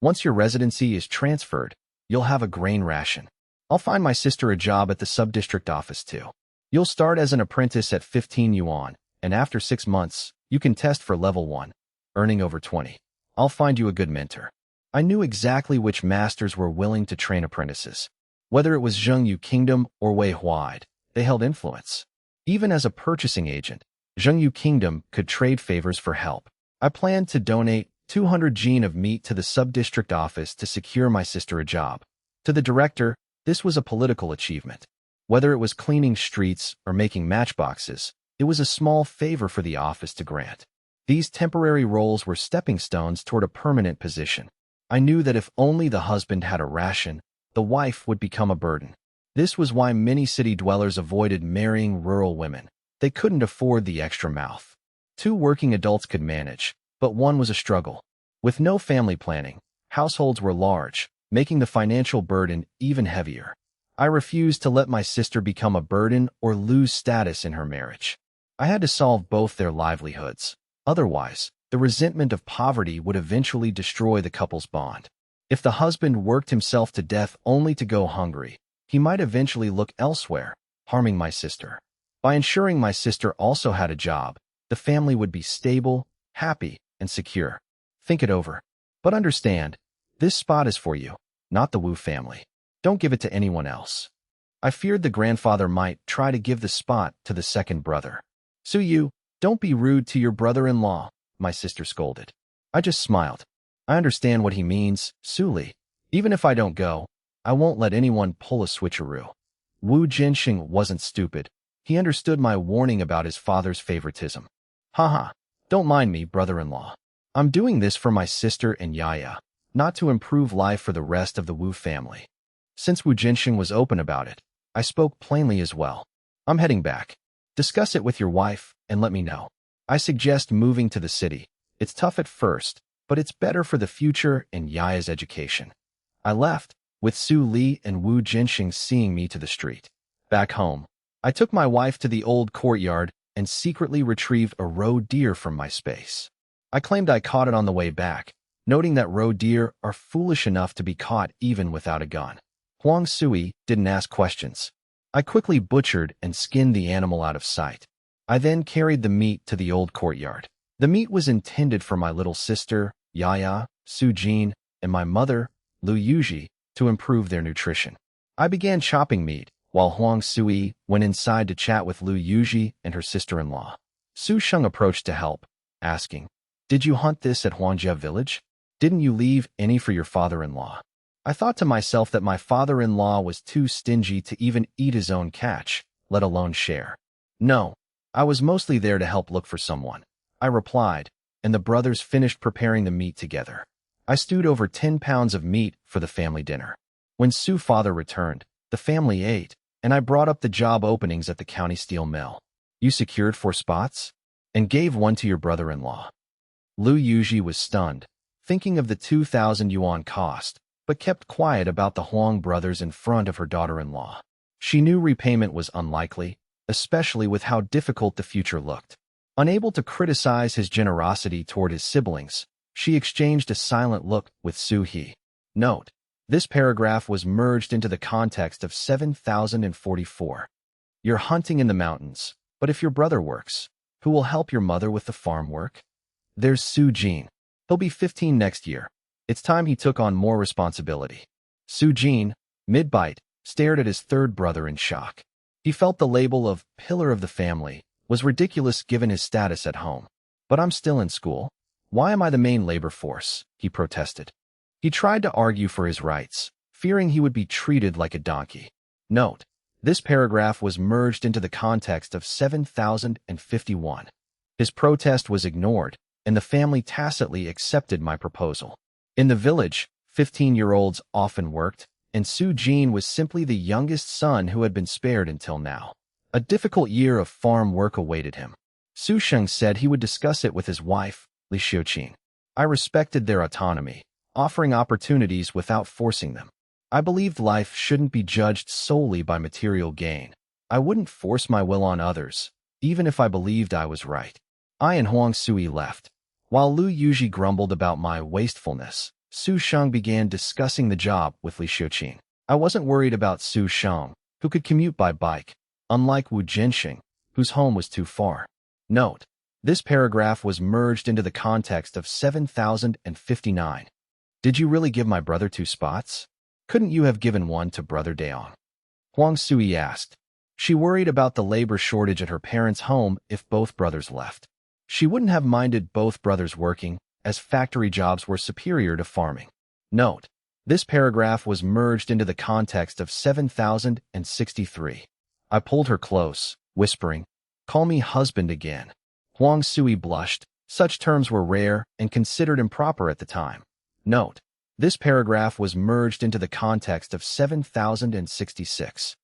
Once your residency is transferred, you'll have a grain ration. I'll find my sister a job at the sub-district office too. You'll start as an apprentice at 15 yuan, and after 6 months, you can test for level 1, earning over 20. I'll find you a good mentor. I knew exactly which masters were willing to train apprentices. Whether it was Zhengyu Kingdom or Wei Huaid, they held influence. Even as a purchasing agent, Zhengyu Kingdom could trade favors for help. I planned to donate 200 jin of meat to the sub-district office to secure my sister a job. To the director, this was a political achievement. Whether it was cleaning streets or making matchboxes, it was a small favor for the office to grant. These temporary roles were stepping stones toward a permanent position. I knew that if only the husband had a ration, the wife would become a burden. This was why many city dwellers avoided marrying rural women. They couldn't afford the extra mouth. 2 working adults could manage, but 1 was a struggle. With no family planning, households were large, making the financial burden even heavier. I refused to let my sister become a burden or lose status in her marriage. I had to solve both their livelihoods. Otherwise, the resentment of poverty would eventually destroy the couple's bond. If the husband worked himself to death only to go hungry, he might eventually look elsewhere, harming my sister. By ensuring my sister also had a job, the family would be stable, happy, and secure. Think it over. But understand, this spot is for you, not the Wu family. Don't give it to anyone else. I feared the grandfather might try to give the spot to the second brother. Su Yu, don't be rude to your brother-in-law, my sister scolded. I just smiled. I understand what he means, Su Li. Even if I don't go, I won't let anyone pull a switcheroo. Wu Jinxing wasn't stupid. He understood my warning about his father's favoritism. Haha, don't mind me, brother-in-law. I'm doing this for my sister and Yaya, not to improve life for the rest of the Wu family. Since Wu Jinxing was open about it, I spoke plainly as well. I'm heading back. Discuss it with your wife and let me know. I suggest moving to the city. It's tough at first, but it's better for the future and Yaya's education. I left, with Su Li and Wu Jinxing seeing me to the street. Back home, I took my wife to the old courtyard and secretly retrieved a roe deer from my space. I claimed I caught it on the way back, noting that roe deer are foolish enough to be caught even without a gun. Huang Sui didn't ask questions. I quickly butchered and skinned the animal out of sight. I then carried the meat to the old courtyard. The meat was intended for my little sister, Yaya, Su Jin, and my mother, Lu Yuji, to improve their nutrition. I began chopping meat, while Huang Sui went inside to chat with Lu Yuji and her sister-in-law. Su Sheng approached to help, asking, "Did you hunt this at Huangjia Village? Didn't you leave any for your father-in-law?" I thought to myself that my father-in-law was too stingy to even eat his own catch, let alone share. "No, I was mostly there to help look for someone," I replied, and the brothers finished preparing the meat together. I stewed over 10 pounds of meat for the family dinner. When Su's father returned, the family ate, and I brought up the job openings at the county steel mill. "You secured 4 spots? And gave one to your brother-in-law." Lu Yuji was stunned, thinking of the 2,000 yuan cost, but kept quiet about the Huang brothers in front of her daughter-in-law. She knew repayment was unlikely, especially with how difficult the future looked. Unable to criticize his generosity toward his siblings, she exchanged a silent look with Su He. Note: this paragraph was merged into the context of 7044. You're hunting in the mountains, but if your brother works, who will help your mother with the farm work? There's Su Jin. He'll be 15 next year. It's time he took on more responsibility. Su Jin, mid-bite, stared at his third brother in shock. He felt the label of pillar of the family was ridiculous given his status at home. "But I'm still in school. Why am I the main labor force?" he protested. He tried to argue for his rights, fearing he would be treated like a donkey. Note: this paragraph was merged into the context of 7051. His protest was ignored, and the family tacitly accepted my proposal. In the village, 15-year-olds often worked, and Su Jin was simply the youngest son who had been spared until now. A difficult year of farm work awaited him. Su Sheng said he would discuss it with his wife, Li Xiuqin. I respected their autonomy, offering opportunities without forcing them. I believed life shouldn't be judged solely by material gain. I wouldn't force my will on others, even if I believed I was right. I and Huang Sui left. While Lu Yuji grumbled about my wastefulness, Su Sheng began discussing the job with Li Xiuqin. I wasn't worried about Su Sheng, who could commute by bike, unlike Wu Jinxing, whose home was too far. Note: this paragraph was merged into the context of 7059. Did you really give my brother 2 spots? Couldn't you have given one to Brother Daong? Huang Sui asked. She worried about the labor shortage at her parents' home if both brothers left. She wouldn't have minded both brothers working, as factory jobs were superior to farming. Note: this paragraph was merged into the context of 7063. I pulled her close, whispering, "Call me husband again." Huang Sui blushed. Such terms were rare and considered improper at the time. Note: this paragraph was merged into the context of 7066.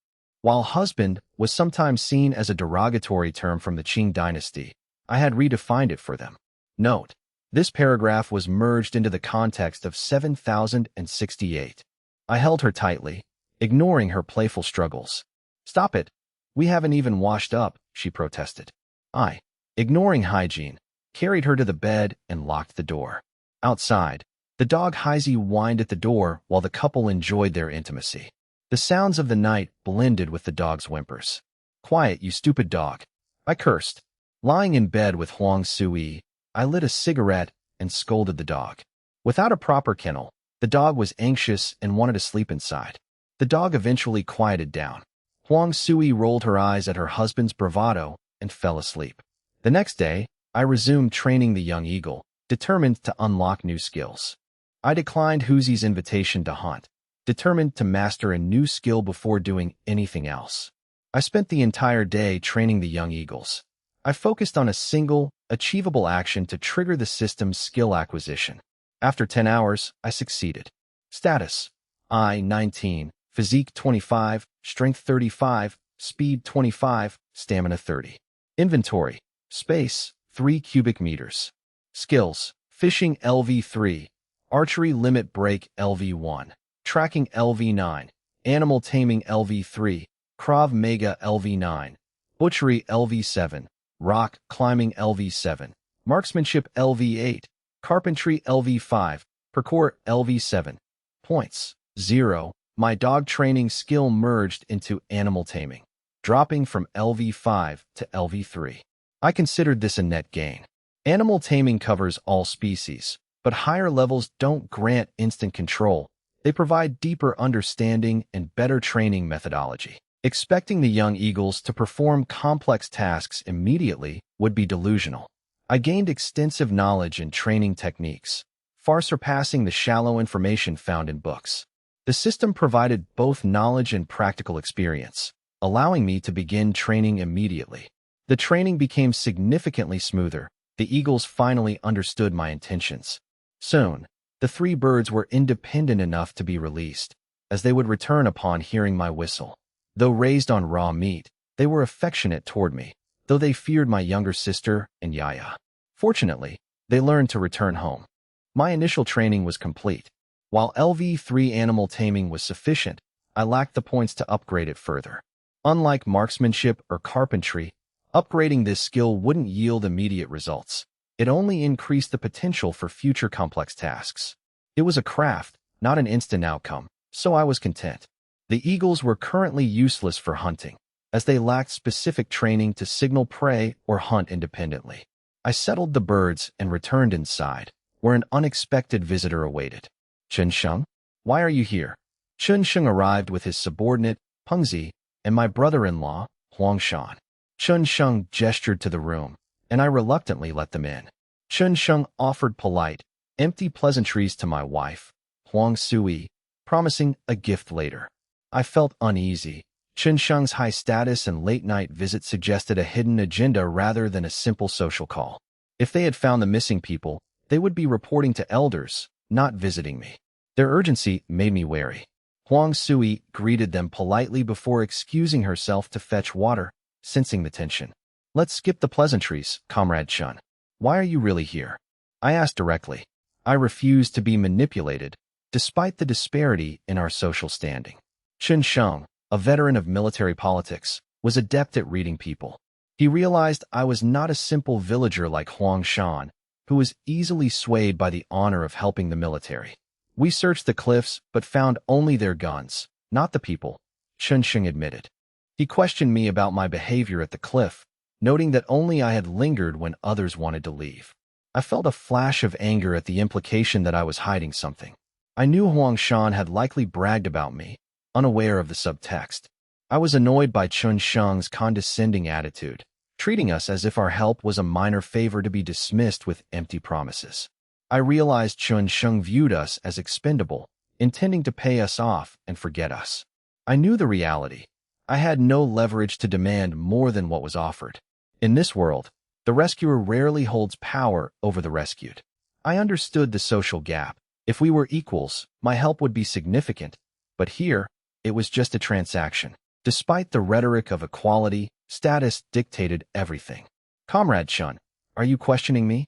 While husband was sometimes seen as a derogatory term from the Qing dynasty, I had redefined it for them. Note: this paragraph was merged into the context of 7068. I held her tightly, ignoring her playful struggles. "Stop it. We haven't even washed up," she protested. I, ignoring hygiene, carried her to the bed and locked the door. Outside, the dog Heisey whined at the door while the couple enjoyed their intimacy. The sounds of the night blended with the dog's whimpers. "Quiet, you stupid dog," I cursed. Lying in bed with Huang Sui, I lit a cigarette and scolded the dog. Without a proper kennel, the dog was anxious and wanted to sleep inside. The dog eventually quieted down. Huang Sui rolled her eyes at her husband's bravado and fell asleep. The next day, I resumed training the young eagle, determined to unlock new skills. I declined Huzi's invitation to hunt, determined to master a new skill before doing anything else. I spent the entire day training the young eagles. I focused on a single, achievable action to trigger the system's skill acquisition. After 10 hours, I succeeded. Status: I-19, Physique 25, Strength 35, Speed 25, Stamina 30. Inventory: Space, 3 cubic meters. Skills: Fishing LV3, Archery Limit Break LV1, Tracking LV9, Animal Taming LV3, Krav Maga LV9, Butchery LV7, Rock Climbing LV7, Marksmanship LV8, Carpentry LV5, Parkour LV7. Points. 0. My dog training skill merged into animal taming, dropping from LV5 to LV3. I considered this a net gain. Animal taming covers all species, but higher levels don't grant instant control. They provide deeper understanding and better training methodology. Expecting the young eagles to perform complex tasks immediately would be delusional. I gained extensive knowledge in training techniques, far surpassing the shallow information found in books. The system provided both knowledge and practical experience, allowing me to begin training immediately. The training became significantly smoother. The eagles finally understood my intentions. Soon, the 3 birds were independent enough to be released, as they would return upon hearing my whistle. Though raised on raw meat, they were affectionate toward me, though they feared my younger sister and Yaya. Fortunately, they learned to return home. My initial training was complete. While LV3 animal taming was sufficient, I lacked the points to upgrade it further. Unlike marksmanship or carpentry, upgrading this skill wouldn't yield immediate results. It only increased the potential for future complex tasks. It was a craft, not an instant outcome, so I was content. The eagles were currently useless for hunting, as they lacked specific training to signal prey or hunt independently. I settled the birds and returned inside, where an unexpected visitor awaited. Chen Sheng? Why are you here? Chen Sheng arrived with his subordinate, Pengzi, and my brother-in-law, Huang Shan. Chen Sheng gestured to the room, and I reluctantly let them in. Chen Sheng offered polite, empty pleasantries to my wife, Huang Sui, promising a gift later. I felt uneasy. Chen Sheng's high status and late-night visit suggested a hidden agenda rather than a simple social call. If they had found the missing people, they would be reporting to elders, not visiting me. Their urgency made me wary. Huang Sui greeted them politely before excusing herself to fetch water, sensing the tension. Let's skip the pleasantries, Comrade Chen. Why are you really here? I asked directly. I refused to be manipulated, despite the disparity in our social standing. Chen Sheng, a veteran of military politics, was adept at reading people. He realized I was not a simple villager like Huang Shan, who was easily swayed by the honor of helping the military. We searched the cliffs, but found only their guns, not the people, Chen Sheng admitted. He questioned me about my behavior at the cliff, noting that only I had lingered when others wanted to leave. I felt a flash of anger at the implication that I was hiding something. I knew Huang Shan had likely bragged about me, unaware of the subtext. I was annoyed by Chen Sheng's condescending attitude, treating us as if our help was a minor favor to be dismissed with empty promises. I realized Chen Sheng viewed us as expendable, intending to pay us off and forget us. I knew the reality. I had no leverage to demand more than what was offered. In this world, the rescuer rarely holds power over the rescued. I understood the social gap. If we were equals, my help would be significant, but here, it was just a transaction. Despite the rhetoric of equality, status dictated everything. Comrade Chen, are you questioning me?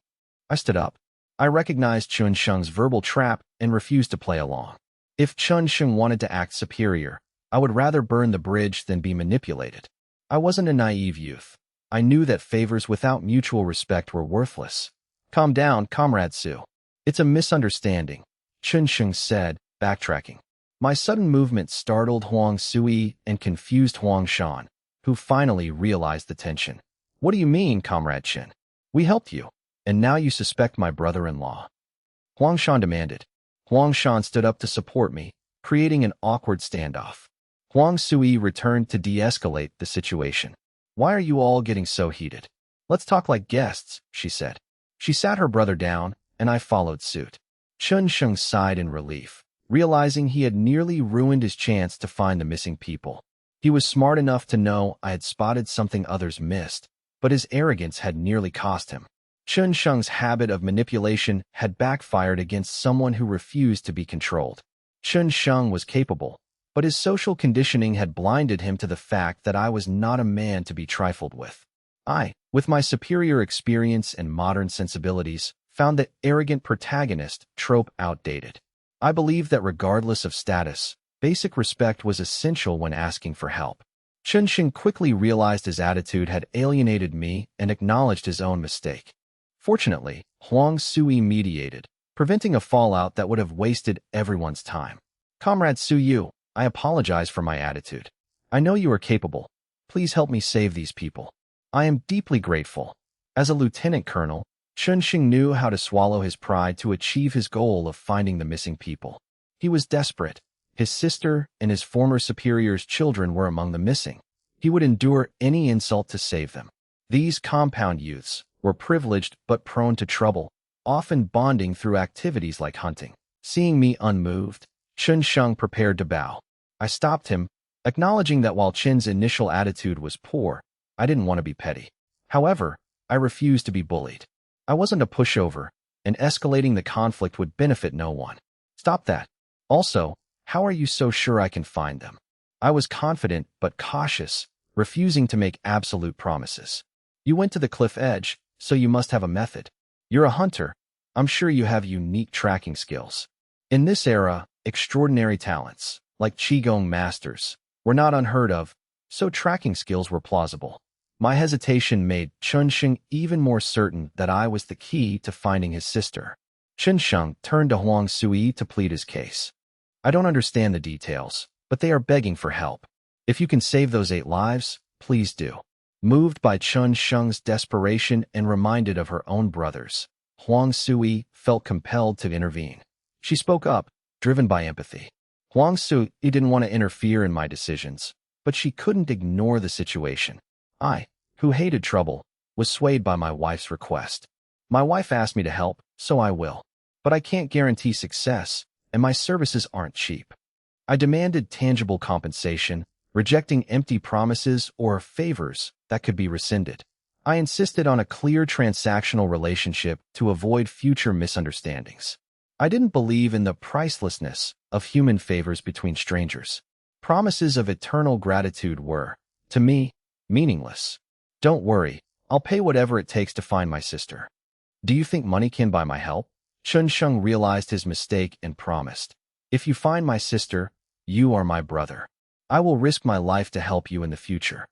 I stood up. I recognized Chen Sheng's verbal trap and refused to play along. If Chen Sheng wanted to act superior, I would rather burn the bridge than be manipulated. I wasn't a naive youth. I knew that favors without mutual respect were worthless. Calm down, Comrade Su. It's a misunderstanding, Chen Sheng said, backtracking. My sudden movement startled Huang Sui and confused Huang Shan, who finally realized the tension. What do you mean, Comrade Chen? We helped you, and now you suspect my brother-in-law. Huang Shan demanded. Huang Shan stood up to support me, creating an awkward standoff. Huang Sui returned to de-escalate the situation. Why are you all getting so heated? Let's talk like guests, she said. She sat her brother down, and I followed suit. Chen Sheng sighed in relief, realizing he had nearly ruined his chance to find the missing people. He was smart enough to know I had spotted something others missed, but his arrogance had nearly cost him. Chen Sheng's habit of manipulation had backfired against someone who refused to be controlled. Chen Sheng was capable, but his social conditioning had blinded him to the fact that I was not a man to be trifled with. I, with my superior experience and modern sensibilities, found the arrogant protagonist trope outdated. I believed that regardless of status, basic respect was essential when asking for help. Chunxing quickly realized his attitude had alienated me and acknowledged his own mistake. Fortunately, Huang Sui mediated, preventing a fallout that would have wasted everyone's time. Comrade Su Yu, I apologize for my attitude. I know you are capable. Please help me save these people. I am deeply grateful. As a lieutenant colonel, Chunxing knew how to swallow his pride to achieve his goal of finding the missing people. He was desperate. His sister and his former superior's children were among the missing. He would endure any insult to save them. These compound youths were privileged but prone to trouble, often bonding through activities like hunting. Seeing me unmoved, Chunxing prepared to bow. I stopped him, acknowledging that while Chin's initial attitude was poor, I didn't want to be petty. However, I refused to be bullied. I wasn't a pushover, and escalating the conflict would benefit no one. Stop that. Also, how are you so sure I can find them? I was confident but cautious, refusing to make absolute promises. You went to the cliff edge, so you must have a method. You're a hunter. I'm sure you have unique tracking skills. In this era, extraordinary talents, like Qigong masters, were not unheard of, so tracking skills were plausible. My hesitation made Chunxing even more certain that I was the key to finding his sister. Chunxing turned to Huang Sui to plead his case. I don't understand the details, but they are begging for help. If you can save those 8 lives, please do. Moved by Chunxing's desperation and reminded of her own brothers, Huang Sui felt compelled to intervene. She spoke up, driven by empathy. Huang Sui didn't want to interfere in my decisions, but she couldn't ignore the situation. I, who hated trouble, was swayed by my wife's request. My wife asked me to help, so I will. But I can't guarantee success, and my services aren't cheap. I demanded tangible compensation, rejecting empty promises or favors that could be rescinded. I insisted on a clear transactional relationship to avoid future misunderstandings. I didn't believe in the pricelessness of human favors between strangers. Promises of eternal gratitude were, to me, meaningless. Don't worry, I'll pay whatever it takes to find my sister. Do you think money can buy my help? Chunxing realized his mistake and promised. If you find my sister, you are my brother. I will risk my life to help you in the future.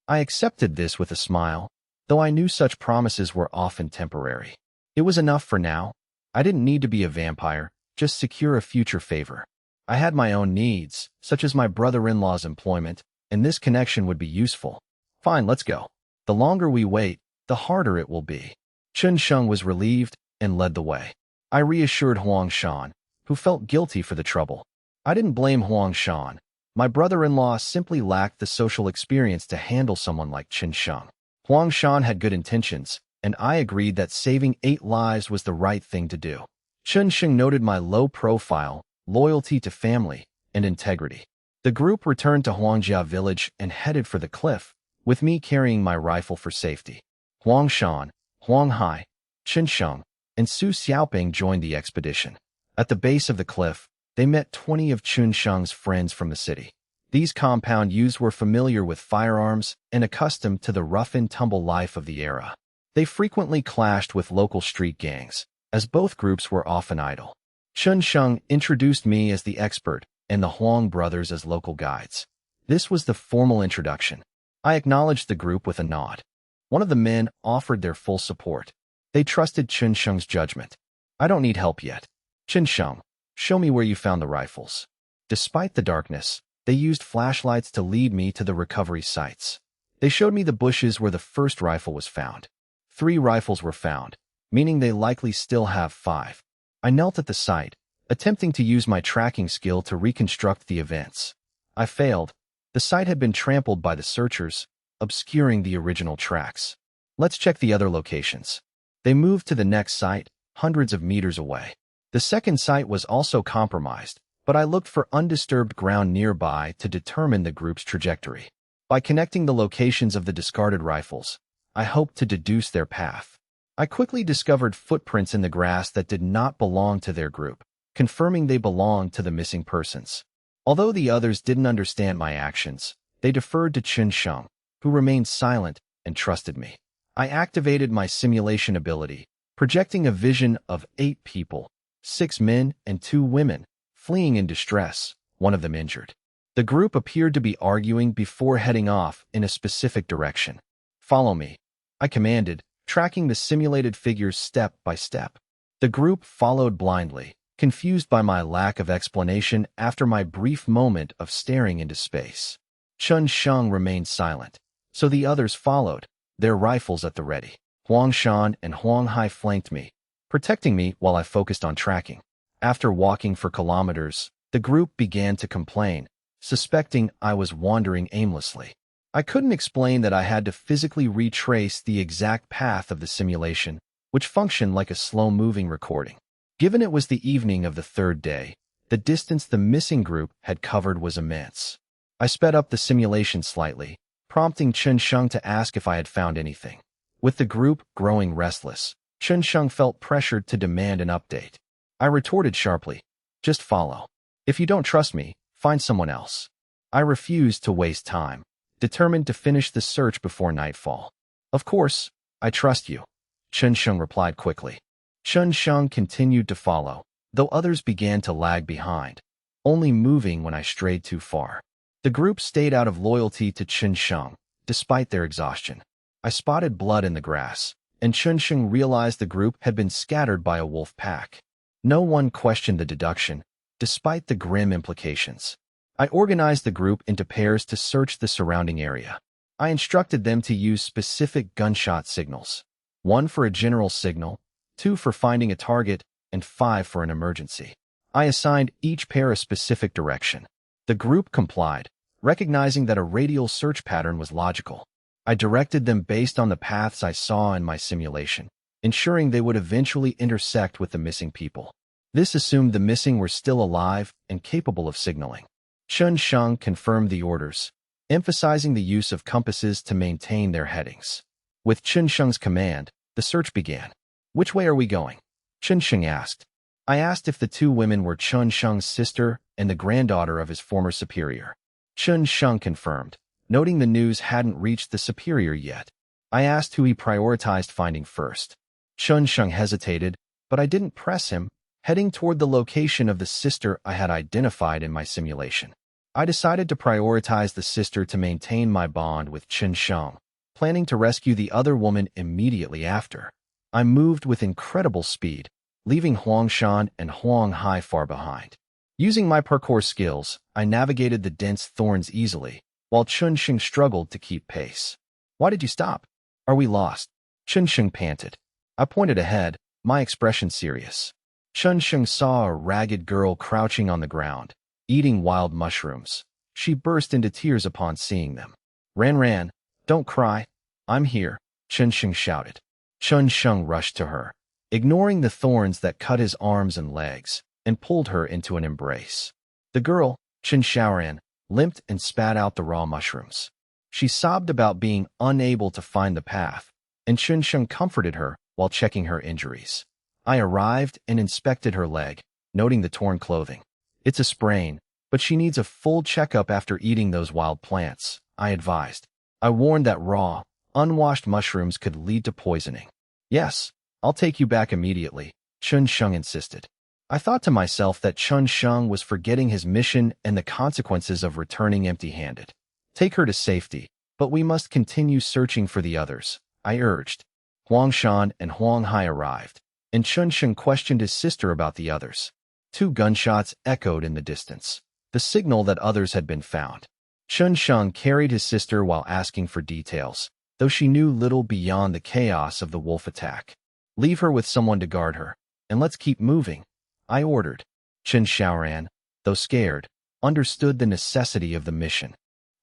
I accepted this with a smile, though I knew such promises were often temporary. It was enough for now. I didn't need to be a vampire, just secure a future favor. I had my own needs, such as my brother-in-law's employment, and this connection would be useful. Fine, let's go. The longer we wait, the harder it will be. Chunxing was relieved and led the way. I reassured Huang Shan, who felt guilty for the trouble. I didn't blame Huang Shan. My brother-in-law simply lacked the social experience to handle someone like Chunxing. Huang Shan had good intentions, and I agreed that saving 8 lives was the right thing to do. Chunxing noted my low profile, loyalty to family, and integrity. The group returned to Huangjia Village and headed for the cliff, with me carrying my rifle for safety. Huang Shan, Huang Hai, Chunxing, and Su Xiaoping joined the expedition. At the base of the cliff, they met 20 of Chunxing's friends from the city. These compound youths were familiar with firearms and accustomed to the rough-and-tumble life of the era. They frequently clashed with local street gangs, as both groups were often idle. Chunxing introduced me as the expert and the Huang brothers as local guides. This was the formal introduction. I acknowledged the group with a nod. One of the men offered their full support. They trusted Chunxing's judgment. I don't need help yet. Chunxing, show me where you found the rifles. Despite the darkness, they used flashlights to lead me to the recovery sites. They showed me the bushes where the first rifle was found. 3 rifles were found, meaning they likely still have 5. I knelt at the site, attempting to use my tracking skill to reconstruct the events. I failed. The site had been trampled by the searchers, obscuring the original tracks. Let's check the other locations. They moved to the next site, hundreds of meters away. The second site was also compromised, but I looked for undisturbed ground nearby to determine the group's trajectory. By connecting the locations of the discarded rifles, I hoped to deduce their path. I quickly discovered footprints in the grass that did not belong to their group, confirming they belonged to the missing persons. Although the others didn't understand my actions, they deferred to Chunxing, who remained silent and trusted me. I activated my simulation ability, projecting a vision of 8 people, 6 men and 2 women, fleeing in distress, one of them injured. The group appeared to be arguing before heading off in a specific direction. Follow me, I commanded, tracking the simulated figures step by step. The group followed blindly, confused by my lack of explanation after my brief moment of staring into space. Chun Sheng remained silent, so the others followed, their rifles at the ready. Huang Shan and Huang Hai flanked me, protecting me while I focused on tracking. After walking for kilometers, the group began to complain, suspecting I was wandering aimlessly. I couldn't explain that I had to physically retrace the exact path of the simulation, which functioned like a slow-moving recording. Given it was the evening of the third day, the distance the missing group had covered was immense. I sped up the simulation slightly, prompting Chun Sheng to ask if I had found anything. With the group growing restless, Chun Sheng felt pressured to demand an update. I retorted sharply, "Just follow. If you don't trust me, find someone else." I refused to waste time, determined to finish the search before nightfall. "Of course, I trust you," Chun Sheng replied quickly. Chun Sheng continued to follow, though others began to lag behind, only moving when I strayed too far. The group stayed out of loyalty to Chun Sheng, despite their exhaustion. I spotted blood in the grass, and Chun Sheng realized the group had been scattered by a wolf pack. No one questioned the deduction, despite the grim implications. I organized the group into pairs to search the surrounding area. I instructed them to use specific gunshot signals, 1 for a general signal, 2 for finding a target, and 5 for an emergency. I assigned each pair a specific direction. The group complied, recognizing that a radial search pattern was logical. I directed them based on the paths I saw in my simulation, ensuring they would eventually intersect with the missing people. This assumed the missing were still alive and capable of signaling. Chun Sheng confirmed the orders, emphasizing the use of compasses to maintain their headings. With Chun Sheng's command, the search began. "Which way are we going?" Chun Sheng asked. I asked if the 2 women were Chun Sheng's sister and the granddaughter of his former superior. Chun Sheng confirmed, noting the news hadn't reached the superior yet. I asked who he prioritized finding first. Chun Sheng hesitated, but I didn't press him, heading toward the location of the sister I had identified in my simulation. I decided to prioritize the sister to maintain my bond with Chun Sheng, planning to rescue the other woman immediately after. I moved with incredible speed, leaving Huang Shan and Huang Hai far behind. Using my parkour skills, I navigated the dense thorns easily, while Chun Sheng struggled to keep pace. "Why did you stop? Are we lost?" Chun Sheng panted. I pointed ahead, my expression serious. Chun Sheng saw a ragged girl crouching on the ground, eating wild mushrooms. She burst into tears upon seeing them. Ran, don't cry. I'm here," Chun Sheng shouted. Chun Sheng rushed to her, ignoring the thorns that cut his arms and legs, and pulled her into an embrace. The girl, Chun Shaoran, limped and spat out the raw mushrooms. She sobbed about being unable to find the path, and Chun Sheng comforted her while checking her injuries. I arrived and inspected her leg, noting the torn clothing. "It's a sprain, but she needs a full checkup after eating those wild plants," I advised. I warned that raw, unwashed mushrooms could lead to poisoning. "Yes, I'll take you back immediately," Chun Sheng insisted. I thought to myself that Chun Sheng was forgetting his mission and the consequences of returning empty-handed. "Take her to safety, but we must continue searching for the others," I urged. Huang Shan and Huang Hai arrived, and Chun Sheng questioned his sister about the others. 2 gunshots echoed in the distance, the signal that others had been found. Chun Sheng carried his sister while asking for details, though she knew little beyond the chaos of the wolf attack. "Leave her with someone to guard her, and let's keep moving," I ordered. Chun Shaoran, though scared, understood the necessity of the mission.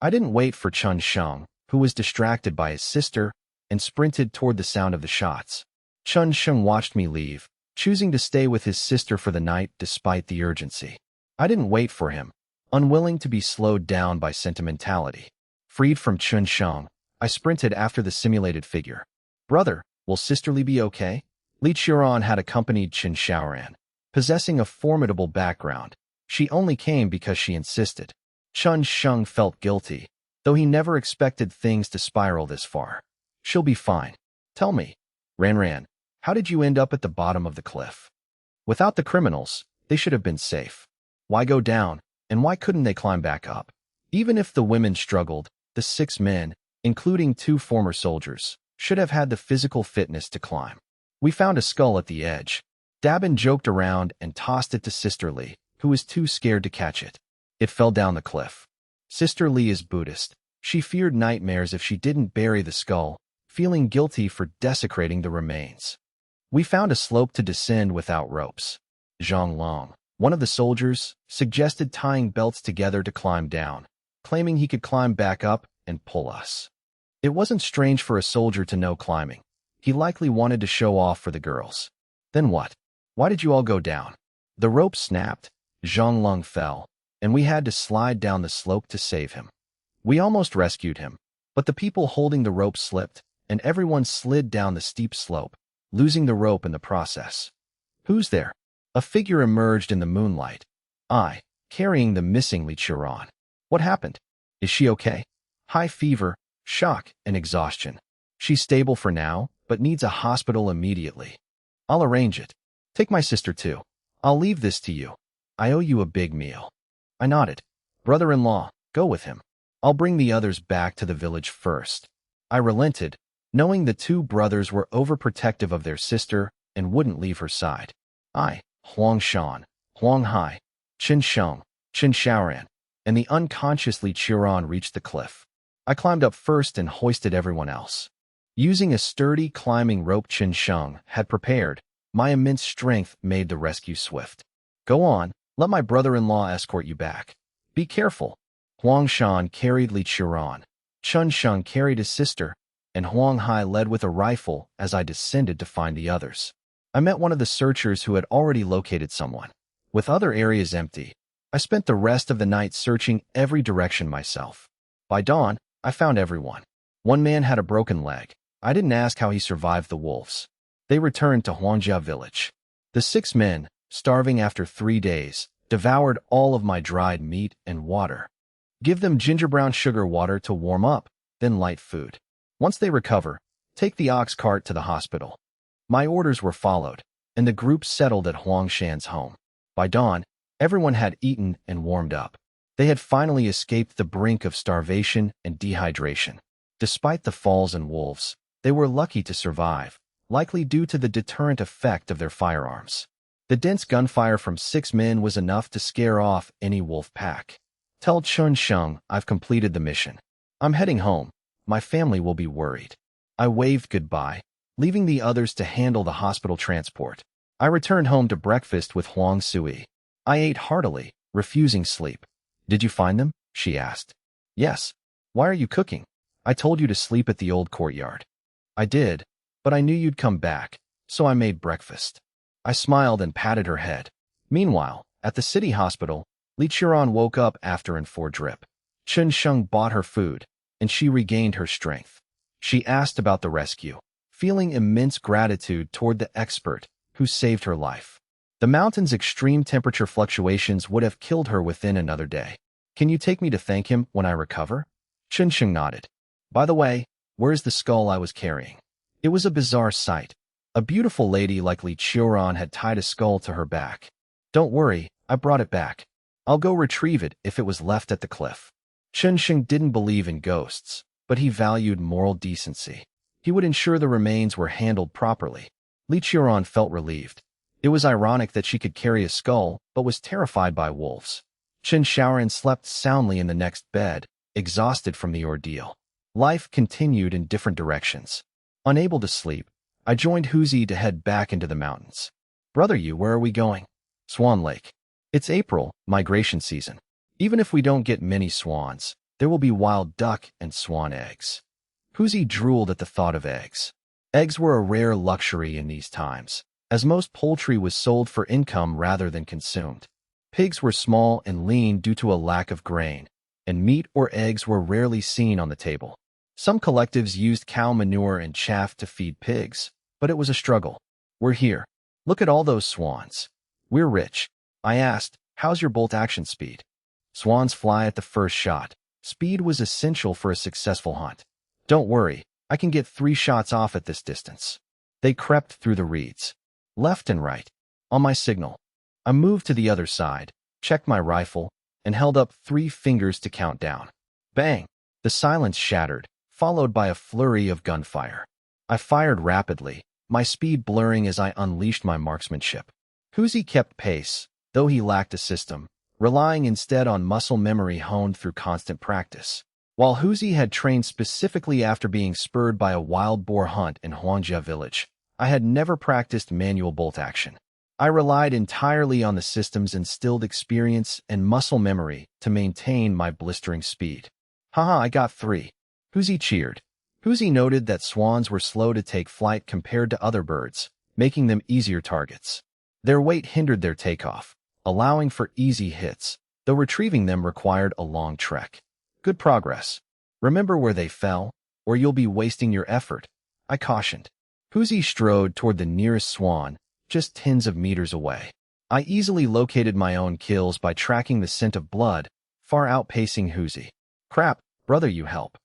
I didn't wait for Chun Sheng, who was distracted by his sister, and sprinted toward the sound of the shots. Chun Sheng watched me leave, choosing to stay with his sister for the night despite the urgency. I didn't wait for him, unwilling to be slowed down by sentimentality. Freed from Chun Sheng, I sprinted after the simulated figure. "Brother, will sisterly be okay?" Li Qiran had accompanied Chun Shaoran. Possessing a formidable background, she only came because she insisted. Chun Sheng felt guilty, though he never expected things to spiral this far. "She'll be fine. Tell me, Ran, how did you end up at the bottom of the cliff? Without the criminals, they should have been safe. Why go down, and why couldn't they climb back up?" Even if the women struggled, the 6 men, including 2 former soldiers, should have had the physical fitness to climb. We found a skull at the edge. Dabin joked around and tossed it to Sister Lee, who was too scared to catch it. It fell down the cliff. Sister Lee is Buddhist. She feared nightmares if she didn't bury the skull, feeling guilty for desecrating the remains. We found a slope to descend without ropes. Zhang Long, one of the soldiers, suggested tying belts together to climb down, claiming he could climb back up and pull us. It wasn't strange for a soldier to know climbing. He likely wanted to show off for the girls. Then what? Why did you all go down? The rope snapped, Zhang Long fell, and we had to slide down the slope to save him. We almost rescued him, but the people holding the rope slipped, and everyone slid down the steep slope, losing the rope in the process. Who's there? A figure emerged in the moonlight. I, carrying the missing Li Qiran. What happened? Is she okay? High fever, shock, and exhaustion. She's stable for now, but needs a hospital immediately. I'll arrange it. Take my sister too. I'll leave this to you. I owe you a big meal. I nodded. Brother-in-law, go with him. I'll bring the others back to the village first. I relented, knowing the 2 brothers were overprotective of their sister and wouldn't leave her side. I, Huang Shan, Huang Hai, Qin Sheng, Qin Shaoran, and the unconscious Li Qiran reached the cliff. I climbed up first and hoisted everyone else. Using a sturdy climbing rope Qin Sheng had prepared, my immense strength made the rescue swift. Go on, let my brother-in-law escort you back. Be careful. Huang Shan carried Li Qiran, Chun Sheng carried his sister, and Huang Hai led with a rifle as I descended to find the others. I met one of the searchers who had already located someone. With other areas empty, I spent the rest of the night searching every direction myself. By dawn, I found everyone. One man had a broken leg. I didn't ask how he survived the wolves. They returned to Huangjia Village. The 6 men, starving after 3 days, devoured all of my dried meat and water. Give them ginger brown sugar water to warm up, then light food. Once they recover, take the ox cart to the hospital. My orders were followed, and the group settled at Huang Shan's home. By dawn, everyone had eaten and warmed up. They had finally escaped the brink of starvation and dehydration. Despite the falls and wolves, they were lucky to survive, likely due to the deterrent effect of their firearms. The dense gunfire from 6 men was enough to scare off any wolf pack. Tell Chun Sheng I've completed the mission. I'm heading home. My family will be worried. I waved goodbye, leaving the others to handle the hospital transport. I returned home to breakfast with Huang Sui. I ate heartily, refusing sleep. Did you find them? She asked. Yes. Why are you cooking? I told you to sleep at the old courtyard. I did, but I knew you'd come back, so I made breakfast. I smiled and patted her head. Meanwhile, at the city hospital, Li Qiran woke up after an 4 drip. Chun Sheng bought her food, and she regained her strength. She asked about the rescue, feeling immense gratitude toward the expert who saved her life. The mountain's extreme temperature fluctuations would have killed her within another day. Can you take me to thank him when I recover? Chun Sheng nodded. By the way, where's the skull I was carrying? It was a bizarre sight. A beautiful lady like Li Qiran had tied a skull to her back. Don't worry, I brought it back. I'll go retrieve it if it was left at the cliff. Chun Sheng didn't believe in ghosts, but he valued moral decency. He would ensure the remains were handled properly. Li Qiran felt relieved. It was ironic that she could carry a skull, but was terrified by wolves. Qin Shaoran slept soundly in the next bed, exhausted from the ordeal. Life continued in different directions. Unable to sleep, I joined Huzi to head back into the mountains. Brother Yu, where are we going? Swan Lake. It's April, migration season. Even if we don't get many swans, there will be wild duck and swan eggs. Huzi drooled at the thought of eggs. Eggs were a rare luxury in these times, as most poultry was sold for income rather than consumed. Pigs were small and lean due to a lack of grain, and meat or eggs were rarely seen on the table. Some collectives used cow manure and chaff to feed pigs, but it was a struggle. We're here. Look at all those swans. We're rich. I asked, how's your bolt action speed? Swans fly at the first shot. Speed was essential for a successful hunt. Don't worry, I can get 3 shots off at this distance. They crept through the reeds, left and right. On my signal, I moved to the other side, checked my rifle, and held up 3 fingers to count down. Bang! The silence shattered, followed by a flurry of gunfire. I fired rapidly, my speed blurring as I unleashed my marksmanship. Huzi kept pace, though he lacked a system, relying instead on muscle memory honed through constant practice. While Huzi had trained specifically after being spurred by a wild boar hunt in Manhwa Village, I had never practiced manual bolt action. I relied entirely on the system's instilled experience and muscle memory to maintain my blistering speed. Haha, I got 3. Huzi cheered. Huzi noted that swans were slow to take flight compared to other birds, making them easier targets. Their weight hindered their takeoff, allowing for easy hits, though retrieving them required a long trek. Good progress. Remember where they fell, or you'll be wasting your effort, I cautioned. Huzi strode toward the nearest swan, just tens of meters away. I easily located my own kills by tracking the scent of blood, far outpacing Huzi. Crap, brother, you help.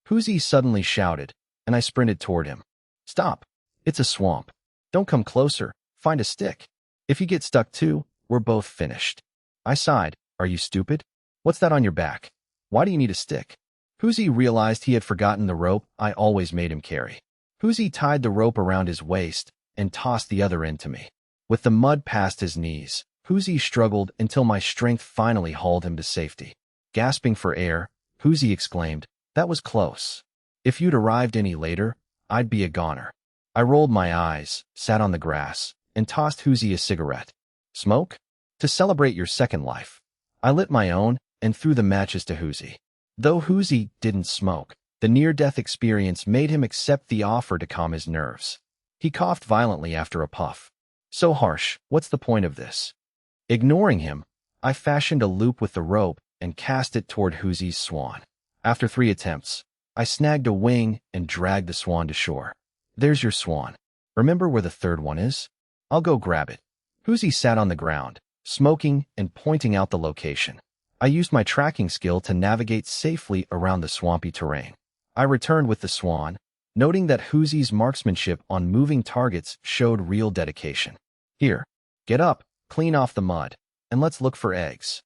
Huzi suddenly shouted, and I sprinted toward him. Stop. It's a swamp. Don't come closer. Find a stick. If you get stuck too, we're both finished. I sighed. Are you stupid? What's that on your back? Why do you need a stick? Huzi realized he had forgotten the rope I always made him carry. Huzi tied the rope around his waist and tossed the other end to me. With the mud past his knees, Huzi struggled until my strength finally hauled him to safety. Gasping for air, Huzi exclaimed, "That was close. If you'd arrived any later, I'd be a goner." I rolled my eyes, sat on the grass, and tossed Huzi a cigarette. Smoke? To celebrate your second life. I lit my own and threw the matches to Huzi. Though Huzi didn't smoke, the near-death experience made him accept the offer to calm his nerves. He coughed violently after a puff. So harsh, what's the point of this? Ignoring him, I fashioned a loop with the rope and cast it toward Huzi's swan. After 3 attempts, I snagged a wing and dragged the swan to shore. There's your swan. Remember where the 3rd one is? I'll go grab it. Huzi sat on the ground, smoking and pointing out the location. I used my tracking skill to navigate safely around the swampy terrain. I returned with the swan, noting that Huzi's marksmanship on moving targets showed real dedication. Here, get up, clean off the mud, and let's look for eggs.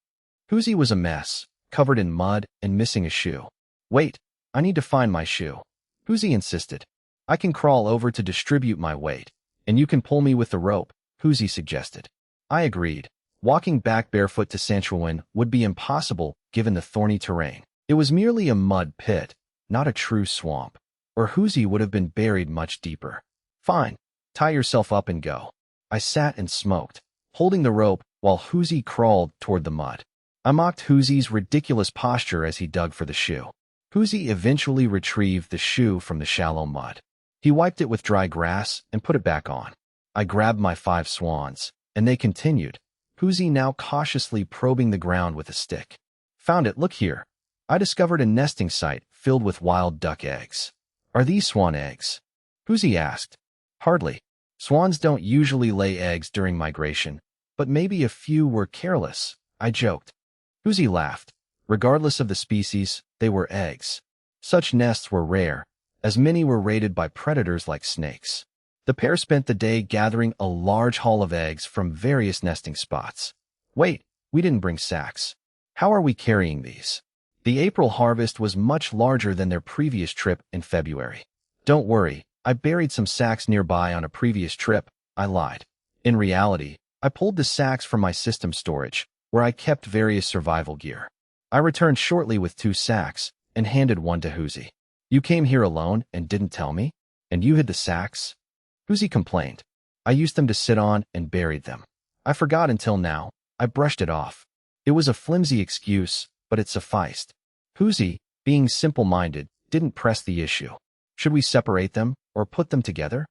Huzi was a mess, covered in mud and missing a shoe. Wait, I need to find my shoe. Huzi insisted. I can crawl over to distribute my weight, and you can pull me with the rope, Huzi suggested. I agreed. Walking back barefoot to Sanshuiwan would be impossible given the thorny terrain. It was merely a mud pit, not a true swamp, or Huzi would have been buried much deeper. Fine, tie yourself up and go. I sat and smoked, holding the rope while Huzi crawled toward the mud. I mocked Huzi's ridiculous posture as he dug for the shoe. Huzi eventually retrieved the shoe from the shallow mud. He wiped it with dry grass and put it back on. I grabbed my 5 swans, and they continued, Huzi now cautiously probing the ground with a stick. Found it, look here. I discovered a nesting site filled with wild duck eggs. Are these swan eggs? Huzi asked. Hardly. Swans don't usually lay eggs during migration, but maybe a few were careless, I joked. Huzi laughed. Regardless of the species, they were eggs. Such nests were rare, as many were raided by predators like snakes. The pair spent the day gathering a large haul of eggs from various nesting spots. Wait, we didn't bring sacks. How are we carrying these? The April harvest was much larger than their previous trip in February. Don't worry, I buried some sacks nearby on a previous trip, I lied. In reality, I pulled the sacks from my system storage, where I kept various survival gear. I returned shortly with 2 sacks and handed one to Huzi. You came here alone and didn't tell me? And you hid the sacks? Huzi complained. I used them to sit on and buried them. I forgot until now. I brushed it off. It was a flimsy excuse, but it sufficed. Huzi, being simple-minded, didn't press the issue. Should we separate them or put them together?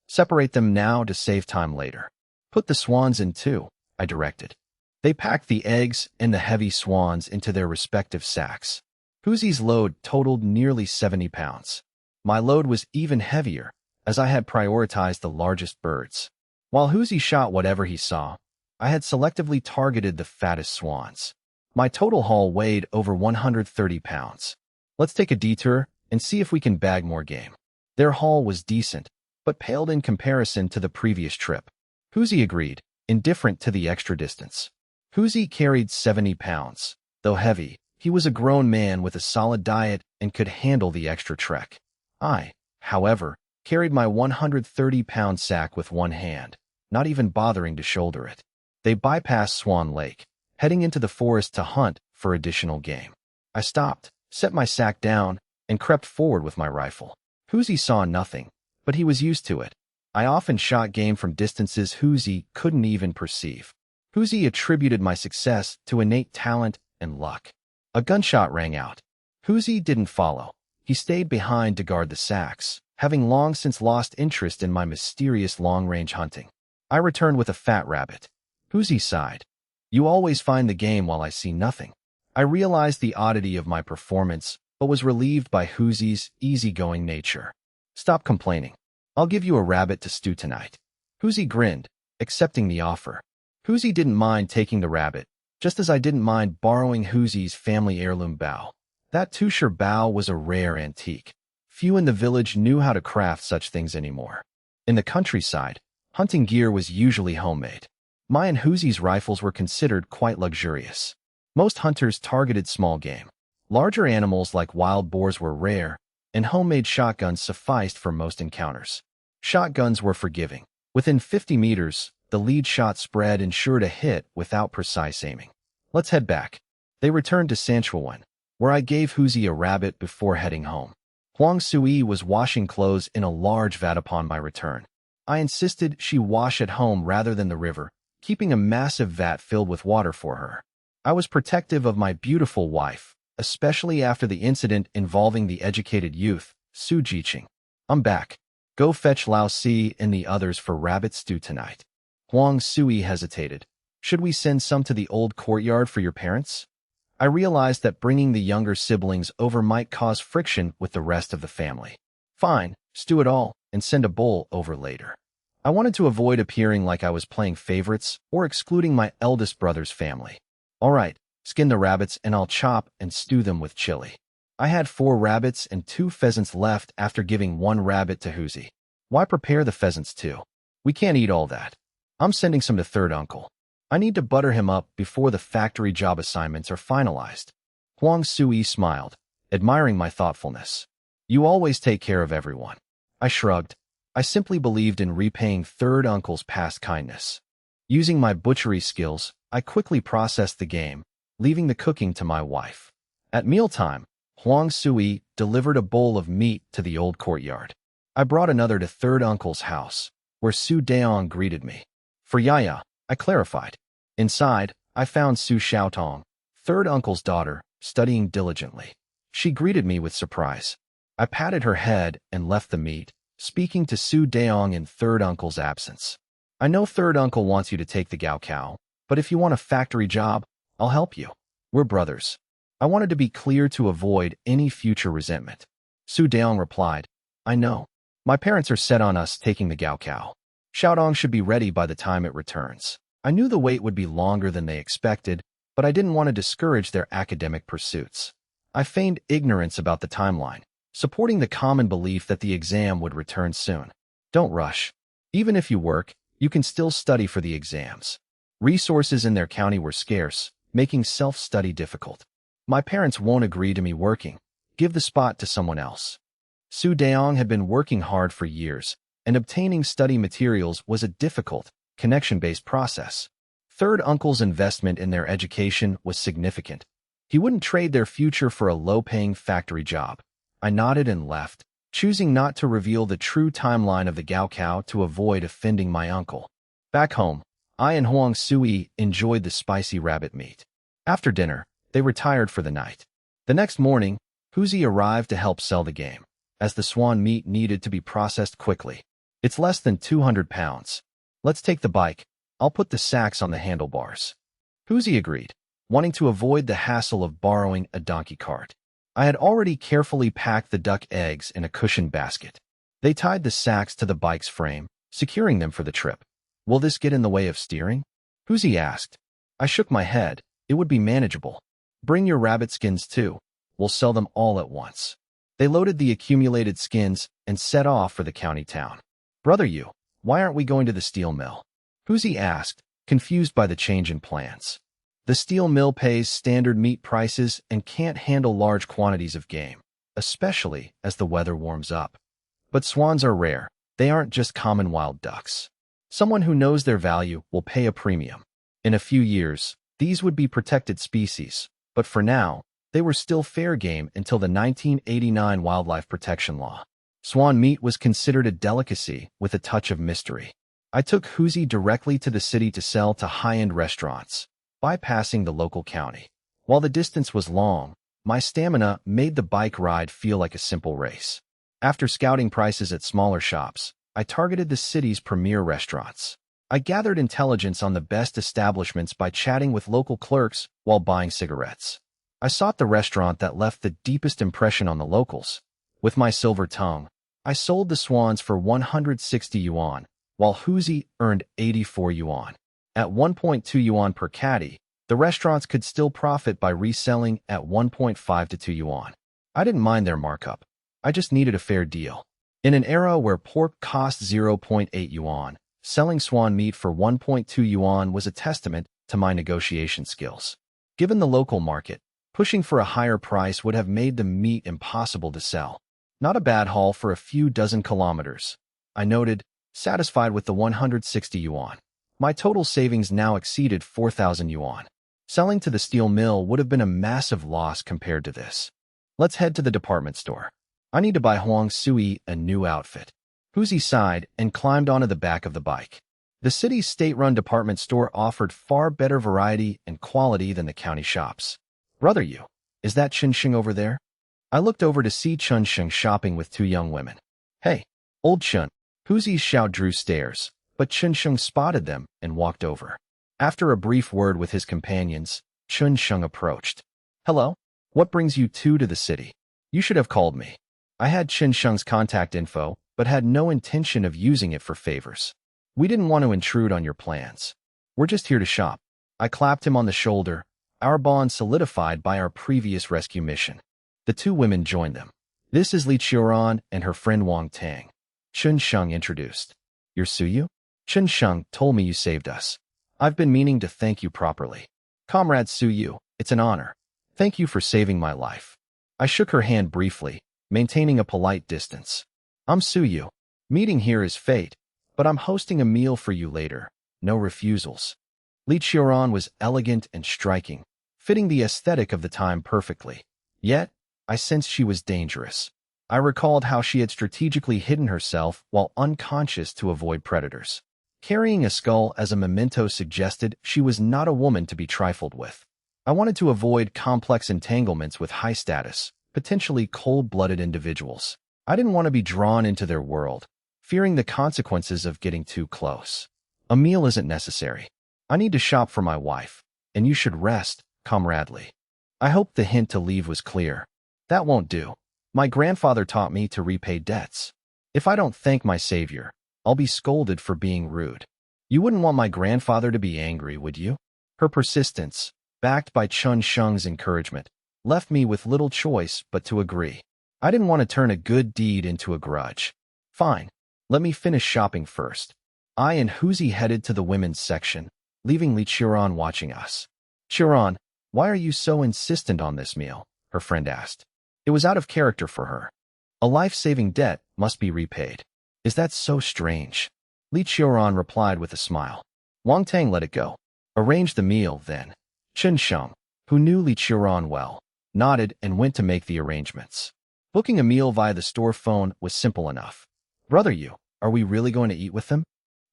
Separate them now to save time later. Put the swans in too, I directed. They packed the eggs and the heavy swans into their respective sacks. Huzi's load totaled nearly 70 pounds. My load was even heavier, as I had prioritized the largest birds. While Huzi shot whatever he saw, I had selectively targeted the fattest swans. My total haul weighed over 130 pounds. Let's take a detour and see if we can bag more game. Their haul was decent, but paled in comparison to the previous trip. Huzi agreed, indifferent to the extra distance. Huzi carried 70 pounds, Though heavy, he was a grown man with a solid diet and could handle the extra trek. I, however, carried my 130-pound sack with one hand, not even bothering to shoulder it. They bypassed Swan Lake, heading into the forest to hunt for additional game. I stopped, set my sack down, and crept forward with my rifle. Hoosie saw nothing, but he was used to it. I often shot game from distances Hoosie couldn't even perceive. Hoosie attributed my success to innate talent and luck. A gunshot rang out. Hoosie didn't follow. He stayed behind to guard the sacks, having long since lost interest in my mysterious long-range hunting. I returned with a fat rabbit. Hoosie sighed. You always find the game while I see nothing. I realized the oddity of my performance, but was relieved by Hoosie's easygoing nature. Stop complaining. I'll give you a rabbit to stew tonight. Hoosie grinned, accepting the offer. Hoosie didn't mind taking the rabbit, just as I didn't mind borrowing Hoosie's family heirloom bow. That Tusher bow was a rare antique. Few in the village knew how to craft such things anymore. In the countryside, hunting gear was usually homemade. My and Hoosie's rifles were considered quite luxurious. Most hunters targeted small game. Larger animals like wild boars were rare, and homemade shotguns sufficed for most encounters. Shotguns were forgiving. Within 50 meters, the lead shot spread ensured a hit without precise aiming. Let's head back. They returned to Sanshuiwan, where I gave Hoosie a rabbit before heading home. Huang Sui was washing clothes in a large vat upon my return. I insisted she wash at home rather than the river, keeping a massive vat filled with water for her. I was protective of my beautiful wife, especially after the incident involving the educated youth, Su Jiqing. I'm back. Go fetch Lao Si and the others for rabbit stew tonight. Huang Sui hesitated. Should we send some to the old courtyard for your parents? I realized that bringing the younger siblings over might cause friction with the rest of the family. Fine, stew it all, and send a bowl over later. I wanted to avoid appearing like I was playing favorites or excluding my eldest brother's family. All right, skin the rabbits and I'll chop and stew them with chili. I had 4 rabbits and 2 pheasants left after giving 1 rabbit to Hoosie. Why prepare the pheasants too? We can't eat all that. I'm sending some to third uncle. I need to butter him up before the factory job assignments are finalized. Huang Sui smiled, admiring my thoughtfulness. You always take care of everyone. I shrugged. I simply believed in repaying third uncle's past kindness. Using my butchery skills, I quickly processed the game, leaving the cooking to my wife. At mealtime, Huang Sui delivered a bowl of meat to the old courtyard. I brought another to third uncle's house, where Su Daong greeted me. For Yaya, I clarified. Inside, I found Su Xiaotong, third uncle's daughter, studying diligently. She greeted me with surprise. I patted her head and left the meat, speaking to Su Daong in third uncle's absence. I know third uncle wants you to take the Gao Cow, but if you want a factory job, I'll help you. We're brothers. I wanted to be clear to avoid any future resentment. Su Daong replied, I know. My parents are set on us taking the Gao Cow. Xiaodong should be ready by the time it returns. I knew the wait would be longer than they expected, but I didn't want to discourage their academic pursuits. I feigned ignorance about the timeline, supporting the common belief that the exam would return soon. Don't rush. Even if you work, you can still study for the exams. Resources in their county were scarce, making self-study difficult. My parents won't agree to me working. Give the spot to someone else. Su Daong had been working hard for years, and obtaining study materials was a difficult, connection-based process. Third uncle's investment in their education was significant. He wouldn't trade their future for a low-paying factory job. I nodded and left, choosing not to reveal the true timeline of the Gao Cow to avoid offending my uncle. Back home, I and Huang Sui enjoyed the spicy rabbit meat. After dinner, they retired for the night. The next morning, Hoosie arrived to help sell the game, as the swan meat needed to be processed quickly. It's less than 200 pounds. Let's take the bike. I'll put the sacks on the handlebars. Hoosie agreed, wanting to avoid the hassle of borrowing a donkey cart. I had already carefully packed the duck eggs in a cushioned basket. They tied the sacks to the bike's frame, securing them for the trip. Will this get in the way of steering? Hoosie asked. I shook my head. It would be manageable. Bring your rabbit skins too. We'll sell them all at once. They loaded the accumulated skins and set off for the county town. Brother you, why aren't we going to the steel mill? Hoosie asked, confused by the change in plans. The steel mill pays standard meat prices and can't handle large quantities of game, especially as the weather warms up. But swans are rare. They aren't just common wild ducks. Someone who knows their value will pay a premium. In a few years, these would be protected species, but for now, they were still fair game until the 1989 Wildlife Protection Law. Swan meat was considered a delicacy with a touch of mystery. I took Huzi directly to the city to sell to high-end restaurants, bypassing the local county. While the distance was long, my stamina made the bike ride feel like a simple race. After scouting prices at smaller shops, I targeted the city's premier restaurants. I gathered intelligence on the best establishments by chatting with local clerks while buying cigarettes. I sought the restaurant that left the deepest impression on the locals. With my silver tongue, I sold the swans for 160 yuan, while Huzi earned 84 yuan. At 1.2 yuan per catty, the restaurants could still profit by reselling at 1.5 to 2 yuan. I didn't mind their markup. I just needed a fair deal. In an era where pork cost 0.8 yuan, selling swan meat for 1.2 yuan was a testament to my negotiation skills. Given the local market, pushing for a higher price would have made the meat impossible to sell. Not a bad haul for a few dozen kilometers, I noted, satisfied with the 160 yuan. My total savings now exceeded 4,000 yuan. Selling to the steel mill would have been a massive loss compared to this. Let's head to the department store. I need to buy Huang Sui a new outfit. Huzi sighed and climbed onto the back of the bike. The city's state-run department store offered far better variety and quality than the county shops. Brother you, is that Chunsheng over there? I looked over to see Chunsheng shopping with two young women. Hey, old Chun. Huzi's shout drew stares, but Chunsheng spotted them and walked over. After a brief word with his companions, Chunsheng approached. Hello? What brings you two to the city? You should have called me. I had Chunsheng's contact info, but had no intention of using it for favors. We didn't want to intrude on your plans. We're just here to shop. I clapped him on the shoulder, our bond solidified by our previous rescue mission. The two women joined them. This is Li Qiuran and her friend Wang Tang. Chunsheng introduced. You're Suyu? Chunsheng told me you saved us. I've been meaning to thank you properly. Comrade Suyu, it's an honor. Thank you for saving my life. I shook her hand briefly, maintaining a polite distance. I'm Suyu. Meeting here is fate, but I'm hosting a meal for you later. No refusals. Li Qiuran was elegant and striking, fitting the aesthetic of the time perfectly. Yet, I sensed she was dangerous. I recalled how she had strategically hidden herself while unconscious to avoid predators. Carrying a skull as a memento suggested she was not a woman to be trifled with. I wanted to avoid complex entanglements with high-status, potentially cold-blooded individuals. I didn't want to be drawn into their world, fearing the consequences of getting too close. A meal isn't necessary. I need to shop for my wife, and you should rest, comradely. I hope the hint to leave was clear. That won't do. My grandfather taught me to repay debts. If I don't thank my savior, I'll be scolded for being rude. You wouldn't want my grandfather to be angry, would you? Her persistence, backed by Chunsheng's encouragement, left me with little choice but to agree. I didn't want to turn a good deed into a grudge. Fine, let me finish shopping first. I and Huzi headed to the women's section, leaving Li Qiuran watching us. Qiuran, why are you so insistent on this meal? Her friend asked. It was out of character for her. A life-saving debt must be repaid. Is that so strange? Li Qiuran replied with a smile. Wang Tang let it go. Arrange the meal, then. Chunsheng, who knew Li Qiuran well, nodded and went to make the arrangements. Booking a meal via the store phone was simple enough. Brother you, are we really going to eat with them?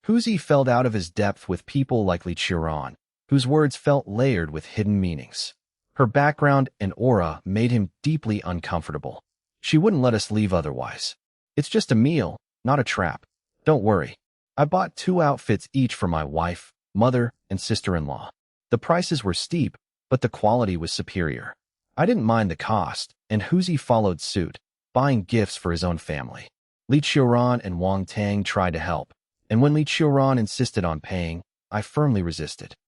Huzi felt out of his depth with people like Li Qiuran, whose words felt layered with hidden meanings. Her background and aura made him deeply uncomfortable. She wouldn't let us leave otherwise. It's just a meal, not a trap. Don't worry. I bought 2 outfits each for my wife, mother, and sister-in-law. The prices were steep, but the quality was superior. I didn't mind the cost, and Huzi followed suit, buying gifts for his own family. Li Qiuran and Wang Tang tried to help, and when Li Qiuran insisted on paying, I firmly resisted.